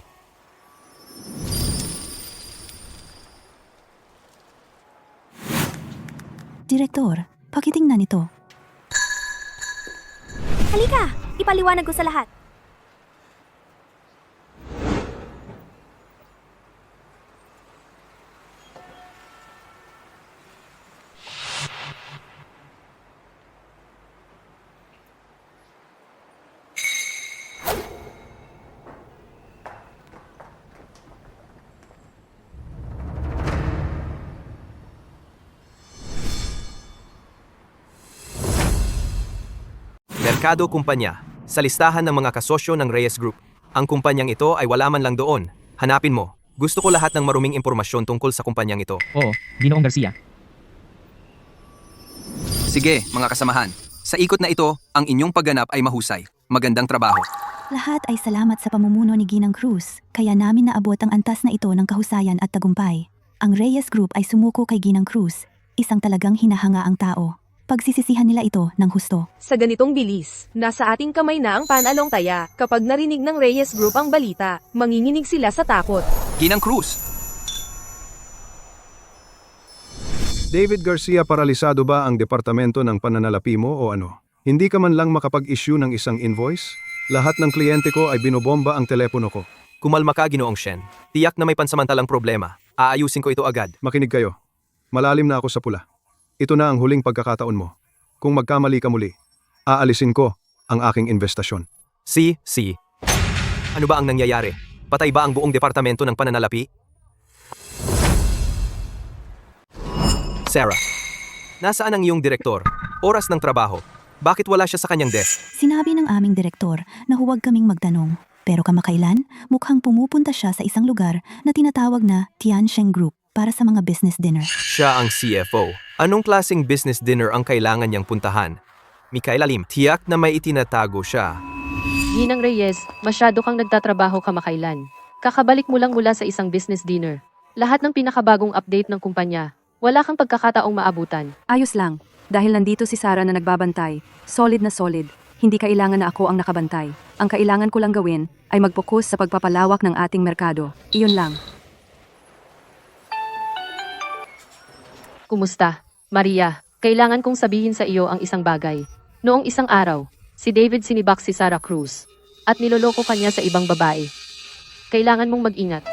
Direktor, pakitingnan ito. Halika, ipaliwanag ko sa lahat. Merkado Kumpanya. Sa listahan ng mga kasosyo ng Reyes Group. Ang kumpanyang ito ay wala man lang doon. Hanapin mo. Gusto ko lahat ng maruming impormasyon tungkol sa kumpanyang ito. Oo, Ginoong Garcia. Sige, mga kasamahan. Sa ikot na ito, ang inyong pagganap ay mahusay. Magandang trabaho. Lahat ay salamat sa pamumuno ni Ginang Cruz, kaya namin naabot ang antas na ito ng kahusayan at tagumpay. Ang Reyes Group ay sumuko kay Ginang Cruz, isang talagang hinahanga ang tao. Pagsisisihan nila ito ng husto. Sa ganitong bilis, nasa ating kamay na ang panalong taya. Kapag narinig ng Reyes Group ang balita, manginginig sila sa takot. Ginang Cruz, David Garcia, paralisado ba ang departamento ng pananalapi mo o ano? Hindi ka man lang makapag-issue ng isang invoice? Lahat ng kliyente ko ay binobomba ang telepono ko. Kumalma ka, Ginoong Shen. Tiyak na may pansamantalang problema. Aayusin ko ito agad. Makinig kayo. Malalim na ako sa pula. Ito na ang huling pagkakataon mo. Kung magkamali ka muli, aalisin ko ang aking investasyon. Si. Ano ba ang nangyayari? Patay ba ang buong departamento ng pananalapi? Sarah, nasaan ang iyong direktor? Oras ng trabaho. Bakit wala siya sa kanyang desk? Sinabi ng aming direktor na huwag kaming magtanong. Pero kamakailan, mukhang pumupunta siya sa isang lugar na tinatawag na Tiansheng Group para sa mga business dinner. Siya ang CFO. Anong klaseng business dinner ang kailangan niyang puntahan? Mikaela Lim, tiyak na may itinatago siya. Ginang Reyes, masyado kang nagtatrabaho kamakailan. Kakabalik mo lang mula sa isang business dinner. Lahat ng pinakabagong update ng kumpanya. Wala kang pagkakataong maabutan. Ayos lang. Dahil nandito si Sarah na nagbabantay. Solid na solid. Hindi kailangan na ako ang nakabantay. Ang kailangan ko lang gawin ay mag-focus sa pagpapalawak ng ating merkado. Iyon lang. Kumusta? Maria, kailangan kong sabihin sa iyo ang isang bagay. Noong isang araw, si David sinibak si Sarah Cruz at niloloko kanya sa ibang babae. Kailangan mong mag-ingat.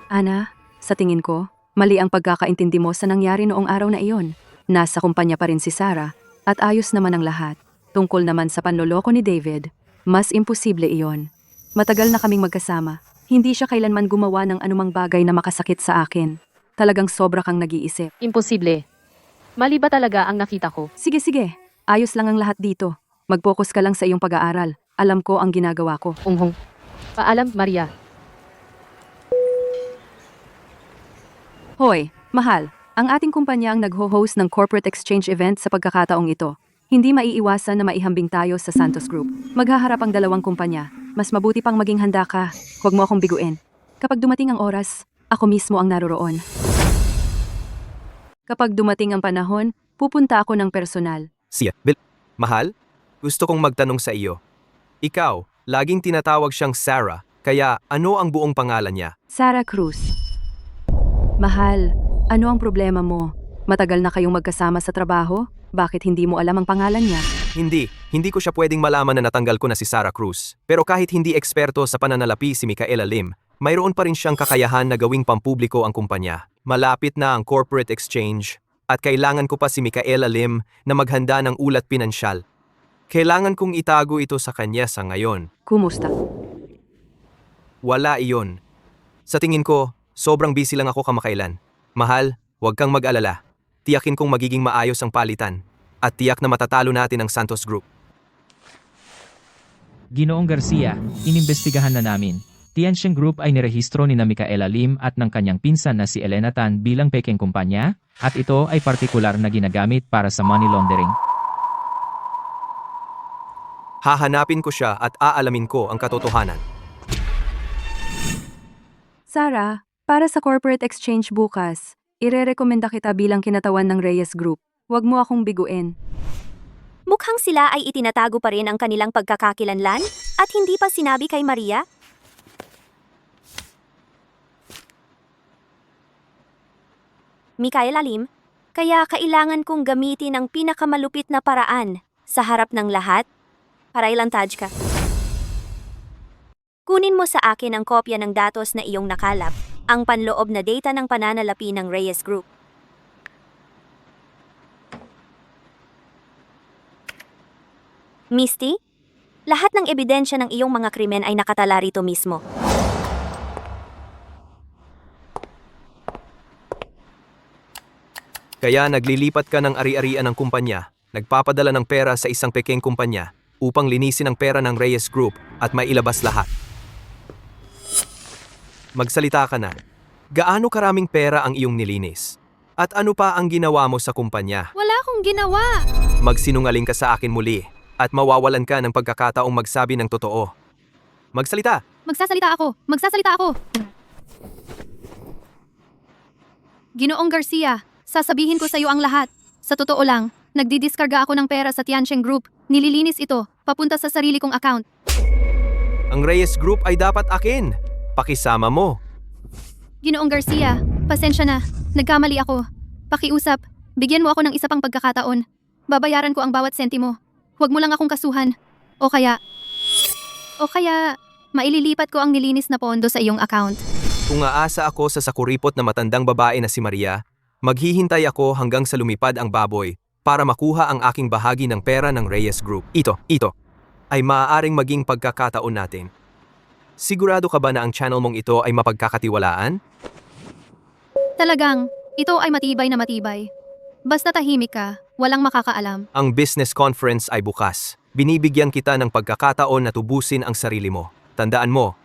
Ana, sa tingin ko, mali ang pagkakaintindi mo sa nangyari noong araw na iyon. Nasa kumpanya pa rin si Sarah at ayos naman ang lahat. Tungkol naman sa panloloko ni David, mas imposible iyon. Matagal na kaming magkasama. Hindi siya kailanman gumawa ng anumang bagay na makasakit sa akin. Talagang sobra kang nag-iisip. Imposible. Mali ba talaga ang nakita ko? Sige. Ayos lang ang lahat dito. Mag-focus ka lang sa iyong pag-aaral. Alam ko ang ginagawa ko. Paalam, Maria. Hoy, mahal. Ang ating kumpanya ang nagho-host ng corporate exchange event sa pagkakataong ito. Hindi maiiwasan na maihambing tayo sa Santos Group. Maghaharap ang dalawang kumpanya. Mas mabuti pang maging handa ka. Huwag mo akong biguin. Kapag dumating ang oras, ako mismo ang naroroon. Kapag dumating ang panahon, pupunta ako ng personal. Mahal, gusto kong magtanong sa iyo. Ikaw, laging tinatawag siyang Sarah, kaya ano ang buong pangalan niya? Sarah Cruz. Mahal, ano ang problema mo? Matagal na kayong magkasama sa trabaho? Bakit hindi mo alam ang pangalan niya? Hindi ko siya pwedeng malaman na natanggal ko na si Sarah Cruz. Pero kahit hindi eksperto sa pananalapi si Mikaela Lim, mayroon pa rin siyang kakayahan na gawing pampubliko ang kumpanya. Malapit na ang corporate exchange at kailangan ko pa si Mikaela Lim na maghanda ng ulat pinansyal. Kailangan kong itago ito sa kanya sa ngayon. Kumusta? Wala iyon. Sa tingin ko, sobrang busy lang ako kamakailan. Mahal, huwag kang mag-alala. Tiyakin kong magiging maayos ang palitan. At tiyak na matatalo natin ang Santos Group. Ginoong Garcia, inimbestigahan na namin. Tiansheng Group ay nirehistro ni na Mikaela Lim at ng kanyang pinsan na si Elena Tan bilang pekeng kumpanya, at ito ay partikular na ginagamit para sa money laundering. Hahanapin ko siya at aalamin ko ang katotohanan. Sarah, para sa corporate exchange bukas, irerekomenda kita bilang kinatawan ng Reyes Group. Huwag mo akong biguin. Mukhang sila ay itinatago pa rin ang kanilang pagkakakilanlan at hindi pa sinabi kay Maria. Mikael Alim, kaya kailangan kong gamitin ang pinakamalupit na paraan sa harap ng lahat para ilantaj ka. Kunin mo sa akin ang kopya ng datos na iyong nakalap, ang panloob na data ng pananalapi ng Reyes Group. Misty, lahat ng ebidensya ng iyong mga krimen ay nakatala rito mismo. Kaya naglilipat ka ng ari-arian ng kumpanya, nagpapadala ng pera sa isang pekeng kumpanya upang linisin ang pera ng Reyes Group at mailabas lahat. Magsalita ka na. Gaano karaming pera ang iyong nilinis? At ano pa ang ginawa mo sa kumpanya? Wala akong ginawa! Magsinungaling ka sa akin muli at mawawalan ka ng pagkakataong magsabi ng totoo. Magsalita! Magsasalita ako! Magsasalita ako! Ginoong Garcia, sasabihin ko sa iyo ang lahat. Sa totoo lang, nagdidiskarga ako ng pera sa Tiancheng Group. Nililinis ito, papunta sa sarili kong account. Ang Reyes Group ay dapat akin. Pakisama mo. Ginoong Garcia, pasensya na. Nagkamali ako. Pakiusap, bigyan mo ako ng isa pang pagkakataon. Babayaran ko ang bawat sentimo. Huwag mo lang akong kasuhan. O kaya, maililipat ko ang nilinis na pondo sa iyong account. Kung aasa ako sa sakuripot na matandang babae na si Maria, maghihintay ako hanggang sa lumipad ang baboy para makuha ang aking bahagi ng pera ng Reyes Group. Ito, ay maaaring maging pagkakataon natin. Sigurado ka ba na ang channel mong ito ay mapagkakatiwalaan? Talagang, ito ay matibay na matibay. Basta tahimik ka, walang makakaalam. Ang business conference ay bukas. Binibigyan kita ng pagkakataon na tubusin ang sarili mo. Tandaan mo,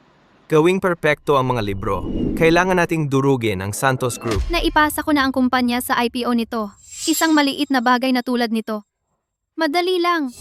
gawing perpekto ang mga libro. Kailangan nating durugin ang Santos Group. Naipasa ko na ang kumpanya sa IPO nito. Isang maliit na bagay na tulad nito. Madali lang.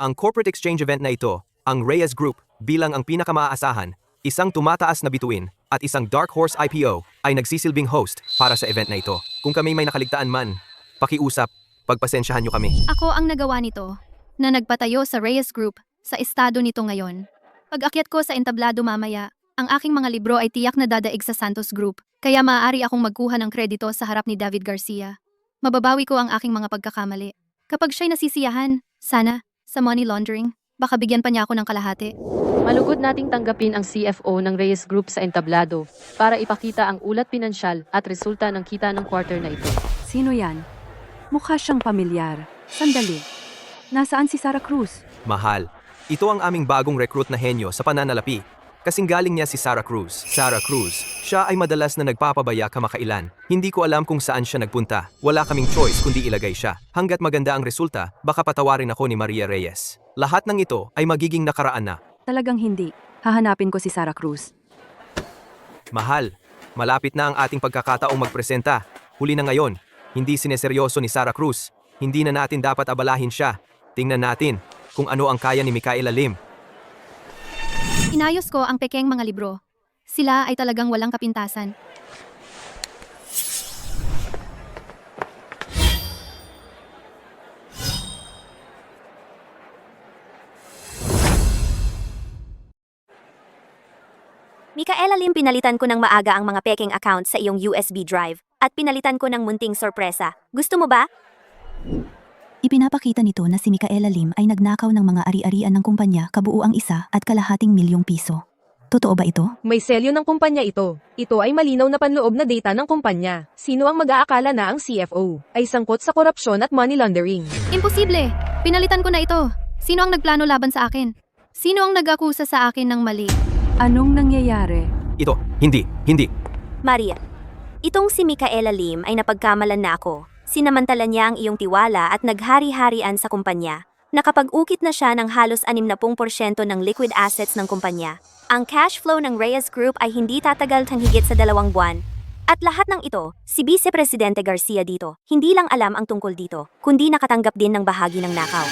Ang corporate exchange event na ito, ang Reyes Group, bilang ang pinakamaaasahan, isang tumataas na bituin, at isang dark horse IPO ay nagsisilbing host para sa event na ito. Kung kami may nakaligtaan man, pakiusap, pagpasensyahan nyo kami. Ako ang nagawa nito, na nagpatayo sa Reyes Group sa estado nito ngayon. Pag-akyat ko sa entablado mamaya, ang aking mga libro ay tiyak na dadaig sa Santos Group, kaya maaari akong magkuha ng kredito sa harap ni David Garcia. Mababawi ko ang aking mga pagkakamali. Kapag siya'y nasisiyahan, sana, sa money laundering, baka bigyan pa niya ako ng kalahati. Malugod nating tanggapin ang CFO ng Reyes Group sa entablado para ipakita ang ulat pinansyal at resulta ng kita ng quarter na ito. Sino yan? Mukha siyang pamilyar. Sandali. Nasaan si Sarah Cruz? Mahal, ito ang aming bagong recruit na henyo sa pananalapi. Kasing galing niya si Sarah Cruz. Sarah Cruz, siya ay madalas na nagpapabaya kamakailan. Hindi ko alam kung saan siya nagpunta. Wala kaming choice kundi ilagay siya. Hanggat maganda ang resulta, baka patawarin ako ni Maria Reyes. Lahat ng ito ay magiging nakaraan na. Talagang hindi. Hahanapin ko si Sarah Cruz. Mahal, malapit na ang ating pagkakataong magpresenta. Huli na ngayon, hindi sineseryoso ni Sarah Cruz. Hindi na natin dapat abalahin siya. Tingnan natin kung ano ang kaya ni Mikael Alim. Inayos ko ang pekeng mga libro. Sila ay talagang walang kapintasan. Mikael Alim, pinalitan ko ng maaga ang mga peking account sa iyong USB drive at pinalitan ko ng munting sorpresa. Gusto mo ba? Ipinapakita nito na si Mikael Alim ay nagnakaw ng mga ari-arian ng kumpanya kabuuang ₱1.5 milyong. Totoo ba ito? May selyo ng kumpanya ito. Ito ay malinaw na panloob na data ng kumpanya. Sino ang mag-aakala na ang CFO ay sangkot sa korupsyon at money laundering? Imposible! Pinalitan ko na ito. Sino ang nagplano laban sa akin? Sino ang nag-akusa sa akin ng mali? Anong nangyayari? Ito, hindi. Maria, itong si Mikael Alim ay napagkamalan na ako. Sinamantala niya ang iyong tiwala at naghari-harian sa kumpanya. Nakapag-ukit na siya ng halos 60% ng liquid assets ng kumpanya. Ang cash flow ng Reyes Group ay hindi tatagal ng higit sa 2 buwan. At lahat ng ito, si Vice Presidente Garcia dito, hindi lang alam ang tungkol dito, kundi nakatanggap din ng bahagi ng nakaw.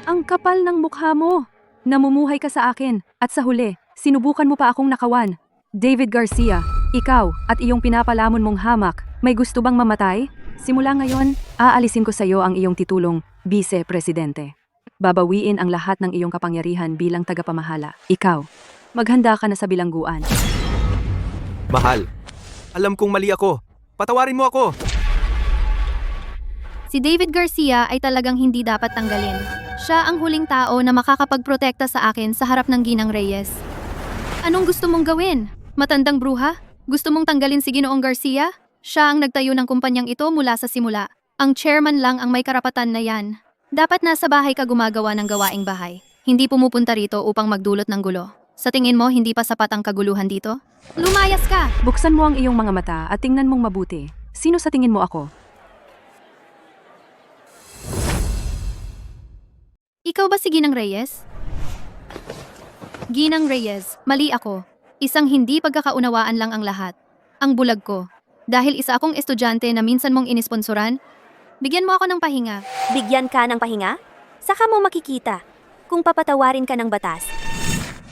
Ang kapal ng mukha mo! Namumuhay ka sa akin, at sa huli, sinubukan mo pa akong nakawan. David Garcia, ikaw at iyong pinapalamon mong hamak, may gusto bang mamatay? Simula ngayon, aalisin ko sa iyo ang iyong titulong Vice Presidente. Babawiin ang lahat ng iyong kapangyarihan bilang tagapamahala. Ikaw, maghanda ka na sa bilangguan. Mahal, alam kong mali ako. Patawarin mo ako. Si David Garcia ay talagang hindi dapat tanggalin. Siya ang huling tao na makakapagprotekta sa akin sa harap ng Ginang Reyes. Anong gusto mong gawin? Matandang bruha? Gusto mong tanggalin si Ginoong Garcia? Siya ang nagtayo ng kumpanyang ito mula sa simula. Ang chairman lang ang may karapatan na yan. Dapat nasa bahay ka gumagawa ng gawaing bahay. Hindi pumupunta rito upang magdulot ng gulo. Sa tingin mo, hindi pa sapat ang kaguluhan dito? Lumayas ka! Buksan mo ang iyong mga mata at tingnan mong mabuti. Sino sa tingin mo ako? Ikaw ba si Ginang Reyes? Ginang Reyes, mali ako. Isang hindi pagkakaunawaan lang ang lahat. Ang bulag ko. Dahil isa akong estudyante na minsan mong inisponsoran, bigyan mo ako ng pahinga. Bigyan ka ng pahinga? Saka mo makikita kung papatawarin ka ng batas.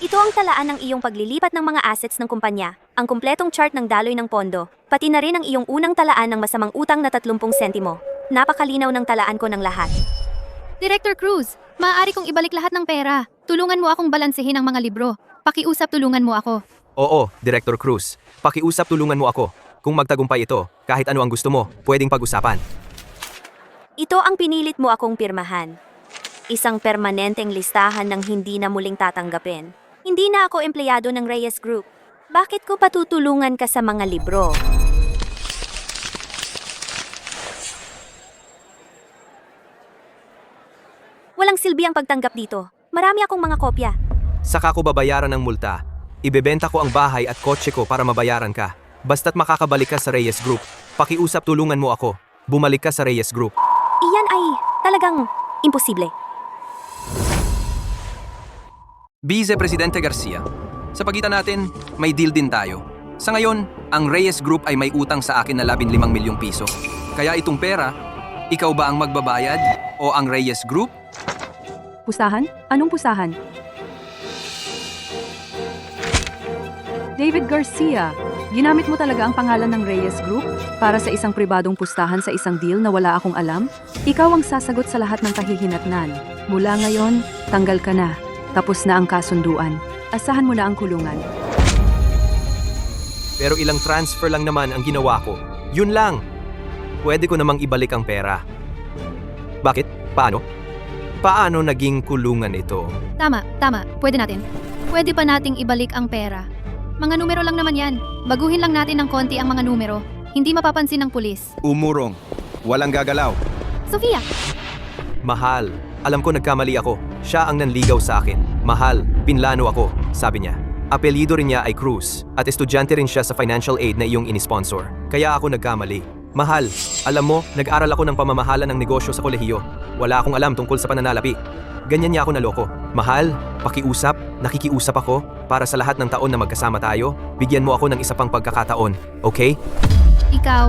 Ito ang talaan ng iyong paglilipat ng mga assets ng kumpanya, ang kumpletong chart ng daloy ng pondo, pati na rin ang iyong unang talaan ng masamang utang na 30 sentimo. Napakalinaw ng talaan ko ng lahat. Director Cruz, maaari kong ibalik lahat ng pera. Tulungan mo akong balansehin ang mga libro. Pakiusap, tulungan mo ako. Oo, Director Cruz. Pakiusap, tulungan mo ako. Kung magtagumpay ito, kahit ano ang gusto mo, pwedeng pag-usapan. Ito ang pinilit mo akong pirmahan. Isang permanenteng listahan ng hindi na muling tatanggapin. Hindi na ako empleyado ng Reyes Group. Bakit ko patutulungan ka sa mga libro? Walang silbi ang pagtanggap dito. Marami akong mga kopya. Saka ko babayaran ng multa. Ibebenta ko ang bahay at kotse ko para mabayaran ka. Basta't makakabalik ka sa Reyes Group. Pakiusap, tulungan mo ako. Bumalik ka sa Reyes Group. Iyan ay talagang imposible. Vice Presidente Garcia, sa pagitan natin, may deal din tayo. Sa ngayon, ang Reyes Group ay may utang sa akin na 15 milyong piso. Kaya itong pera, ikaw ba ang magbabayad o ang Reyes Group? Pusahan? Anong pusahan? David Garcia, ginamit mo talaga ang pangalan ng Reyes Group para sa isang pribadong pustahan sa isang deal na wala akong alam? Ikaw ang sasagot sa lahat ng kahihinatnan. Mula ngayon, tanggal ka na. Tapos na ang kasunduan. Asahan mo na ang kulungan. Pero ilang transfer lang naman ang ginawa ko. Yun lang. Pwede ko namang ibalik ang pera. Bakit? Paano? Paano naging kulungan ito? Tama. Pwede natin. Pwede pa nating ibalik ang pera. Mga numero lang naman yan. Baguhin lang natin ng konti ang mga numero. Hindi mapapansin ng pulis. Umurong. Walang gagalaw. Sofia! Mahal, alam ko nagkamali ako. Siya ang nanligaw sa akin. Mahal, pinlano ako, sabi niya. Apelyido rin niya ay Cruz, at estudyante rin siya sa financial aid na iyong inisponsor. Kaya ako nagkamali. Mahal, alam mo, nag-aral ako ng pamamahala ng negosyo sa kolehiyo. Wala akong alam tungkol sa pananalapi. Ganyan niya ako naloko. Mahal, pakiusap, nakikiusap ako, para sa lahat ng taon na magkasama tayo, bigyan mo ako ng isa pang pagkakataon, okay? Ikaw.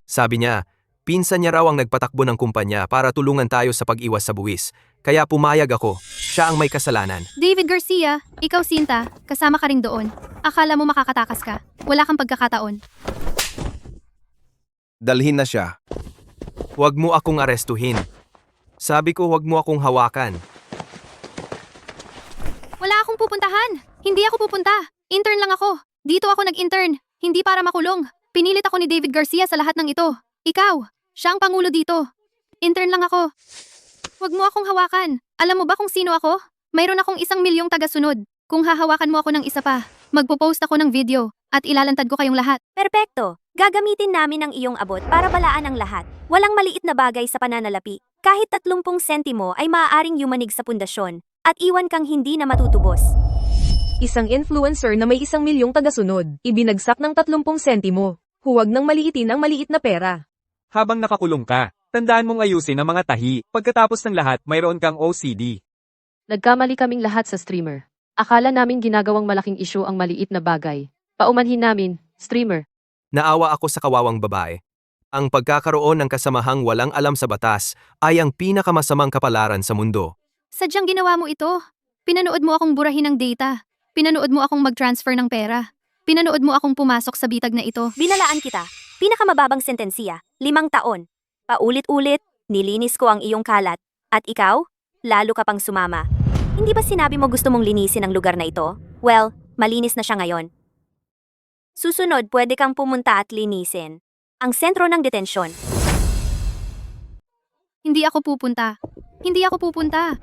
Sabi niya, pinsan niya raw ang nagpatakbo ng kumpanya para tulungan tayo sa pag-iwas sa buwis. Kaya pumayag ako, siya ang may kasalanan. David Garcia, ikaw Sinta, kasama ka rin doon. Akala mo makakatakas ka. Wala kang pagkakataon. Dalhin na siya. Huwag mo akong arestuhin. Sabi ko huwag mo akong hawakan. Wala akong pupuntahan. Hindi ako pupunta. Intern lang ako. Dito ako nag-intern. Hindi para makulong. Pinilit ako ni David Garcia sa lahat ng ito. Ikaw, siya ang pangulo dito. Intern lang ako. Huwag mo akong hawakan. Alam mo ba kung sino ako? Mayroon akong 1 milyong tagasunod. Kung hahawakan mo ako ng isa pa, magpo-post ako ng video at ilalantad ko kayong lahat. Perpekto. Gagamitin namin ang iyong abot para balaan ang lahat. Walang maliit na bagay sa pananalapi. Kahit 30 sentimo ay maaaring yumanig sa pundasyon at iwan kang hindi na matutubos. Isang influencer na may 1 milyong tagasunod, ibinagsak ng 30 sentimo. Huwag nang maliitin ang maliit na pera. Habang nakakulong ka, tandaan mong ayusin ang mga tahi. Pagkatapos ng lahat, mayroon kang OCD. Nagkamali kaming lahat sa streamer. Akala namin ginagawang malaking isyu ang maliit na bagay. Paumanhin namin, streamer. Naawa ako sa kawawang babae. Ang pagkakaroon ng kasamahang walang alam sa batas ay ang pinakamasamang kapalaran sa mundo. Sadyang ginawa mo ito. Pinanood mo akong burahin ng data. Pinanood mo akong mag-transfer ng pera. Pinanood mo akong pumasok sa bitag na ito. Binalaan kita. Pinakamababang sentensiya, 5 taon. Paulit-ulit, nilinis ko ang iyong kalat. At ikaw? Lalo ka pang sumama. Hindi ba sinabi mo gusto mong linisin ang lugar na ito? Well, malinis na siya ngayon. Susunod, pwede kang pumunta at linisin ang sentro ng detensyon. Hindi ako pupunta. Hindi ako pupunta.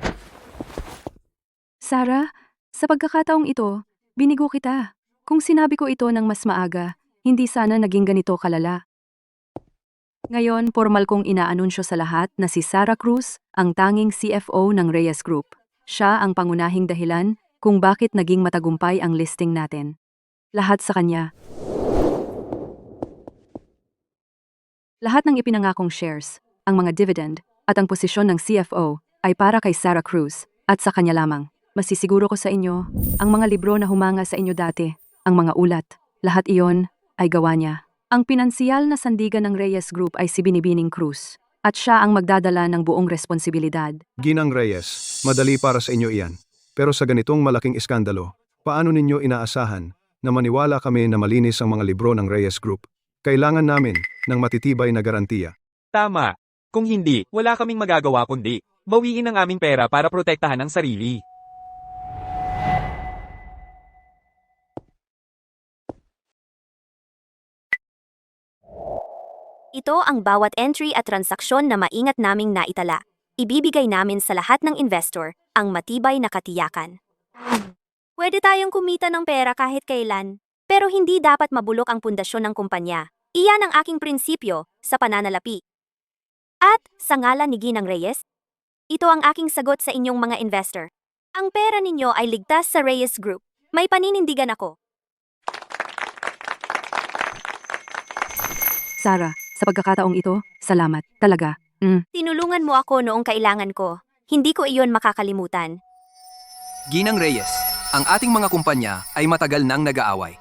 Sarah, sa pagkakataong ito, binigo kita. Kung sinabi ko ito ng mas maaga, hindi sana naging ganito kalala. Ngayon, formal kong inaanunsyo sa lahat na si Sarah Cruz, ang tanging CFO ng Reyes Group. Siya ang pangunahing dahilan kung bakit naging matagumpay ang listing natin. Lahat sa kanya. Lahat ng ipinangakong shares, ang mga dividend, at ang posisyon ng CFO ay para kay Sarah Cruz at sa kanya lamang. Masisiguro ko sa inyo, ang mga libro na humanga sa inyo dati, ang mga ulat, lahat iyon ay gawa niya. Ang pinansiyal na sandigan ng Reyes Group ay si Binibining Cruz, at siya ang magdadala ng buong responsibilidad. Ginang Reyes, madali para sa inyo iyan. Pero sa ganitong malaking iskandalo, paano ninyo inaasahan na maniwala kami na malinis ang mga libro ng Reyes Group? Kailangan namin ng matitibay na garantiya. Tama. Kung hindi, wala kaming magagawa kundi bawiin ang aming pera para protektahan ang sarili. Ito ang bawat entry at transaksyon na maingat naming naitala. Ibibigay namin sa lahat ng investor ang matibay na katiyakan. Pwede tayong kumita ng pera kahit kailan, pero hindi dapat mabulok ang pundasyon ng kumpanya. Iyan ang aking prinsipyo sa pananalapi. At sa ngalan ni Ginang Reyes, ito ang aking sagot sa inyong mga investor. Ang pera ninyo ay ligtas sa Reyes Group. May paninindigan ako. Sarah, sa pagkakataong ito, salamat. Talaga. Tinulungan mo ako noong kailangan ko. Hindi ko iyon makakalimutan. Ginang Reyes, ang ating mga kumpanya ay matagal nang nag-aaway.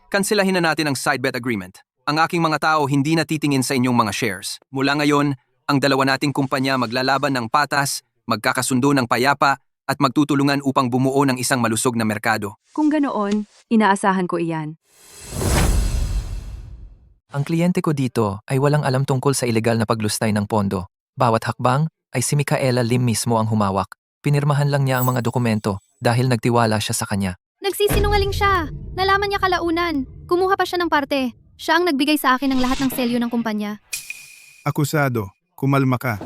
Kanselahin na natin ang side bet agreement. Ang aking mga tao hindi natitingin sa inyong mga shares. Mula ngayon, ang dalawa nating kumpanya maglalaban ng patas, magkakasundo ng payapa, at magtutulungan upang bumuo ng isang malusog na merkado. Kung ganoon, inaasahan ko iyan. Ang kliyente ko dito ay walang alam tungkol sa ilegal na paglustay ng pondo. Bawat hakbang ay si Micaela Lim mismo ang humawak. Pinirmahan lang niya ang mga dokumento dahil nagtiwala siya sa kanya. Nagsisinungaling siya. Nalaman niya kalaunan. Kumuha pa siya ng parte. Siya ang nagbigay sa akin ng lahat ng selyo ng kumpanya. Akusado, kumalma ka.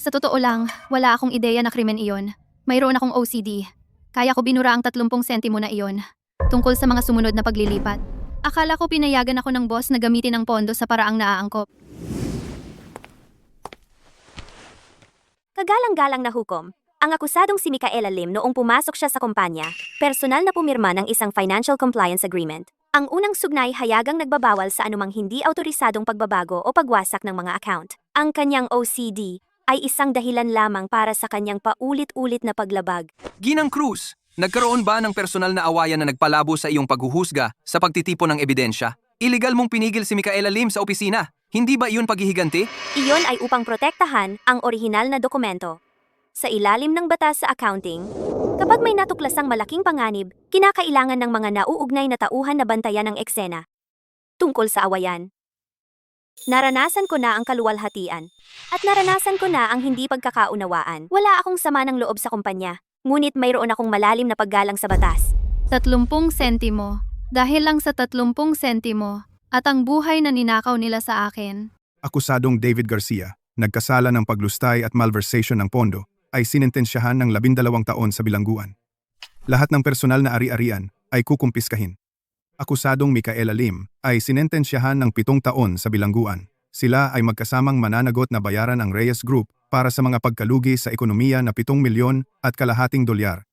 Sa totoo lang, wala akong ideya na krimen iyon. Mayroon akong OCD. Kaya ko binura ang 30 sentimo na iyon. Tungkol sa mga sumunod na paglilipat. Akala ko pinayagan ako ng boss na gamitin ang pondo sa paraang naaangkop. Kagalang-galang na hukom, ang akusadong si Micaela Lim noong pumasok siya sa kumpanya, personal na pumirma ng isang financial compliance agreement. Ang unang sugnay hayagang nagbabawal sa anumang hindi autorisadong pagbabago o pagwasak ng mga account. Ang kanyang OCD ay isang dahilan lamang para sa kanyang paulit-ulit na paglabag. Ginang Cruz, nagkaroon ba ng personal na awayan na nagpalabo sa iyong paghuhusga sa pagtitipon ng ebidensya? Illegal mong pinigil si Micaela Lim sa opisina. Hindi ba iyon paghihiganti? Iyon ay upang protektahan ang orihinal na dokumento. Sa ilalim ng batas sa accounting, kapag may natuklasang malaking panganib, kinakailangan ng mga nauugnay na tauhan na bantayan ang eksena. Tungkol sa awayan. Naranasan ko na ang kaluwalhatian. At naranasan ko na ang hindi pagkakaunawaan. Wala akong sama ng loob sa kumpanya. Ngunit mayroon akong malalim na paggalang sa batas. 30 sentimo. Dahil lang sa 30 sentimo. At ang buhay na ninakaw nila sa akin. Akusadong David Garcia, nagkasala ng paglustay at malversation ng pondo, ay sinentensyahan ng 12 taon sa bilangguan. Lahat ng personal na ari-arian ay kukumpiskahin. Akusadong Micaela Lim ay sinentensyahan ng 7 taon sa bilangguan. Sila ay magkasamang mananagot na bayaran ang Reyes Group para sa mga pagkalugi sa ekonomiya na 7 milyon at kalahating dolyar.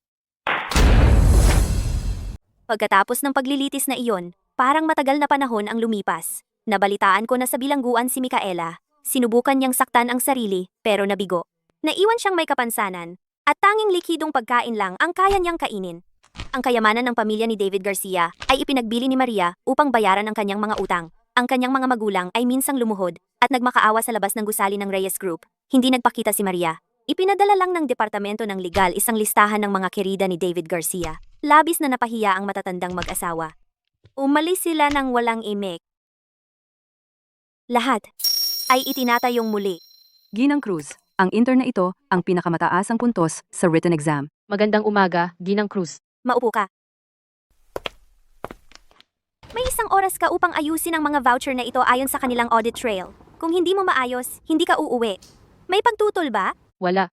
Pagkatapos ng paglilitis na iyon, parang matagal na panahon ang lumipas. Nabalitaan ko na sa bilangguan si Micaela. Sinubukan niyang saktan ang sarili, pero nabigo. Naiwan siyang may kapansanan, at tanging likidong pagkain lang ang kaya niyang kainin. Ang kayamanan ng pamilya ni David Garcia ay ipinagbili ni Maria upang bayaran ang kanyang mga utang. Ang kanyang mga magulang ay minsang lumuhod at nagmakaawa sa labas ng gusali ng Reyes Group. Hindi nagpakita si Maria. Ipinadala lang ng Departamento ng Legal isang listahan ng mga kirida ni David Garcia. Labis na napahiya ang matatandang mag-asawa. Umalis sila ng walang imik. Lahat ay itinatayong muli. Ginang Cruz, ang intern na ito ang pinakamataasang puntos sa written exam. Magandang umaga, Ginang Cruz. Maupo ka. May isang oras ka upang ayusin ang mga voucher na ito ayon sa kanilang audit trail. Kung hindi mo maayos, hindi ka uuwi. May pagtutol ba? Wala.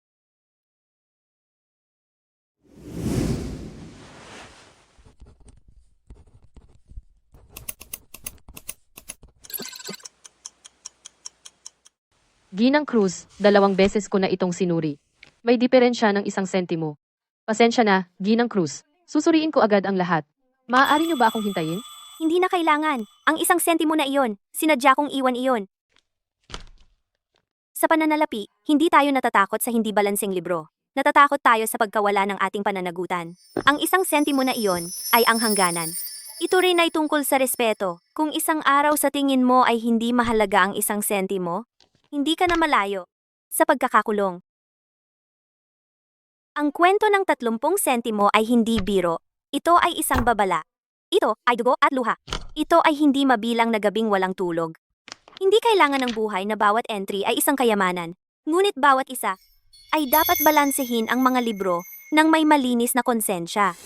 Ginang Cruz, 2 beses ko na itong sinuri. May diferensya ng 1 sentimo. Pasensya na, Ginang Cruz. Susuriin ko agad ang lahat. Maaari niyo ba akong hintayin? Hindi na kailangan. Ang 1 sentimo na iyon, sinadya kong iwan iyon. Sa pananalapi, hindi tayo natatakot sa hindi balanseng libro. Natatakot tayo sa pagkawala ng ating pananagutan. Ang 1 sentimo na iyon ay ang hangganan. Ito rin ay tungkol sa respeto. Kung isang araw sa tingin mo ay hindi mahalaga ang 1 sentimo, hindi ka na malayo sa pagkakakulong. Ang kwento ng 30 sentimo ay hindi biro. Ito ay isang babala. Ito ay dugo at luha. Ito ay hindi mabilang na gabing walang tulog. Hindi kailangan ng buhay na bawat entry ay isang kayamanan. Ngunit bawat isa ay dapat balansehin ang mga libro ng may malinis na konsensya.